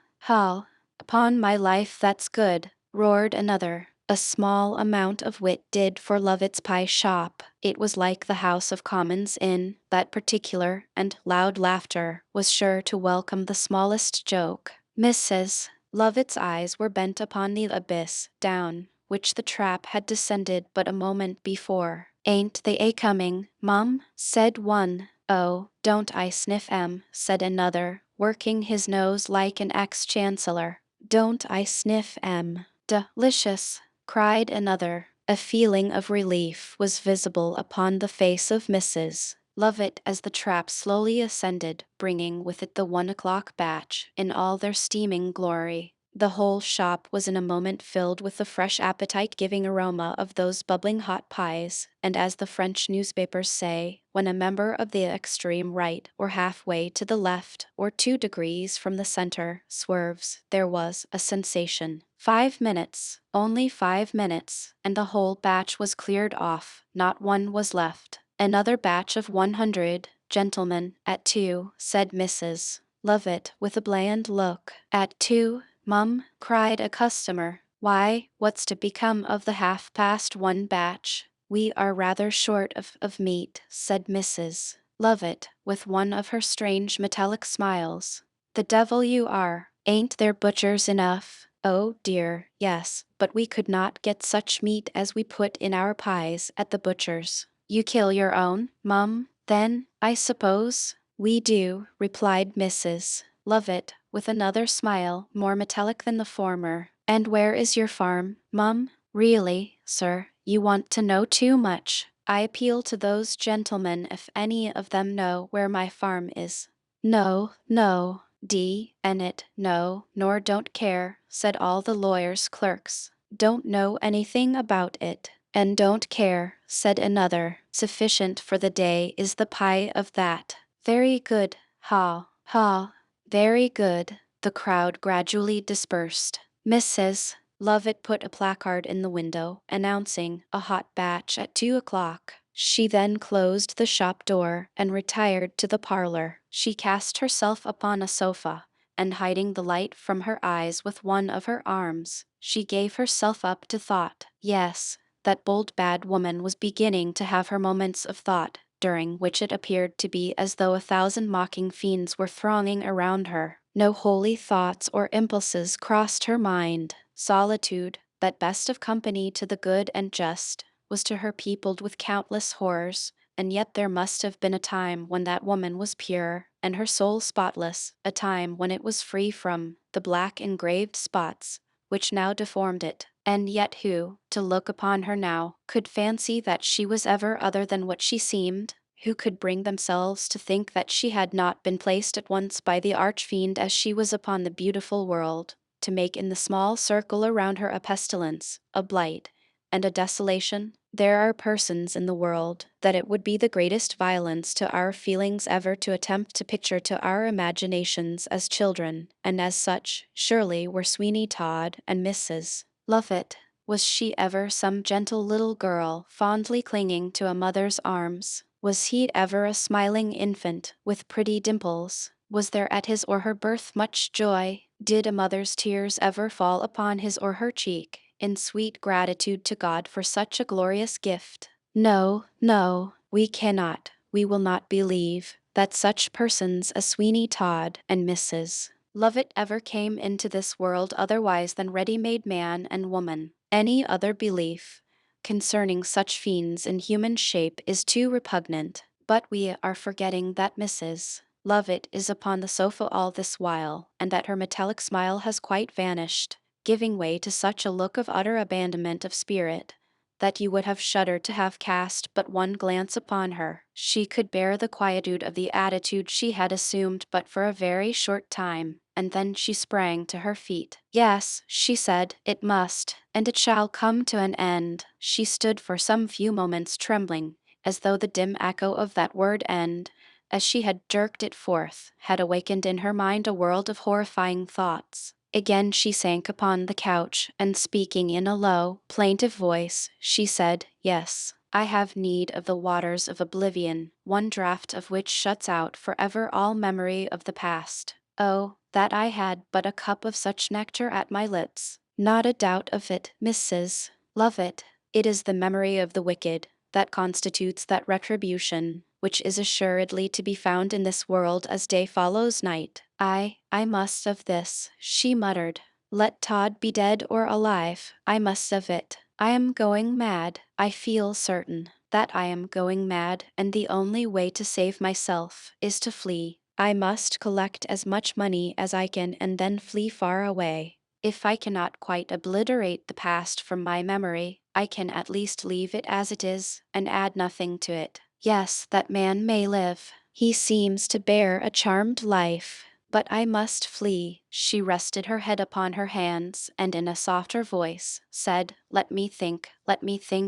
Upon my life that's good," roared another. A small amount of wit did for Lovett's pie shop. It was like the House of Commons in that particular, and loud laughter was sure to welcome the smallest joke. Mrs. Lovett's eyes were bent upon the abyss, down which the trap had descended but a moment before. "Ain't they coming, Mum?" said one. "Oh, don't I sniff 'em," said another, working his nose like an ex-chancellor. "Don't I sniff 'em? Delicious," cried another. A feeling of relief was visible upon the face of Mrs. Lovett as the trap slowly ascended, bringing with it the 1 o'clock batch in all their steaming glory. The whole shop was in a moment filled with the fresh appetite-giving aroma of those bubbling hot pies, and as the French newspapers say, when a member of the extreme right, or halfway to the left, or 2 degrees from the center, swerves, there was a sensation. 5 minutes, only 5 minutes, and the whole batch was cleared off, not one was left. "Another batch of 100, gentlemen, at 2, said Mrs. Lovett with a bland look. "At 2, Mum?" cried a customer. "Why, what's to become of the 1/2 batch? We are rather short of meat," said Mrs. Lovett, with one of her strange metallic smiles. "The devil you are! Ain't there butchers enough?" Oh dear, yes, but we could not get such meat as we put in our pies at the butcher's. You kill your own, Mum, then, I suppose? We do, replied Mrs. Lovett, with another smile more metallic than the former. And where is your farm, Mum? Really, sir, you want to know too much. I appeal to those gentlemen if any of them know where my farm is. No, no, D. N. it, no, nor don't care, said all the lawyer's clerks. Don't know anything about it. And don't care, said another. Sufficient for the day is the pie of that. Very good, ha, ha, very good. The crowd gradually dispersed. Mrs. Lovett put a placard in the window, announcing a hot batch at 2 o'clock. She then closed the shop door and retired to the parlor. She cast herself upon a sofa, and hiding the light from her eyes with one of her arms, she gave herself up to thought. Yes, that bold bad woman was beginning to have her moments of thought, during which it appeared to be as though 1,000 mocking fiends were thronging around her. No holy thoughts or impulses crossed her mind. Solitude, that best of company to the good and just, was to her peopled with countless horrors, and yet there must have been a time when that woman was pure, and her soul spotless, a time when it was free from the black engraved spots which now deformed it, and yet who, to look upon her now, could fancy that she was ever other than what she seemed? Who could bring themselves to think that she had not been placed at once by the arch-fiend as she was upon the beautiful world, to make in the small circle around her a pestilence, a blight, and a desolation? There are persons in the world that it would be the greatest violence to our feelings ever to attempt to picture to our imaginations as children, and as such, surely, were Sweeney Todd and Mrs. Lovett. Was she ever some gentle little girl fondly clinging to a mother's arms? Was he ever a smiling infant with pretty dimples? Was there at his or her birth much joy? Did a mother's tears ever fall upon his or her cheek, in sweet gratitude to God for such a glorious gift? No, no, we cannot, we will not believe, that such persons as Sweeney Todd and Mrs. Lovett ever came into this world otherwise than ready-made man and woman. Any other belief concerning such fiends in human shape is too repugnant. But we are forgetting that Mrs. Lovett is upon the sofa all this while, and that her metallic smile has quite vanished, giving way to such a look of utter abandonment of spirit, that you would have shuddered to have cast but one glance upon her. She could bear the quietude of the attitude she had assumed but for a very short time, and then she sprang to her feet. Yes, she said, it must, and it shall come to an end. She stood for some few moments trembling, as though the dim echo of that word end, as she had jerked it forth, had awakened in her mind a world of horrifying thoughts. Again she sank upon the couch, and speaking in a low, plaintive voice, she said, Yes, I have need of the waters of oblivion, one draught of which shuts out forever all memory of the past. Oh, that I had but a cup of such nectar at my lips! Not a doubt of it, Mrs. Lovett. It is the memory of the wicked that constitutes that retribution which is assuredly to be found in this world as day follows night. I must of this, she muttered. Let Todd be dead or alive, I must of it. I am going mad. I feel certain that I am going mad, and the only way to save myself is to flee. I must collect as much money as I can and then flee far away. If I cannot quite obliterate the past from my memory, I can at least leave it as it is, and add nothing to it. Yes, that man may live. He seems to bear a charmed life. But I must flee. She rested her head upon her hands, and in a softer voice said, let me think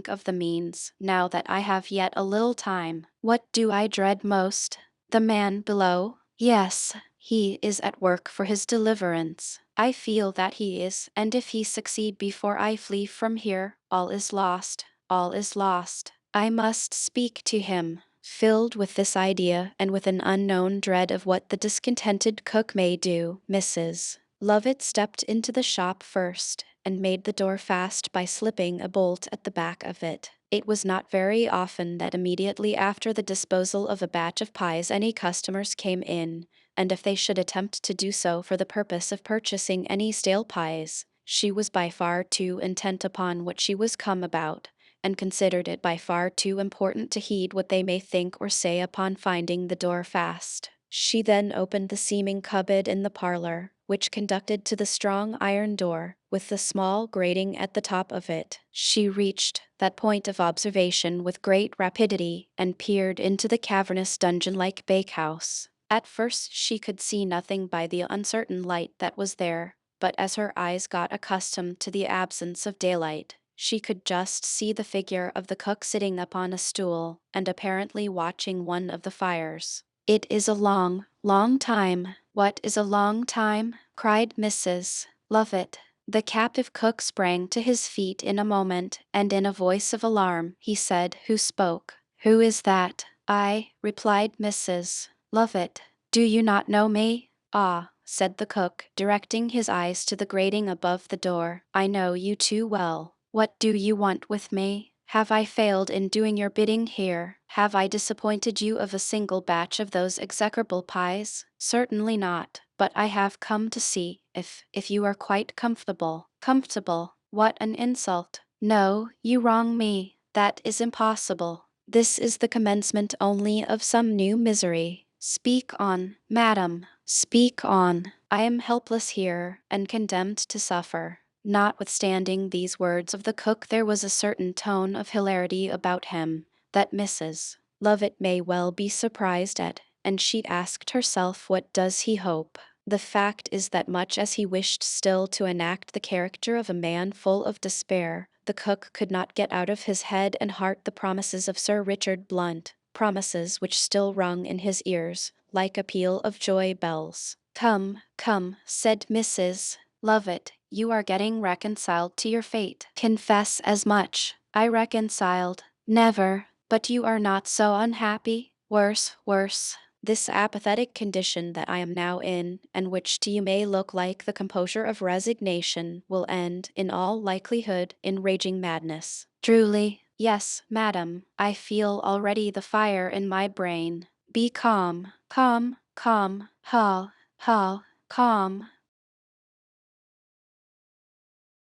of the means, now that I have yet a little time. What do I dread most? The man below? Yes, he is at work for his deliverance. I feel that he is, and if he succeed before I flee from here, all is lost, all is lost. I must speak to him. Filled with this idea, and with an unknown dread of what the discontented cook may do, Mrs. Lovett stepped into the shop first, and made the door fast by slipping a bolt at the back of it. It was not very often that immediately after the disposal of a batch of pies any customers came in, and if they should attempt to do so for the purpose of purchasing any stale pies, She was by far too intent upon what she was come about, and considered it by far too important to heed what they may think or say upon finding the door fast. She then opened the seeming cupboard in the parlor, which conducted to the strong iron door, with the small grating at the top of it. She reached that point of observation with great rapidity, and peered into the cavernous dungeon-like bakehouse. At first she could see nothing by the uncertain light that was there, but as her eyes got accustomed to the absence of daylight, she could just see the figure of the cook sitting upon a stool, and apparently watching one of the fires. "It is a long, long time." "What is a long time?" cried Mrs. Lovett. The captive cook sprang to his feet in a moment, and in a voice of alarm he said, "Who spoke? Who is that?" "I," replied Mrs. Lovett. "Do you not know me?" "Ah," said the cook, directing his eyes to the grating above the door, "I know you too well. What do you want with me? Have I failed in doing your bidding here? Have I disappointed you of a single batch of those execrable pies? Certainly not. But I have come to see if you are quite comfortable." "Comfortable? What an insult!" "No, you wrong me. That is impossible. This is the commencement only of some new misery. Speak on, madam, speak on. I am helpless here, and condemned to suffer." Notwithstanding these words of the cook, there was a certain tone of hilarity about him that Mrs. Lovett may well be surprised at, and she asked herself, what does he hope? The fact is that much as he wished still to enact the character of a man full of despair, the cook could not get out of his head and heart the promises of Sir Richard Blunt, promises which still rung in his ears like a peal of joy bells. "Come, come," said Mrs. Lovett, "you are getting reconciled to your fate. Confess as much." "I reconciled? Never. But you are not so unhappy?" "Worse, worse. This apathetic condition that I am now in, and which to you may look like the composure of resignation, will end, in all likelihood, in raging madness." "Truly?" "Yes, madam. I feel already the fire in my brain." "Be calm, calm, calm, calm."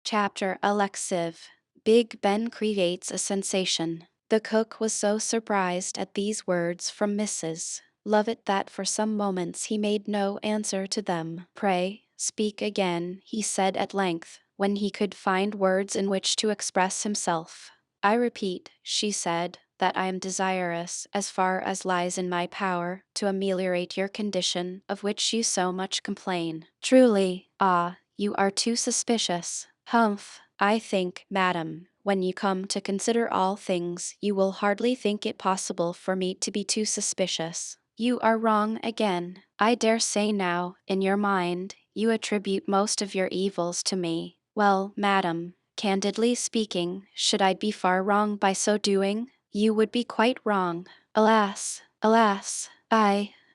Chapter Alexiv. Big Ben creates a sensation. The cook was so surprised at these words from Mrs. Lovett that for some moments he made no answer to them. "Pray, speak again," he said at length, when he could find words in which to express himself. "I repeat," she said, "that I am desirous, as far as lies in my power, to ameliorate your condition, of which you so much complain." "Truly? Ah, you are too suspicious." "Humph! I think, madam, when you come to consider all things, you will hardly think it possible for me to be too suspicious." "You are wrong again. I dare say now, in your mind, you attribute most of your evils to me." "Well, madam, candidly speaking, should I be far wrong by so doing? You would be quite wrong." "Alas, alas,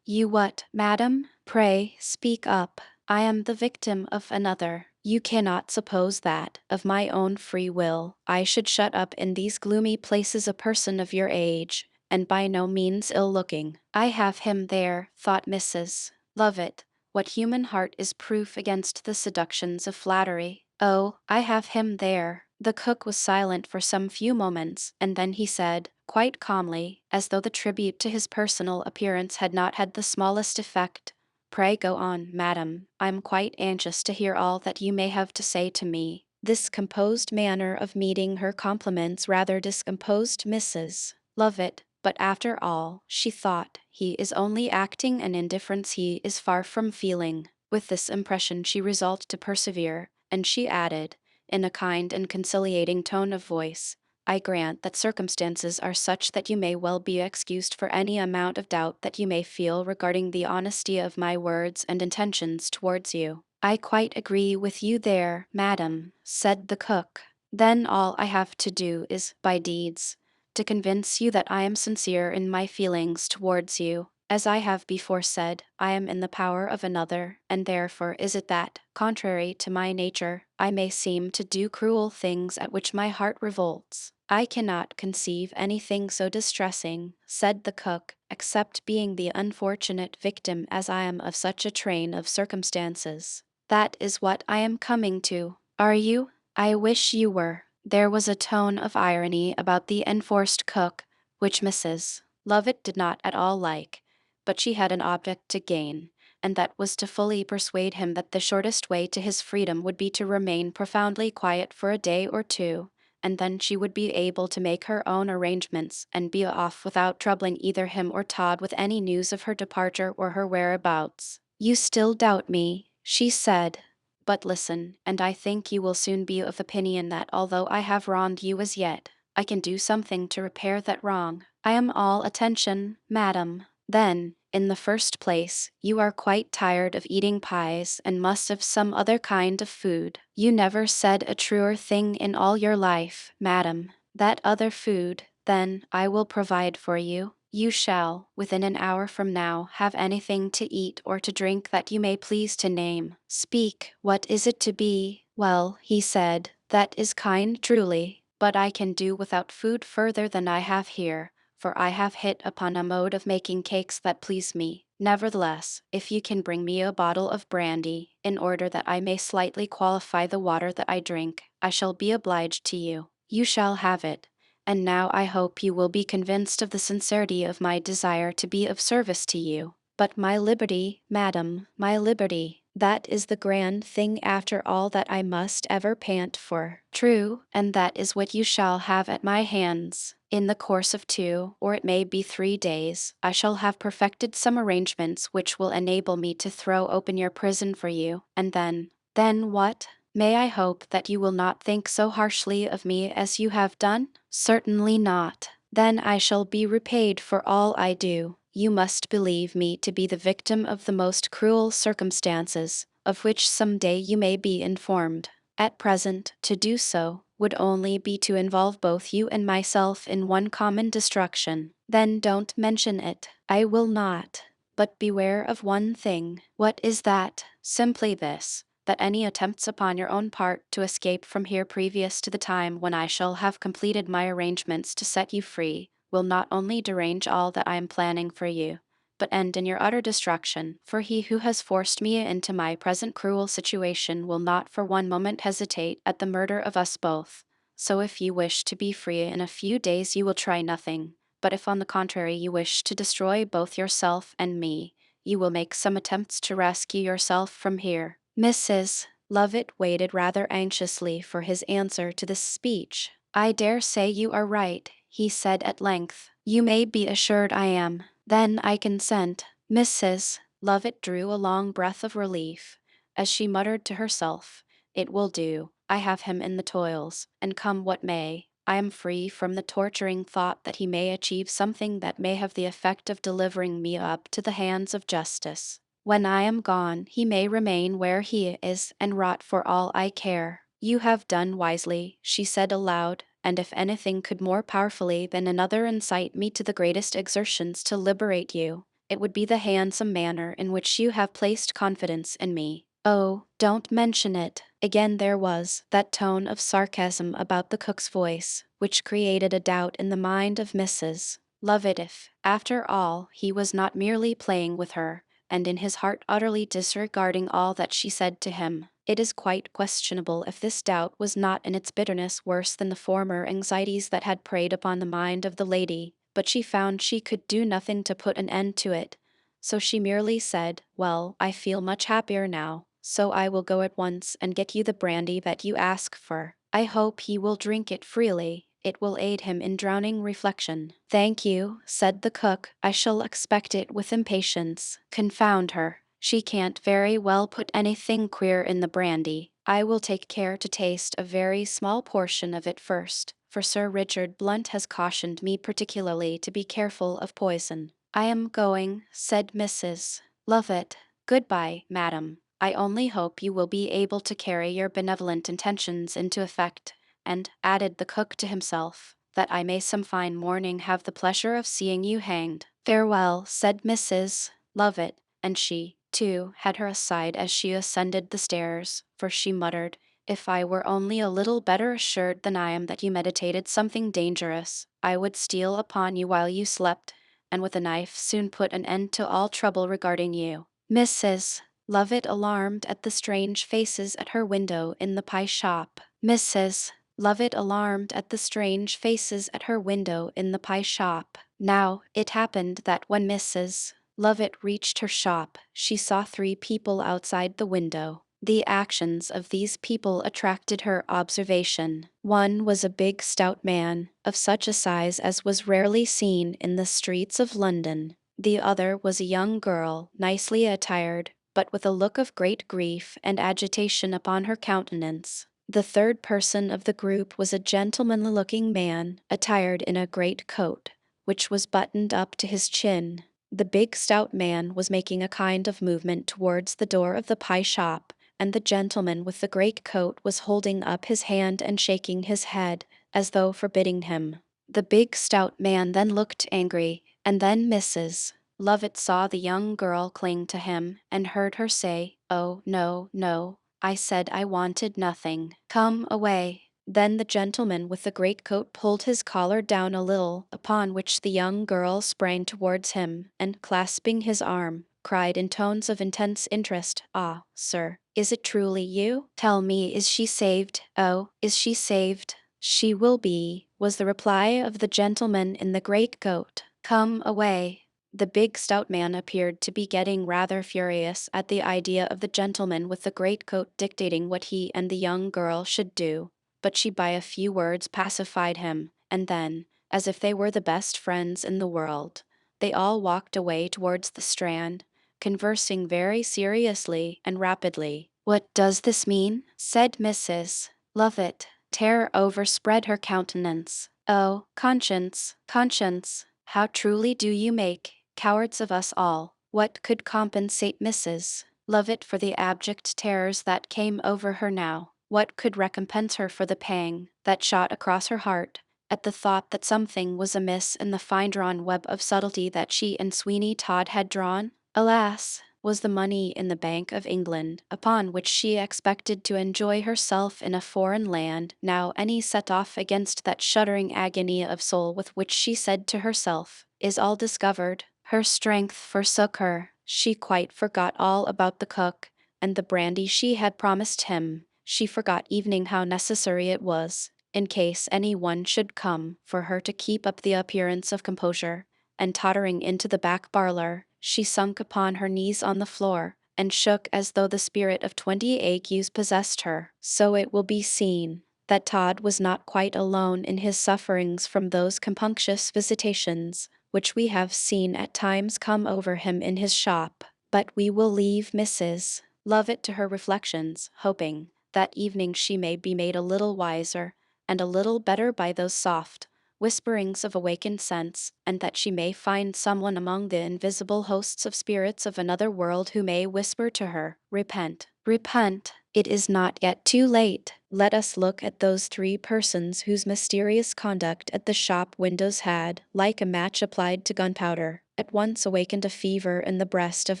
you what, madam? Pray, speak up. I am the victim of another. You cannot suppose that, of my own free will, I should shut up in these gloomy places a person of your age, and by no means ill-looking." "I have him there," thought Mrs. Lovett. "What human heart is proof against the seductions of flattery? Oh, I have him there." The cook was silent for some few moments, and then he said, quite calmly, as though the tribute to his personal appearance had not had the smallest effect, "Pray go on, madam. I am quite anxious to hear all that you may have to say to me." This composed manner of meeting her compliments rather discomposed Mrs. Lovett, but after all, she thought, he is only acting an indifference he is far from feeling. With this impression she resolved to persevere, and she added, in a kind and conciliating tone of voice, "I grant that circumstances are such that you may well be excused for any amount of doubt that you may feel regarding the honesty of my words and intentions towards you." "I quite agree with you there, madam," said the cook. "Then all I have to do is, by deeds, to convince you that I am sincere in my feelings towards you. As I have before said, I am in the power of another, and therefore is it that, contrary to my nature, I may seem to do cruel things at which my heart revolts." "I cannot conceive anything so distressing," said the cook, "except being the unfortunate victim as I am of such a train of circumstances." "That is what I am coming to. Are you? I wish you were. There was a tone of irony about the enforced cook, which Mrs. Lovett did not at all like, but she had an object to gain, and that was to fully persuade him that the shortest way to his freedom would be to remain profoundly quiet for a day or two, and then she would be able to make her own arrangements and be off without troubling either him or Todd with any news of her departure or her whereabouts. You still doubt me, she said. But listen, and I think you will soon be of opinion that although I have wronged you as yet, I can do something to repair that wrong. I am all attention, madam. Then, in the first place, you are quite tired of eating pies and must have some other kind of food. You never said a truer thing in all your life, madam. That other food, then, I will provide for you. You shall, within an hour from now, have anything to eat or to drink that you may please to name. Speak, what is it to be? Well, he said, that is kind truly, but I can do without food further than I have here, for I have hit upon a mode of making cakes that please me. Nevertheless, if you can bring me a bottle of brandy, in order that I may slightly qualify the water that I drink, I shall be obliged to you. You shall have it. And now I hope you will be convinced of the sincerity of my desire to be of service to you. But my liberty, madam, my liberty, that is the grand thing after all that I must ever pant for. True, and that is what you shall have at my hands. In the course of 2, or it may be 3 days, I shall have perfected some arrangements which will enable me to throw open your prison for you, and then what? May I hope that you will not think so harshly of me as you have done? Certainly not. Then I shall be repaid for all I do. You must believe me to be the victim of the most cruel circumstances, of which some day you may be informed. At present, to do so would only be to involve both you and myself in one common destruction. Then don't mention it. I will not. But beware of one thing. What is that? Simply this, that any attempts upon your own part to escape from here previous to the time when I shall have completed my arrangements to set you free will not only derange all that I am planning for you, but end in your utter destruction, for he who has forced me into my present cruel situation will not for one moment hesitate at the murder of us both. So if you wish to be free in a few days you will try nothing, but if on the contrary you wish to destroy both yourself and me, you will make some attempts to rescue yourself from here. Mrs. Lovett waited rather anxiously for his answer to this speech. I dare say you are right, he said at length. You may be assured I am. Then I consent. Mrs. Lovett drew a long breath of relief, as she muttered to herself, it will do. I have him in the toils, and come what may, I am free from the torturing thought that he may achieve something that may have the effect of delivering me up to the hands of justice. When I am gone, he may remain where he is and rot for all I care. You have done wisely, she said aloud, and if anything could more powerfully than another incite me to the greatest exertions to liberate you, it would be the handsome manner in which you have placed confidence in me. Oh, don't mention it. Again there was that tone of sarcasm about the cook's voice, which created a doubt in the mind of Mrs. Lovett if, after all, he was not merely playing with her, and in his heart utterly disregarding all that she said to him. It is quite questionable if this doubt was not in its bitterness worse than the former anxieties that had preyed upon the mind of the lady, but she found she could do nothing to put an end to it. So she merely said, well, I feel much happier now, so I will go at once and get you the brandy that you ask for. I hope he will drink it freely. It will aid him in drowning reflection. Thank you, said the cook. I shall expect it with impatience. Confound her. She can't very well put anything queer in the brandy. I will take care to taste a very small portion of it first, for Sir Richard Blunt has cautioned me particularly to be careful of poison. I am going, said Mrs. Lovett. Goodbye, madam. I only hope you will be able to carry your benevolent intentions into effect, and, added the cook to himself, that I may some fine morning have the pleasure of seeing you hanged. Farewell, said Mrs. Lovett, and she, too, had her aside as she ascended the stairs, for she muttered, if I were only a little better assured than I am that you meditated something dangerous, I would steal upon you while you slept, and with a knife soon put an end to all trouble regarding you. Mrs. Lovett alarmed at the strange faces at her window in the pie shop. Mrs. Lovett alarmed at the strange faces at her window in the pie shop. Now, it happened that when Mrs. Lovett reached her shop, she saw three people outside the window. The actions of these people attracted her observation. One was a big, stout man, of such a size as was rarely seen in the streets of London. The other was a young girl, nicely attired, but with a look of great grief and agitation upon her countenance. The third person of the group was a gentlemanly-looking man, attired in a great coat, which was buttoned up to his chin. The big stout man was making a kind of movement towards the door of the pie shop, and the gentleman with the great coat was holding up his hand and shaking his head, as though forbidding him. The big stout man then looked angry, and then Mrs. Lovett saw the young girl cling to him, and heard her say, "Oh, no, no, I said I wanted nothing. Come away." Then the gentleman with the greatcoat pulled his collar down a little, upon which the young girl sprang towards him, and clasping his arm, cried in tones of intense interest, "Ah, sir, is it truly you? Tell me, is she saved? Oh, is she saved?" "She will be," was the reply of the gentleman in the greatcoat. "Come away." The big stout man appeared to be getting rather furious at the idea of the gentleman with the greatcoat dictating what he and the young girl should do, but she by a few words pacified him, and then, as if they were the best friends in the world, they all walked away towards the Strand, conversing very seriously and rapidly. "What does this mean?" said Mrs. Lovett. Terror overspread her countenance. "Oh, conscience, conscience, how truly do you make cowards of us all." What could compensate Mrs. Lovett for the abject terrors that came over her now? What could recompense her for the pang that shot across her heart at the thought that something was amiss in the fine-drawn web of subtlety that she and Sweeney Todd had drawn? Alas! Was the money in the Bank of England, upon which she expected to enjoy herself in a foreign land, now any set off against that shuddering agony of soul with which she said to herself, "Is all discovered?" Her strength forsook her. She quite forgot all about the cook, and the brandy she had promised him. She forgot even how necessary it was, in case any one should come, for her to keep up the appearance of composure, and tottering into the back parlor, she sunk upon her knees on the floor, and shook as though the spirit of 20 agues possessed her. So it will be seen that Todd was not quite alone in his sufferings from those compunctious visitations, which we have seen at times come over him in his shop. But we will leave Mrs. Lovett to her reflections, hoping that evening she may be made a little wiser and a little better by those soft whisperings of awakened sense, and that she may find someone among the invisible hosts of spirits of another world who may whisper to her, "Repent, repent, it is not yet too late." Let us look at those three persons whose mysterious conduct at the shop windows had, like a match applied to gunpowder, at once awakened a fever in the breast of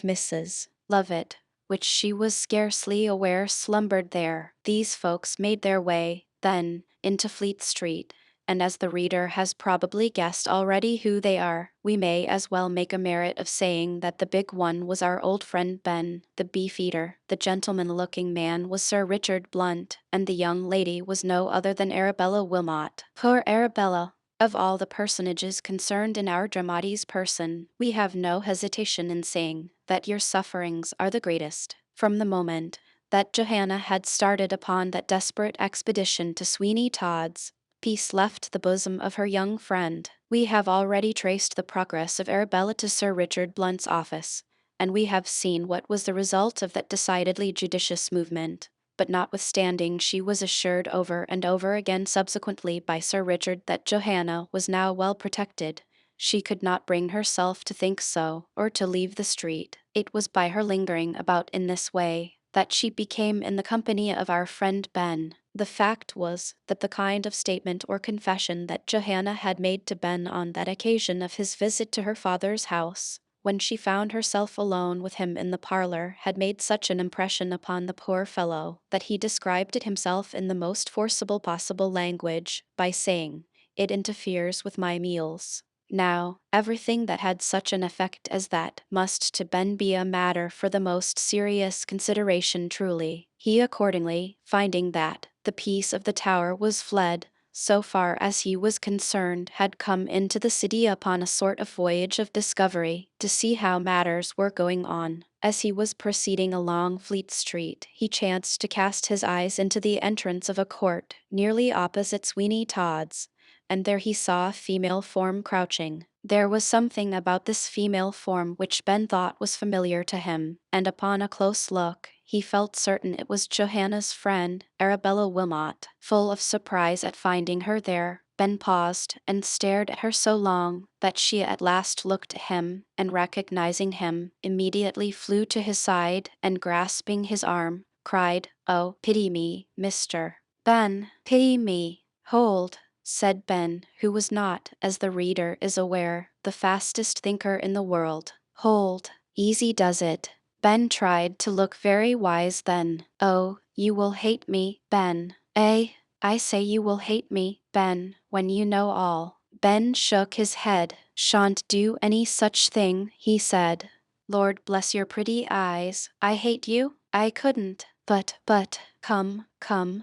Mrs. Lovett, which she was scarcely aware slumbered there. These folks made their way, then, into Fleet Street, and as the reader has probably guessed already who they are, we may as well make a merit of saying that the big one was our old friend Ben, the beefeater, the gentleman-looking man was Sir Richard Blunt, and the young lady was no other than Arabella Wilmot. Poor Arabella! Of all the personages concerned in our dramatis person, we have no hesitation in saying that your sufferings are the greatest. From the moment that Johanna had started upon that desperate expedition to Sweeney Todd's, peace left the bosom of her young friend. We have already traced the progress of Arabella to Sir Richard Blunt's office, and we have seen what was the result of that decidedly judicious movement. But notwithstanding she was assured over and over again subsequently by Sir Richard that Johanna was now well protected, she could not bring herself to think so, or to leave the street. It was by her lingering about in this way that she became in the company of our friend Ben. The fact was that the kind of statement or confession that Johanna had made to Ben on that occasion of his visit to her father's house, when she found herself alone with him in the parlor, had made such an impression upon the poor fellow that he described it himself in the most forcible possible language, by saying, "It interferes with my meals." Now, everything that had such an effect as that must to Ben be a matter for the most serious consideration truly. He accordingly, finding that the peace of the tower was fled, so far as he was concerned, had come into the city upon a sort of voyage of discovery, to see how matters were going on. As he was proceeding along Fleet Street, he chanced to cast his eyes into the entrance of a court, nearly opposite Sweeney Todd's, and there he saw a female form crouching. There was something about this female form which Ben thought was familiar to him, and upon a close look, he felt certain it was Johanna's friend, Arabella Wilmot. Full of surprise at finding her there, Ben paused and stared at her so long that she at last looked at him, and recognizing him, immediately flew to his side and grasping his arm, cried, "Oh, pity me, Mr. Ben, pity me." "Hold," said Ben, who was not, as the reader is aware, the fastest thinker in the world. "Hold, easy does it." Ben tried to look very wise then. "Oh, you will hate me, Ben. Eh? I say you will hate me, Ben, when you know all." Ben shook his head. "Shan't do any such thing," he said. "Lord bless your pretty eyes, I hate you? I couldn't. But, come,"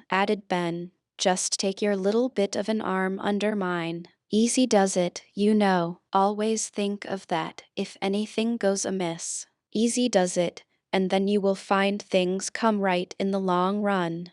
added Ben. "Just take your little bit of an arm under mine. Easy does it, you know. Always think of that if anything goes amiss. Easy does it, and then you will find things come right in the long run."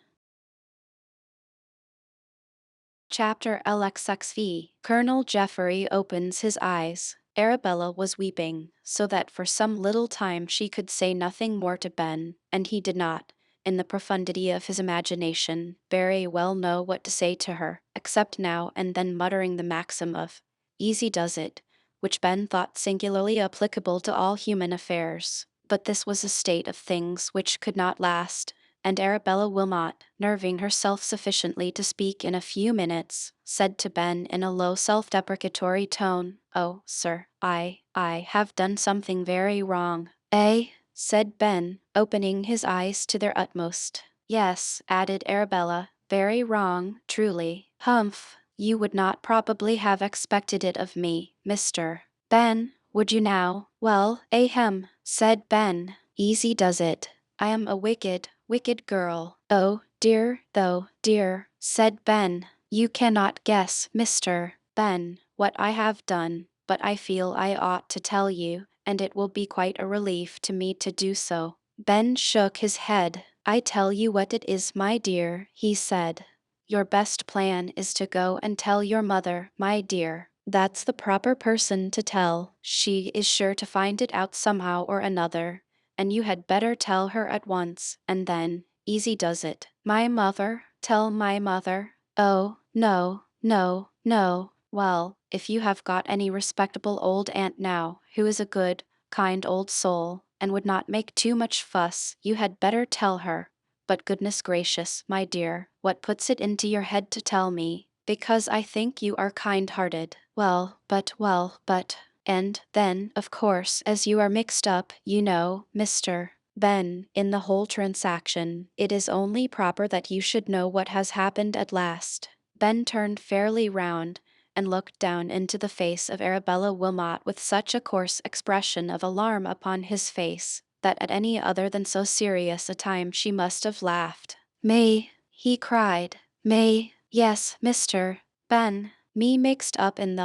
Chapter LXXV. Colonel Jeffrey opens his eyes. Arabella was weeping, so that for some little time she could say nothing more to Ben, and he did not, in the profundity of his imagination, very well know what to say to her, except now and then muttering the maxim of "easy does it," which Ben thought singularly applicable to all human affairs. But this was a state of things which could not last, and Arabella Wilmot, nerving herself sufficiently to speak in a few minutes, said to Ben in a low self-deprecatory tone, "Oh, sir, I have done something very wrong." "Eh?" said Ben, opening his eyes to their utmost. "Yes," added Arabella, "very wrong, truly." "Humph, you would not probably have expected it of me, Mr. Ben, would you now?" "Well, ahem," said Ben, "easy does it. I am a wicked, wicked girl." "Oh, dear, though, dear," said Ben. "You cannot guess, Mr. Ben, what I have done, but I feel I ought to tell you, and it will be quite a relief to me to do so." Ben shook his head. "I tell you what it is, my dear," he said. "Your best plan is to go and tell your mother, my dear. That's the proper person to tell. She is sure to find it out somehow or another, and you had better tell her at once, and then, easy does it." "My mother? Tell my mother? Oh, no, no, no." "Well, if you have got any respectable old aunt now, who is a good, kind old soul, and would not make too much fuss, you had better tell her. But goodness gracious, my dear, what puts it into your head to tell me? Because I think you are kind-hearted. Well, but, and then, of course, as you are mixed up, you know, Mr. Ben, in the whole transaction, it is only proper that you should know what has happened at last." Ben turned fairly round, and looked down into the face of Arabella Wilmot with such a coarse expression of alarm upon his face, that at any other than so serious a time she must have laughed. "Me," he cried. "Me, yes, Mr. Ben, me mixed up in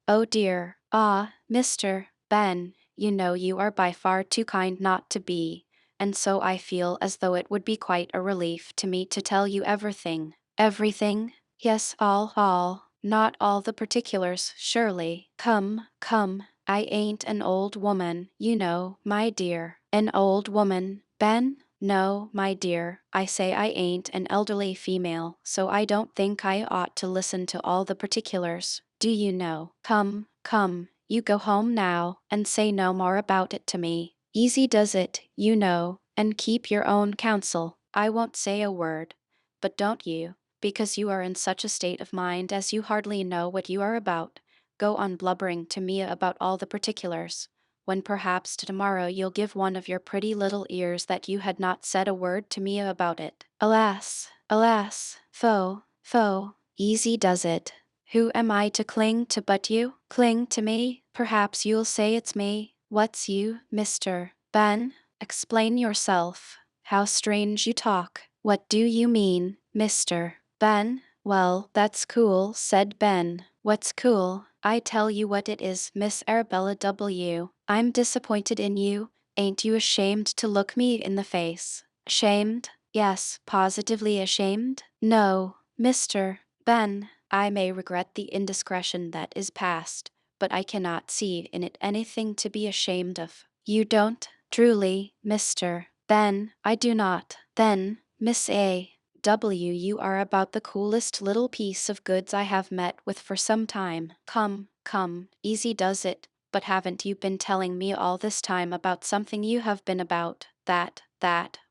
oh dear, ah, Mr. Ben, you know you are by far too kind not to be, and so I feel as though it would be quite a relief to me to tell you everything." "Everything?" "Yes, all. Not all the particulars, surely. Come, I ain't an old woman, you know, my dear." "An old woman, Ben?" "No, my dear, I say I ain't an elderly female, so I don't think I ought to listen to all the particulars, do you know. Come, you go home now, and say no more about it to me. Easy does it, you know, and keep your own counsel. I won't say a word, but don't you, because you are in such a state of mind as you hardly know what you are about, go on blubbering to me about all the particulars, when perhaps tomorrow you'll give one of your pretty little ears that you had not said a word to me about it. Alas, alas, foe, easy does it." Who am I to cling to but you? Cling to me? Perhaps you'll say it's me. What's you, Mr. Ben? Explain yourself. How strange you talk. What do you mean, Mr. Ben? Well, that's cool, said Ben. What's cool? I tell you what it is, Miss Arabella W. I'm disappointed in you. Ain't you ashamed to look me in the face? Ashamed? Yes, positively ashamed? No, Mr. Ben. I may regret the indiscretion that is past, but I cannot see in it anything to be ashamed of. You don't? Truly, Mr. Ben, I do not. Then, Miss A. W., you are about the coolest little piece of goods I have met with for some time. Come, come, easy does it. But haven't you been telling me all this time about something you have been about? That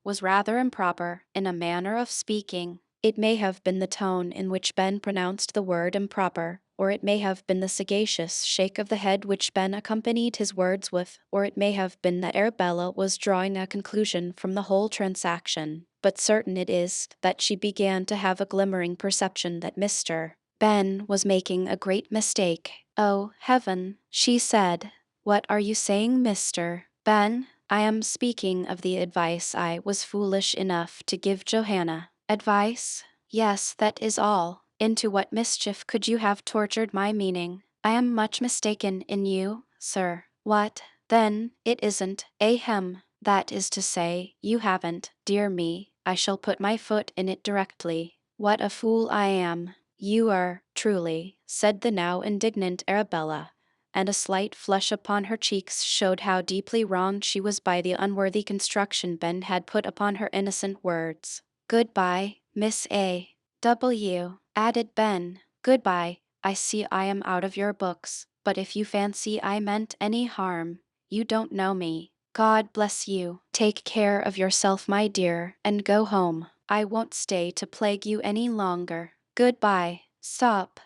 was rather improper, in a manner of speaking. It may have been the tone in which Ben pronounced the word improper, or it may have been the sagacious shake of the head which Ben accompanied his words with, or it may have been that Arabella was drawing a conclusion from the whole transaction. But certain it is that she began to have a glimmering perception that Mr. Ben was making a great mistake. Oh, heaven, she said. What are you saying, Mr. Ben? I am speaking of the advice I was foolish enough to give Johanna. Advice? Yes, that is all. Into what mischief could you have tortured my meaning? I am much mistaken in you, sir. What? Then, it isn't, ahem. That is to say, you haven't, dear me. I shall put my foot in it directly. What a fool I am. You are, truly, said the now indignant Arabella, and a slight flush upon her cheeks showed how deeply wronged she was by the unworthy construction Ben had put upon her innocent words. Goodbye, Miss A. W., added Ben. Goodbye. I see I am out of your books, but if you fancy I meant any harm, you don't know me. God bless you. Take care of yourself, my dear, and go home. I won't stay to plague you any longer. Goodbye. Stop.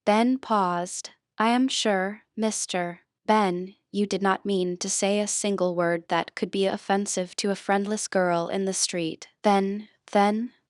Ben paused. I am sure, Mr. Ben, you did not mean to say a single word that could be offensive to a friendless girl in the street. Then,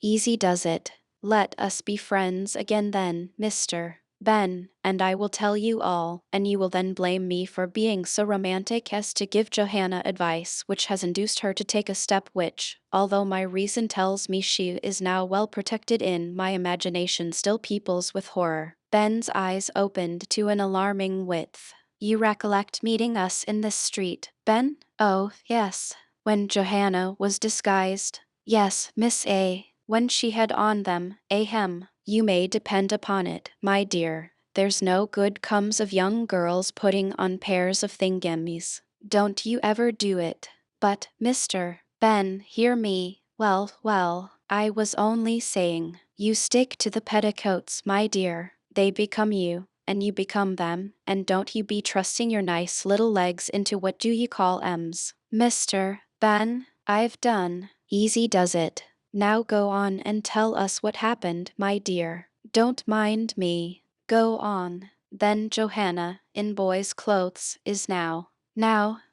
easy does it. Let us be friends again then, Mr. Ben, and I will tell you all, and you will then blame me for being so romantic as to give Johanna advice which has induced her to take a step which, although my reason tells me she is now well protected in, my imagination still peoples with horror. Ben's eyes opened to an alarming width. You recollect meeting us in this street, Ben? Oh, yes. When Johanna was disguised. Yes, Miss A. When she had on them, ahem. You may depend upon it, my dear. There's no good comes of young girls putting on pairs of thingammies. Don't you ever do it. But, Mr. Ben, hear me. Well, I was only saying, you stick to the petticoats, my dear. They become you, and you become them, and don't you be trusting your nice little legs into what do you call ems. Mr. Ben, I've done. Easy does it. Now go on and tell us what happened, my dear. Don't mind me. Go on. Then Johanna, in boy's clothes, is now,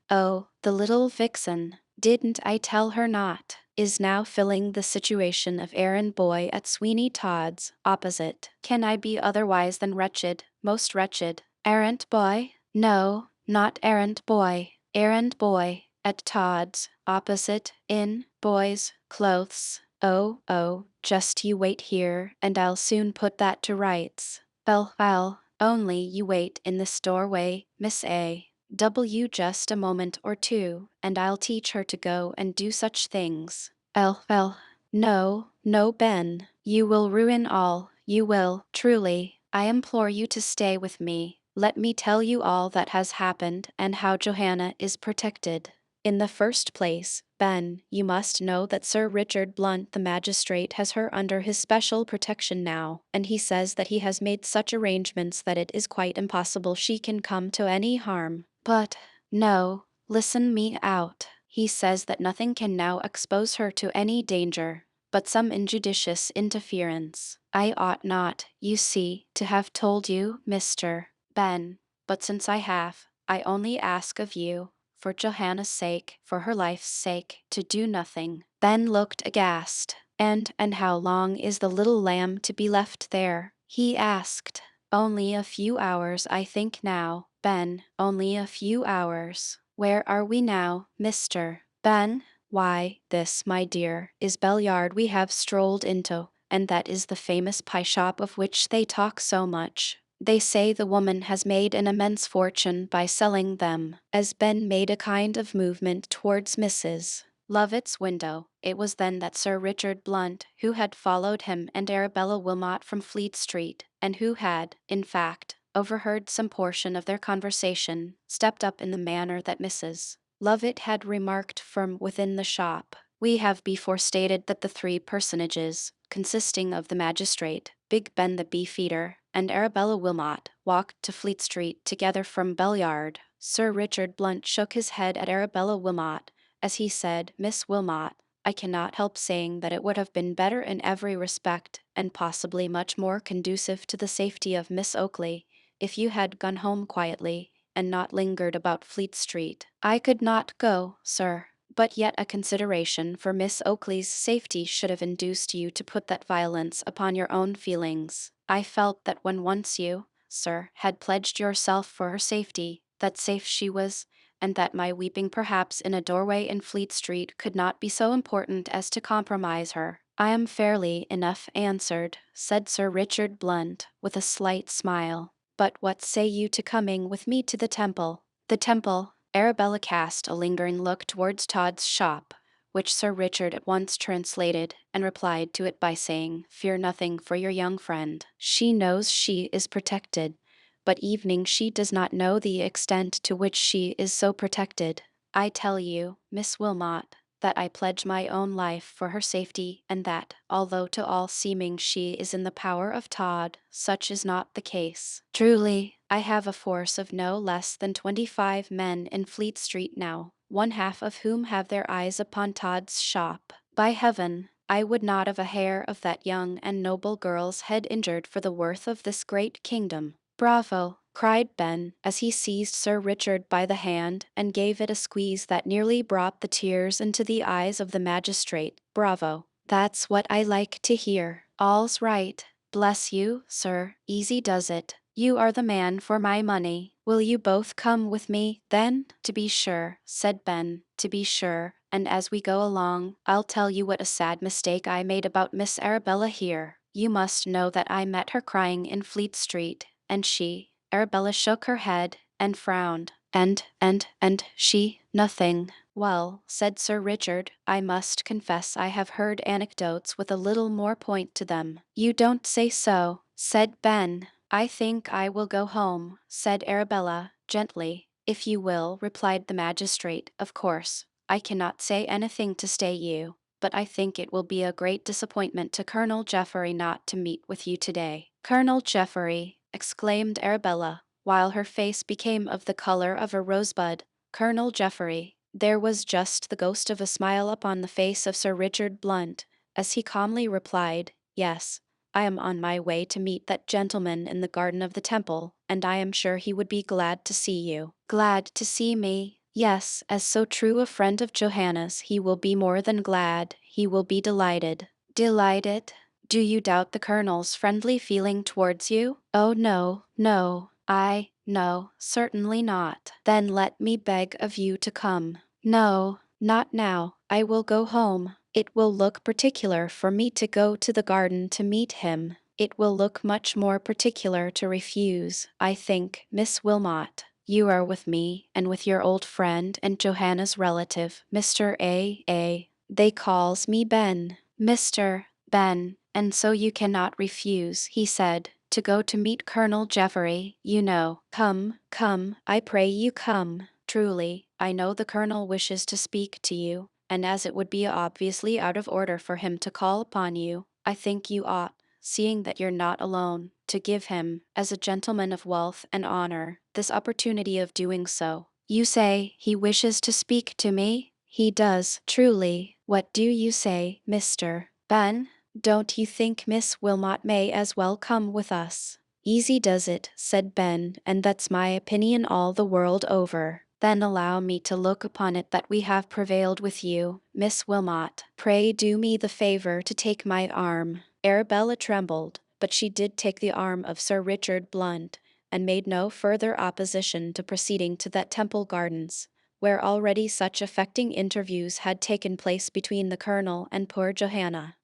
oh, the little vixen, didn't I tell her not, is now filling the situation of errand boy at Sweeney Todd's, opposite. Can I be otherwise than wretched, most wretched? Errand boy? No, not errand boy. Errand boy, at Todd's, opposite, in, boy's, clothes. Oh, just you wait here, and I'll soon put that to rights. Well, only you wait in this doorway, Miss A. W. just a moment or two, and I'll teach her to go and do such things. Well, no, Ben. You will ruin all, you will, truly. I implore you to stay with me. Let me tell you all that has happened and how Johanna is protected. In the first place, Ben, you must know that Sir Richard Blunt the magistrate has her under his special protection now, and he says that he has made such arrangements that it is quite impossible she can come to any harm. But, no, listen me out. He says that nothing can now expose her to any danger, but some injudicious interference. I ought not, you see, to have told you, Mr. Ben, but since I have, I only ask of you, for Johanna's sake, for her life's sake, to do nothing. Ben looked aghast. And how long is the little lamb to be left there? He asked. Only a few hours, I think now, Ben, only a few hours. Where are we now, Mr. Ben? Why, this, my dear, is Belliard we have strolled into, and that is the famous pie shop of which they talk so much. They say the woman has made an immense fortune by selling them, as Ben made a kind of movement towards Mrs. Lovett's window. It was then that Sir Richard Blunt, who had followed him and Arabella Wilmot from Fleet Street, and who had, in fact, overheard some portion of their conversation, stepped up in the manner that Mrs. Lovett had remarked from within the shop. We have before stated that the three personages, consisting of the magistrate, Big Ben the beefeater, and Arabella Wilmot, walked to Fleet Street together from Belliard. Sir Richard Blunt shook his head at Arabella Wilmot, as he said, Miss Wilmot, I cannot help saying that it would have been better in every respect, and possibly much more conducive to the safety of Miss Oakley, if you had gone home quietly, and not lingered about Fleet Street. I could not go, sir, but yet a consideration for Miss Oakley's safety should have induced you to put that violence upon your own feelings. I felt that when once you, sir, had pledged yourself for her safety, that safe she was, and that my weeping perhaps in a doorway in Fleet Street could not be so important as to compromise her. I am fairly enough answered, said Sir Richard Blunt, with a slight smile. But what say you to coming with me to the Temple? The Temple. Arabella cast a lingering look towards Todd's shop, which Sir Richard at once translated, and replied to it by saying, Fear nothing for your young friend. She knows she is protected, but evening she does not know the extent to which she is so protected. I tell you, Miss Wilmot, that I pledge my own life for her safety, and that, although to all seeming she is in the power of Todd, such is not the case. Truly, I have a force of no less than 25 men in Fleet Street now, one half of whom have their eyes upon Todd's shop. By heaven, I would not have a hair of that young and noble girl's head injured for the worth of this great kingdom. Bravo! Cried Ben, as he seized Sir Richard by the hand and gave it a squeeze that nearly brought the tears into the eyes of the magistrate. Bravo! That's what I like to hear. All's right. Bless you, sir, easy does it. You are the man for my money. Will you both come with me, then? To be sure, said Ben, to be sure, and as we go along, I'll tell you what a sad mistake I made about Miss Arabella here. You must know that I met her crying in Fleet Street, and Arabella shook her head and frowned. And she, nothing. Well, said Sir Richard, I must confess I have heard anecdotes with a little more point to them. You don't say so, said Ben. I think I will go home, said Arabella, gently. If you will, replied the magistrate, of course. I cannot say anything to stay you, but I think it will be a great disappointment to Colonel Jeffrey not to meet with you today. Colonel Jeffrey, exclaimed Arabella, while her face became of the color of a rosebud. Colonel Jeffrey. There was just the ghost of a smile upon the face of Sir Richard Blunt, as he calmly replied, Yes, I am on my way to meet that gentleman in the garden of the Temple, and I am sure he would be glad to see you. Glad to see me? Yes, as so true a friend of Johanna's, he will be more than glad, he will be delighted. Delighted? Do you doubt the Colonel's friendly feeling towards you? Oh no, no, no, certainly not. Then let me beg of you to come. No, not now, I will go home. It will look particular for me to go to the garden to meet him. It will look much more particular to refuse, I think, Miss Wilmot. You are with me, and with your old friend and Johanna's relative, Mr. A. They calls me Ben. Mr. Ben, and so you cannot refuse, he said, to go to meet Colonel Jeffrey, you know. Come, I pray you come. Truly, I know the Colonel wishes to speak to you, and as it would be obviously out of order for him to call upon you, I think you ought, seeing that you're not alone, to give him, as a gentleman of wealth and honor, this opportunity of doing so. You say he wishes to speak to me? He does, truly. What do you say, Mr. Ben? Don't you think Miss Wilmot may as well come with us? Easy does it, said Ben, and that's my opinion all the world over. Then allow me to look upon it that we have prevailed with you, Miss Wilmot. Pray do me the favor to take my arm. Arabella trembled, but she did take the arm of Sir Richard Blunt, and made no further opposition to proceeding to that Temple Gardens, where already such affecting interviews had taken place between the Colonel and poor Johanna.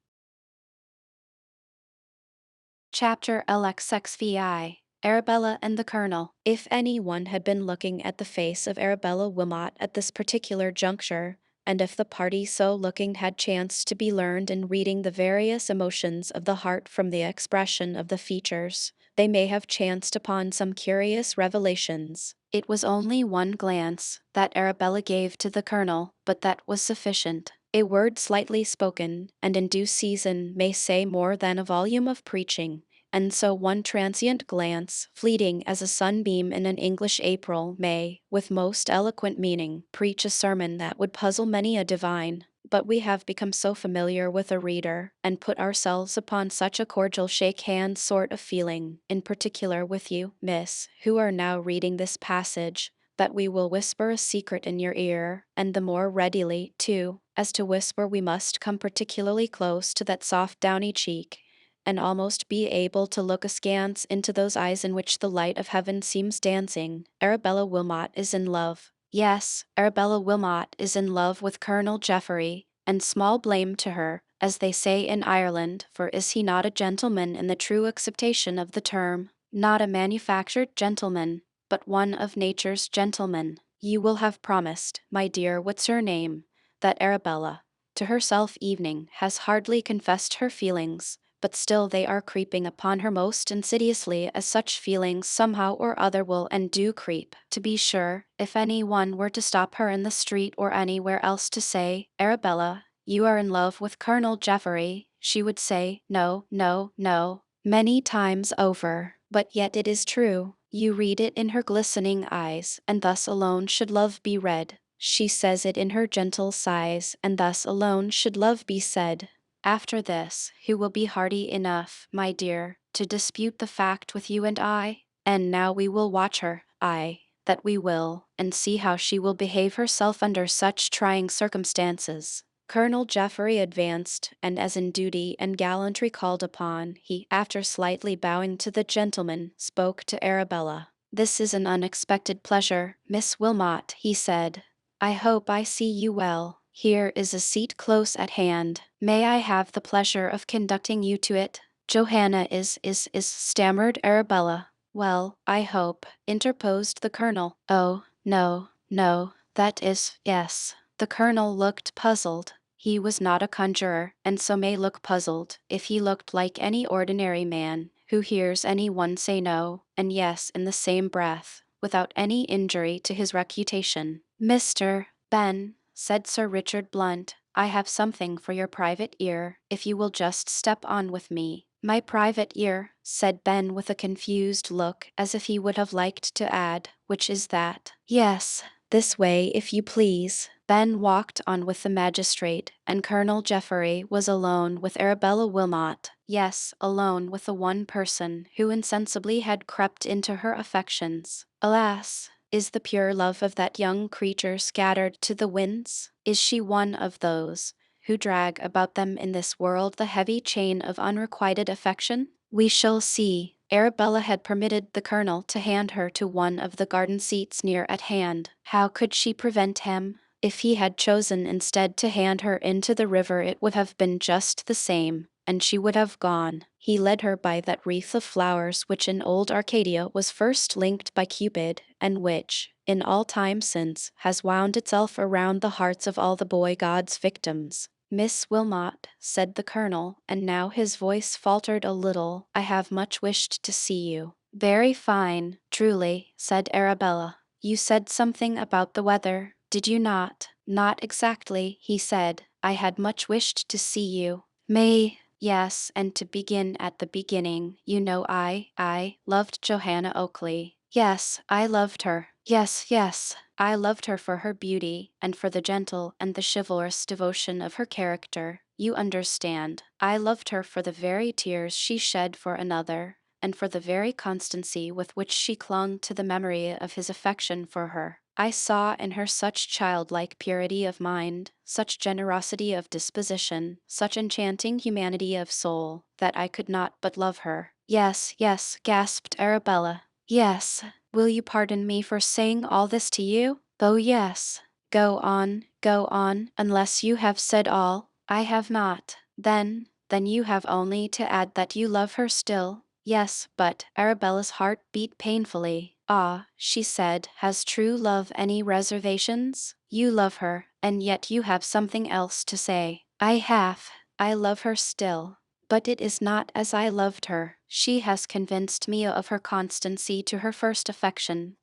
Chapter LXXVI. Arabella and the Colonel. If any one had been looking at the face of Arabella Wilmot at this particular juncture, and if the party so looking had chanced to be learned in reading the various emotions of the heart from the expression of the features, they may have chanced upon some curious revelations. It was only one glance that Arabella gave to the Colonel, but that was sufficient. A word slightly spoken, and in due season, may say more than a volume of preaching. And so one transient glance, fleeting as a sunbeam in an English April, may, with most eloquent meaning, preach a sermon that would puzzle many a divine. But we have become so familiar with a reader, and put ourselves upon such a cordial shake-hands sort of feeling, in particular with you, Miss, who are now reading this passage, that we will whisper a secret in your ear, and the more readily, too, as to whisper we must come particularly close to that soft downy cheek, and almost be able to look askance into those eyes in which the light of heaven seems dancing. Arabella Wilmot is in love. Yes, Arabella Wilmot is in love with Colonel Jeffrey, and small blame to her, as they say in Ireland, for is he not a gentleman in the true acceptation of the term? Not a manufactured gentleman, but one of nature's gentlemen. You will have promised, my dear, what's her name, that Arabella, to herself evening, has hardly confessed her feelings, but still they are creeping upon her most insidiously, as such feelings somehow or other will and do creep. To be sure, if any one were to stop her in the street or anywhere else to say, Arabella, you are in love with Colonel Jeffrey, she would say, no, no, no, many times over. But yet it is true. You read it in her glistening eyes, and thus alone should love be read. She says it in her gentle sighs, and thus alone should love be said. After this, who will be hardy enough, my dear, to dispute the fact with you and I? And now we will watch her, aye, that we will, and see how she will behave herself under such trying circumstances. Colonel Jeffrey advanced, and as in duty and gallantry called upon, he, after slightly bowing to the gentleman, spoke to Arabella. This is an unexpected pleasure, Miss Wilmot, he said. I hope I see you well. Here is a seat close at hand. May I have the pleasure of conducting you to it? Johanna is, stammered Arabella. Well, I hope, interposed the Colonel. Oh, no, no, that is, yes. The Colonel looked puzzled. He was not a conjurer, and so may look puzzled, if he looked like any ordinary man, who hears any one say no, and yes in the same breath, without any injury to his reputation. Mr. Ben, said Sir Richard Blunt, I have something for your private ear, if you will just step on with me. My private ear, said Ben with a confused look, as if he would have liked to add, which is that? Yes, this way, if you please. Ben walked on with the magistrate, and Colonel Jeffrey was alone with Arabella Wilmot. Yes, alone with the one person who insensibly had crept into her affections. Alas! Is the pure love of that young creature scattered to the winds? Is she one of those who drag about them in this world the heavy chain of unrequited affection? We shall see. Arabella had permitted the Colonel to hand her to one of the garden seats near at hand. How could she prevent him? If he had chosen instead to hand her into the river, it would have been just the same, and she would have gone. He led her by that wreath of flowers which in old Arcadia was first linked by Cupid, and which, in all time since, has wound itself around the hearts of all the boy god's victims. Miss Wilmot, said the Colonel, and now his voice faltered a little, I have much wished to see you. Very fine, truly, said Arabella. You said something about the weather, did you not? Not exactly, he said. I had much wished to see you. Yes, and to begin at the beginning, you know I loved Johanna Oakley. Yes, I loved her. Yes, I loved her for her beauty, and for the gentle and the chivalrous devotion of her character. You understand. I loved her for the very tears she shed for another, and for the very constancy with which she clung to the memory of his affection for her. I saw in her such childlike purity of mind, such generosity of disposition, such enchanting humanity of soul, that I could not but love her. Yes, yes, gasped Arabella. Yes. Will you pardon me for saying all this to you? Oh, yes. Go on, unless you have said all. I have not. Then you have only to add that you love her still. Yes, but Arabella's heart beat painfully. Ah, she said, has true love any reservations? You love her, and yet you have something else to say. I have. I love her still. But it is not as I loved her. She has convinced me of her constancy to her first affection,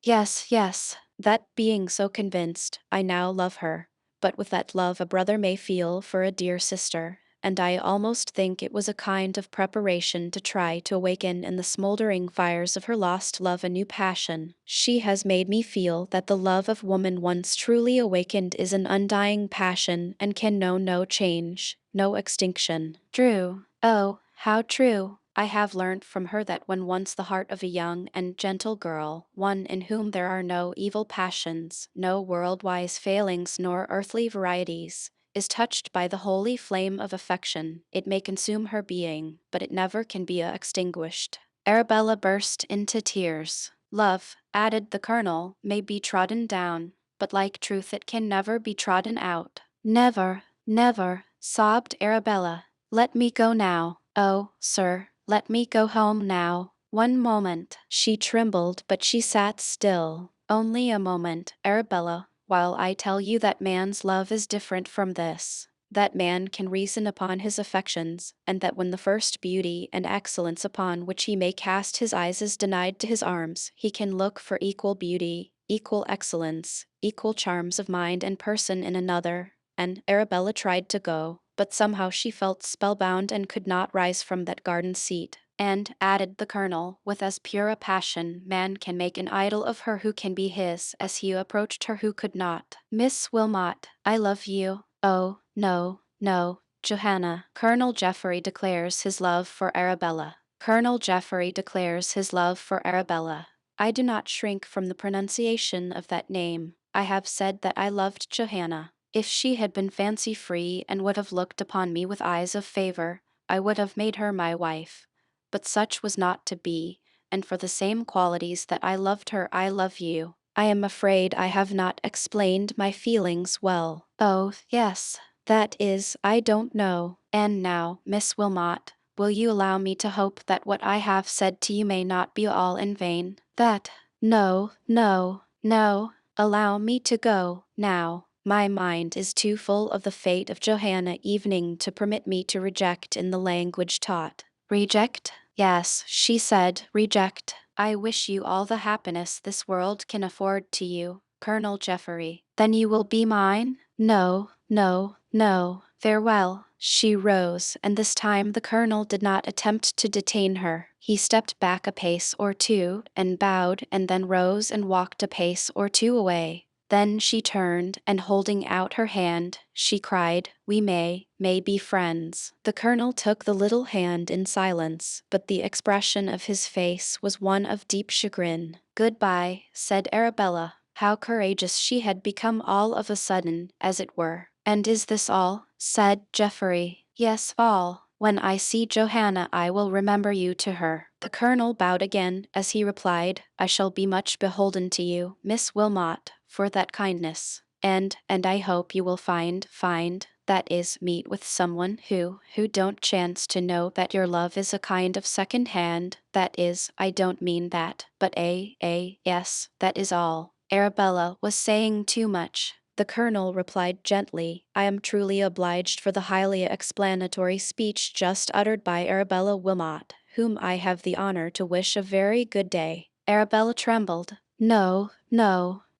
yes, that being so convinced, I now love her, but with that love a brother may feel for a dear sister, and I almost think it was a kind of preparation to try to awaken in the smoldering fires of her lost love a new passion. She has made me feel that the love of woman once truly awakened is an undying passion and can know no change, no extinction. True. Oh, how true! I have learnt from her that when once the heart of a young and gentle girl, one in whom there are no evil passions, no world-wise failings nor earthly varieties, is touched by the holy flame of affection, it may consume her being, but it never can be extinguished. Arabella burst into tears. Love, added the colonel, may be trodden down, but like truth it can never be trodden out. Never, never, sobbed Arabella. Let me go now. Oh, sir, let me go home now. One moment. She trembled, but she sat still. Only a moment, Arabella, while I tell you that man's love is different from this. That man can reason upon his affections, and that when the first beauty and excellence upon which he may cast his eyes is denied to his arms, he can look for equal beauty, equal excellence, equal charms of mind and person in another. And Arabella tried to go, but somehow she felt spellbound and could not rise from that garden seat. And, added the colonel, with as pure a passion, man can make an idol of her who can be his, as he approached her who could not. Miss Wilmot, I love you. Oh, no, Johanna. Colonel Geoffrey declares his love for Arabella. Colonel Geoffrey declares his love for Arabella. I do not shrink from the pronunciation of that name. I have said that I loved Johanna. If she had been fancy-free and would have looked upon me with eyes of favor, I would have made her my wife. But such was not to be, and for the same qualities that I loved her I love you. I am afraid I have not explained my feelings well. Oh, yes. That is, I don't know. And now, Miss Wilmot, will you allow me to hope that what I have said to you may not be all in vain? No. Allow me to go, now. My mind is too full of the fate of Johanna evening to permit me to reject in the language taught. Reject? Yes, she said, reject. I wish you all the happiness this world can afford to you, Colonel Geoffrey. Then you will be mine? No. Farewell. She rose, and this time the colonel did not attempt to detain her. He stepped back a pace or two, and bowed, and then rose and walked a pace or two away. Then she turned, and holding out her hand, she cried, "We may be friends." The colonel took the little hand in silence, but the expression of his face was one of deep chagrin. "Goodbye," said Arabella. How courageous she had become all of a sudden, as it were. "And is this all?" said Geoffrey. "Yes, all. When I see Johanna I will remember you to her." The colonel bowed again as he replied, "I shall be much beholden to you, Miss Wilmot, for that kindness. And I hope you will find, that is, meet with someone who don't chance to know that your love is a kind of second hand, that is, I don't mean that, but yes, that is all." Arabella was saying too much. The colonel replied gently, "I am truly obliged for the highly explanatory speech just uttered by Arabella Wilmot, whom I have the honor to wish a very good day." Arabella trembled. No,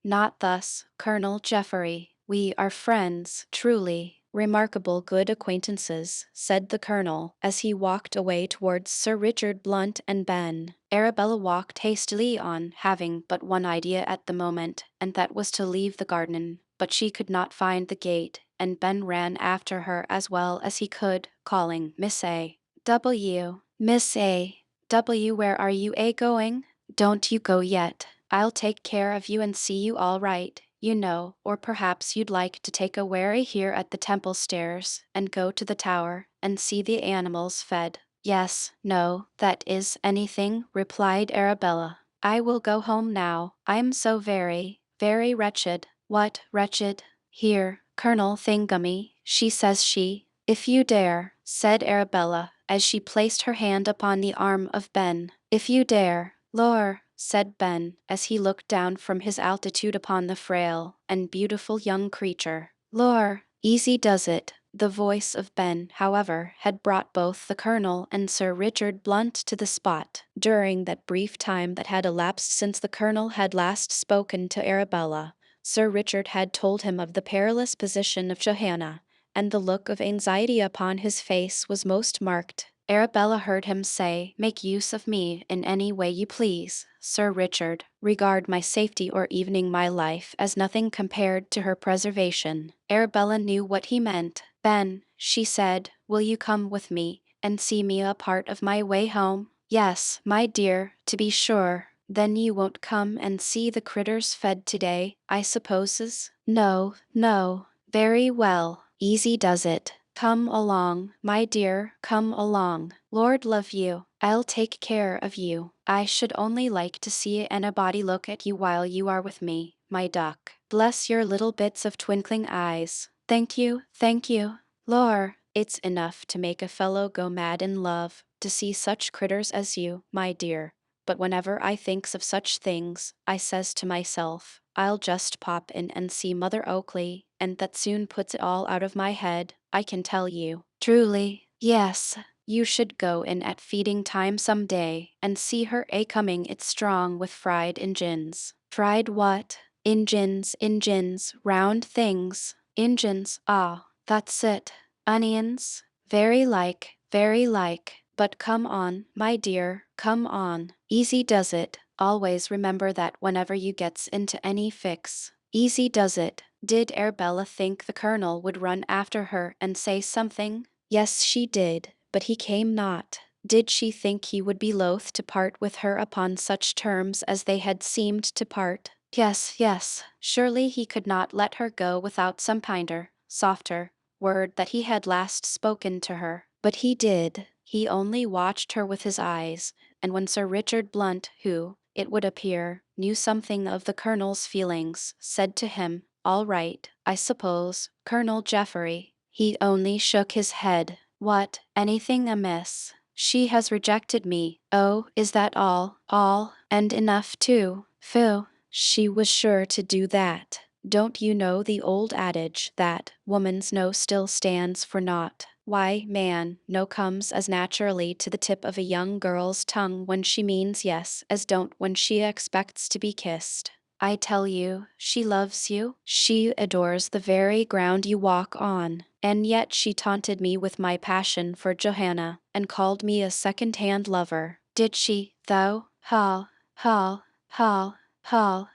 not thus, Colonel Geoffrey. We are friends, truly. Remarkable good acquaintances, said the colonel, as he walked away towards Sir Richard Blunt and Ben. Arabella walked hastily on, having but one idea at the moment, and that was to leave the garden. But she could not find the gate, and Ben ran after her as well as he could, calling, "Miss A. W. Miss A. W. Where are you going? Don't you go yet. I'll take care of you and see you all right, or perhaps you'd like to take a wherry here at the temple stairs, and go to the tower, and see the animals fed. Yes, no, that is anything, replied Arabella. I will go home now. I'm so very, very wretched. What, wretched? Here, Colonel Thingummy, if you dare, said Arabella, as she placed her hand upon the arm of Ben. If you dare, Lor, said Ben, as he looked down from his altitude upon the frail and beautiful young creature. Lor, easy does it. The voice of Ben, however, had brought both the Colonel and Sir Richard Blunt to the spot. During that brief time that had elapsed since the Colonel had last spoken to Arabella, Sir Richard had told him of the perilous position of Johanna, and the look of anxiety upon his face was most marked. Arabella heard him say, "Make use of me in any way you please, Sir Richard. Regard my safety or even my life as nothing compared to her preservation." Arabella knew what he meant. "Ben," she said, "will you come with me, and see me a part of my way home?" "Yes, my dear, to be sure." "Then you won't come and see the critters fed today, I supposes?" "No, no." "Very well, easy does it. Come along, my dear, come along. Lord love you, I'll take care of you. I should only like to see anybody look at you while you are with me, my duck. Bless your little bits of twinkling eyes. Thank you, thank you. Lor, it's enough to make a fellow go mad in love, to see such critters as you, my dear. But whenever I thinks of such things, I says to myself, I'll just pop in and see Mother Oakley, and that soon puts it all out of my head, I can tell you." "Truly, yes, you should go in at feeding time some day, and see her coming it strong with fried injins." "Fried what?" Injins, round things." "Injins, ah, that's it. Onions?" Very like, very like. But come on, my dear, come on. Easy does it. Always remember that whenever you gets into any fix. Easy does it." Did Arabella think the Colonel would run after her and say something? Yes, she did, but he came not. Did she think he would be loath to part with her upon such terms as they had seemed to part? Yes, yes, surely he could not let her go without some kinder, softer word that he had last spoken to her. But he did. He only watched her with his eyes, and when Sir Richard Blunt, who, it would appear, knew something of the Colonel's feelings, said to him, "All right, I suppose, Colonel Jeffrey," he only shook his head. "What, anything amiss?" "She has rejected me." "Oh, is that all? All, and enough too? Phoo, she was sure to do that. Don't you know the old adage that woman's no still stands for naught? Why, man, no comes as naturally to the tip of a young girl's tongue when she means yes as don't when she expects to be kissed. I tell you, she loves you. She adores the very ground you walk on. And yet she taunted me with my passion for Johanna, and called me a second-hand lover. Did she, though? Hall, Hall, Hall, Hall.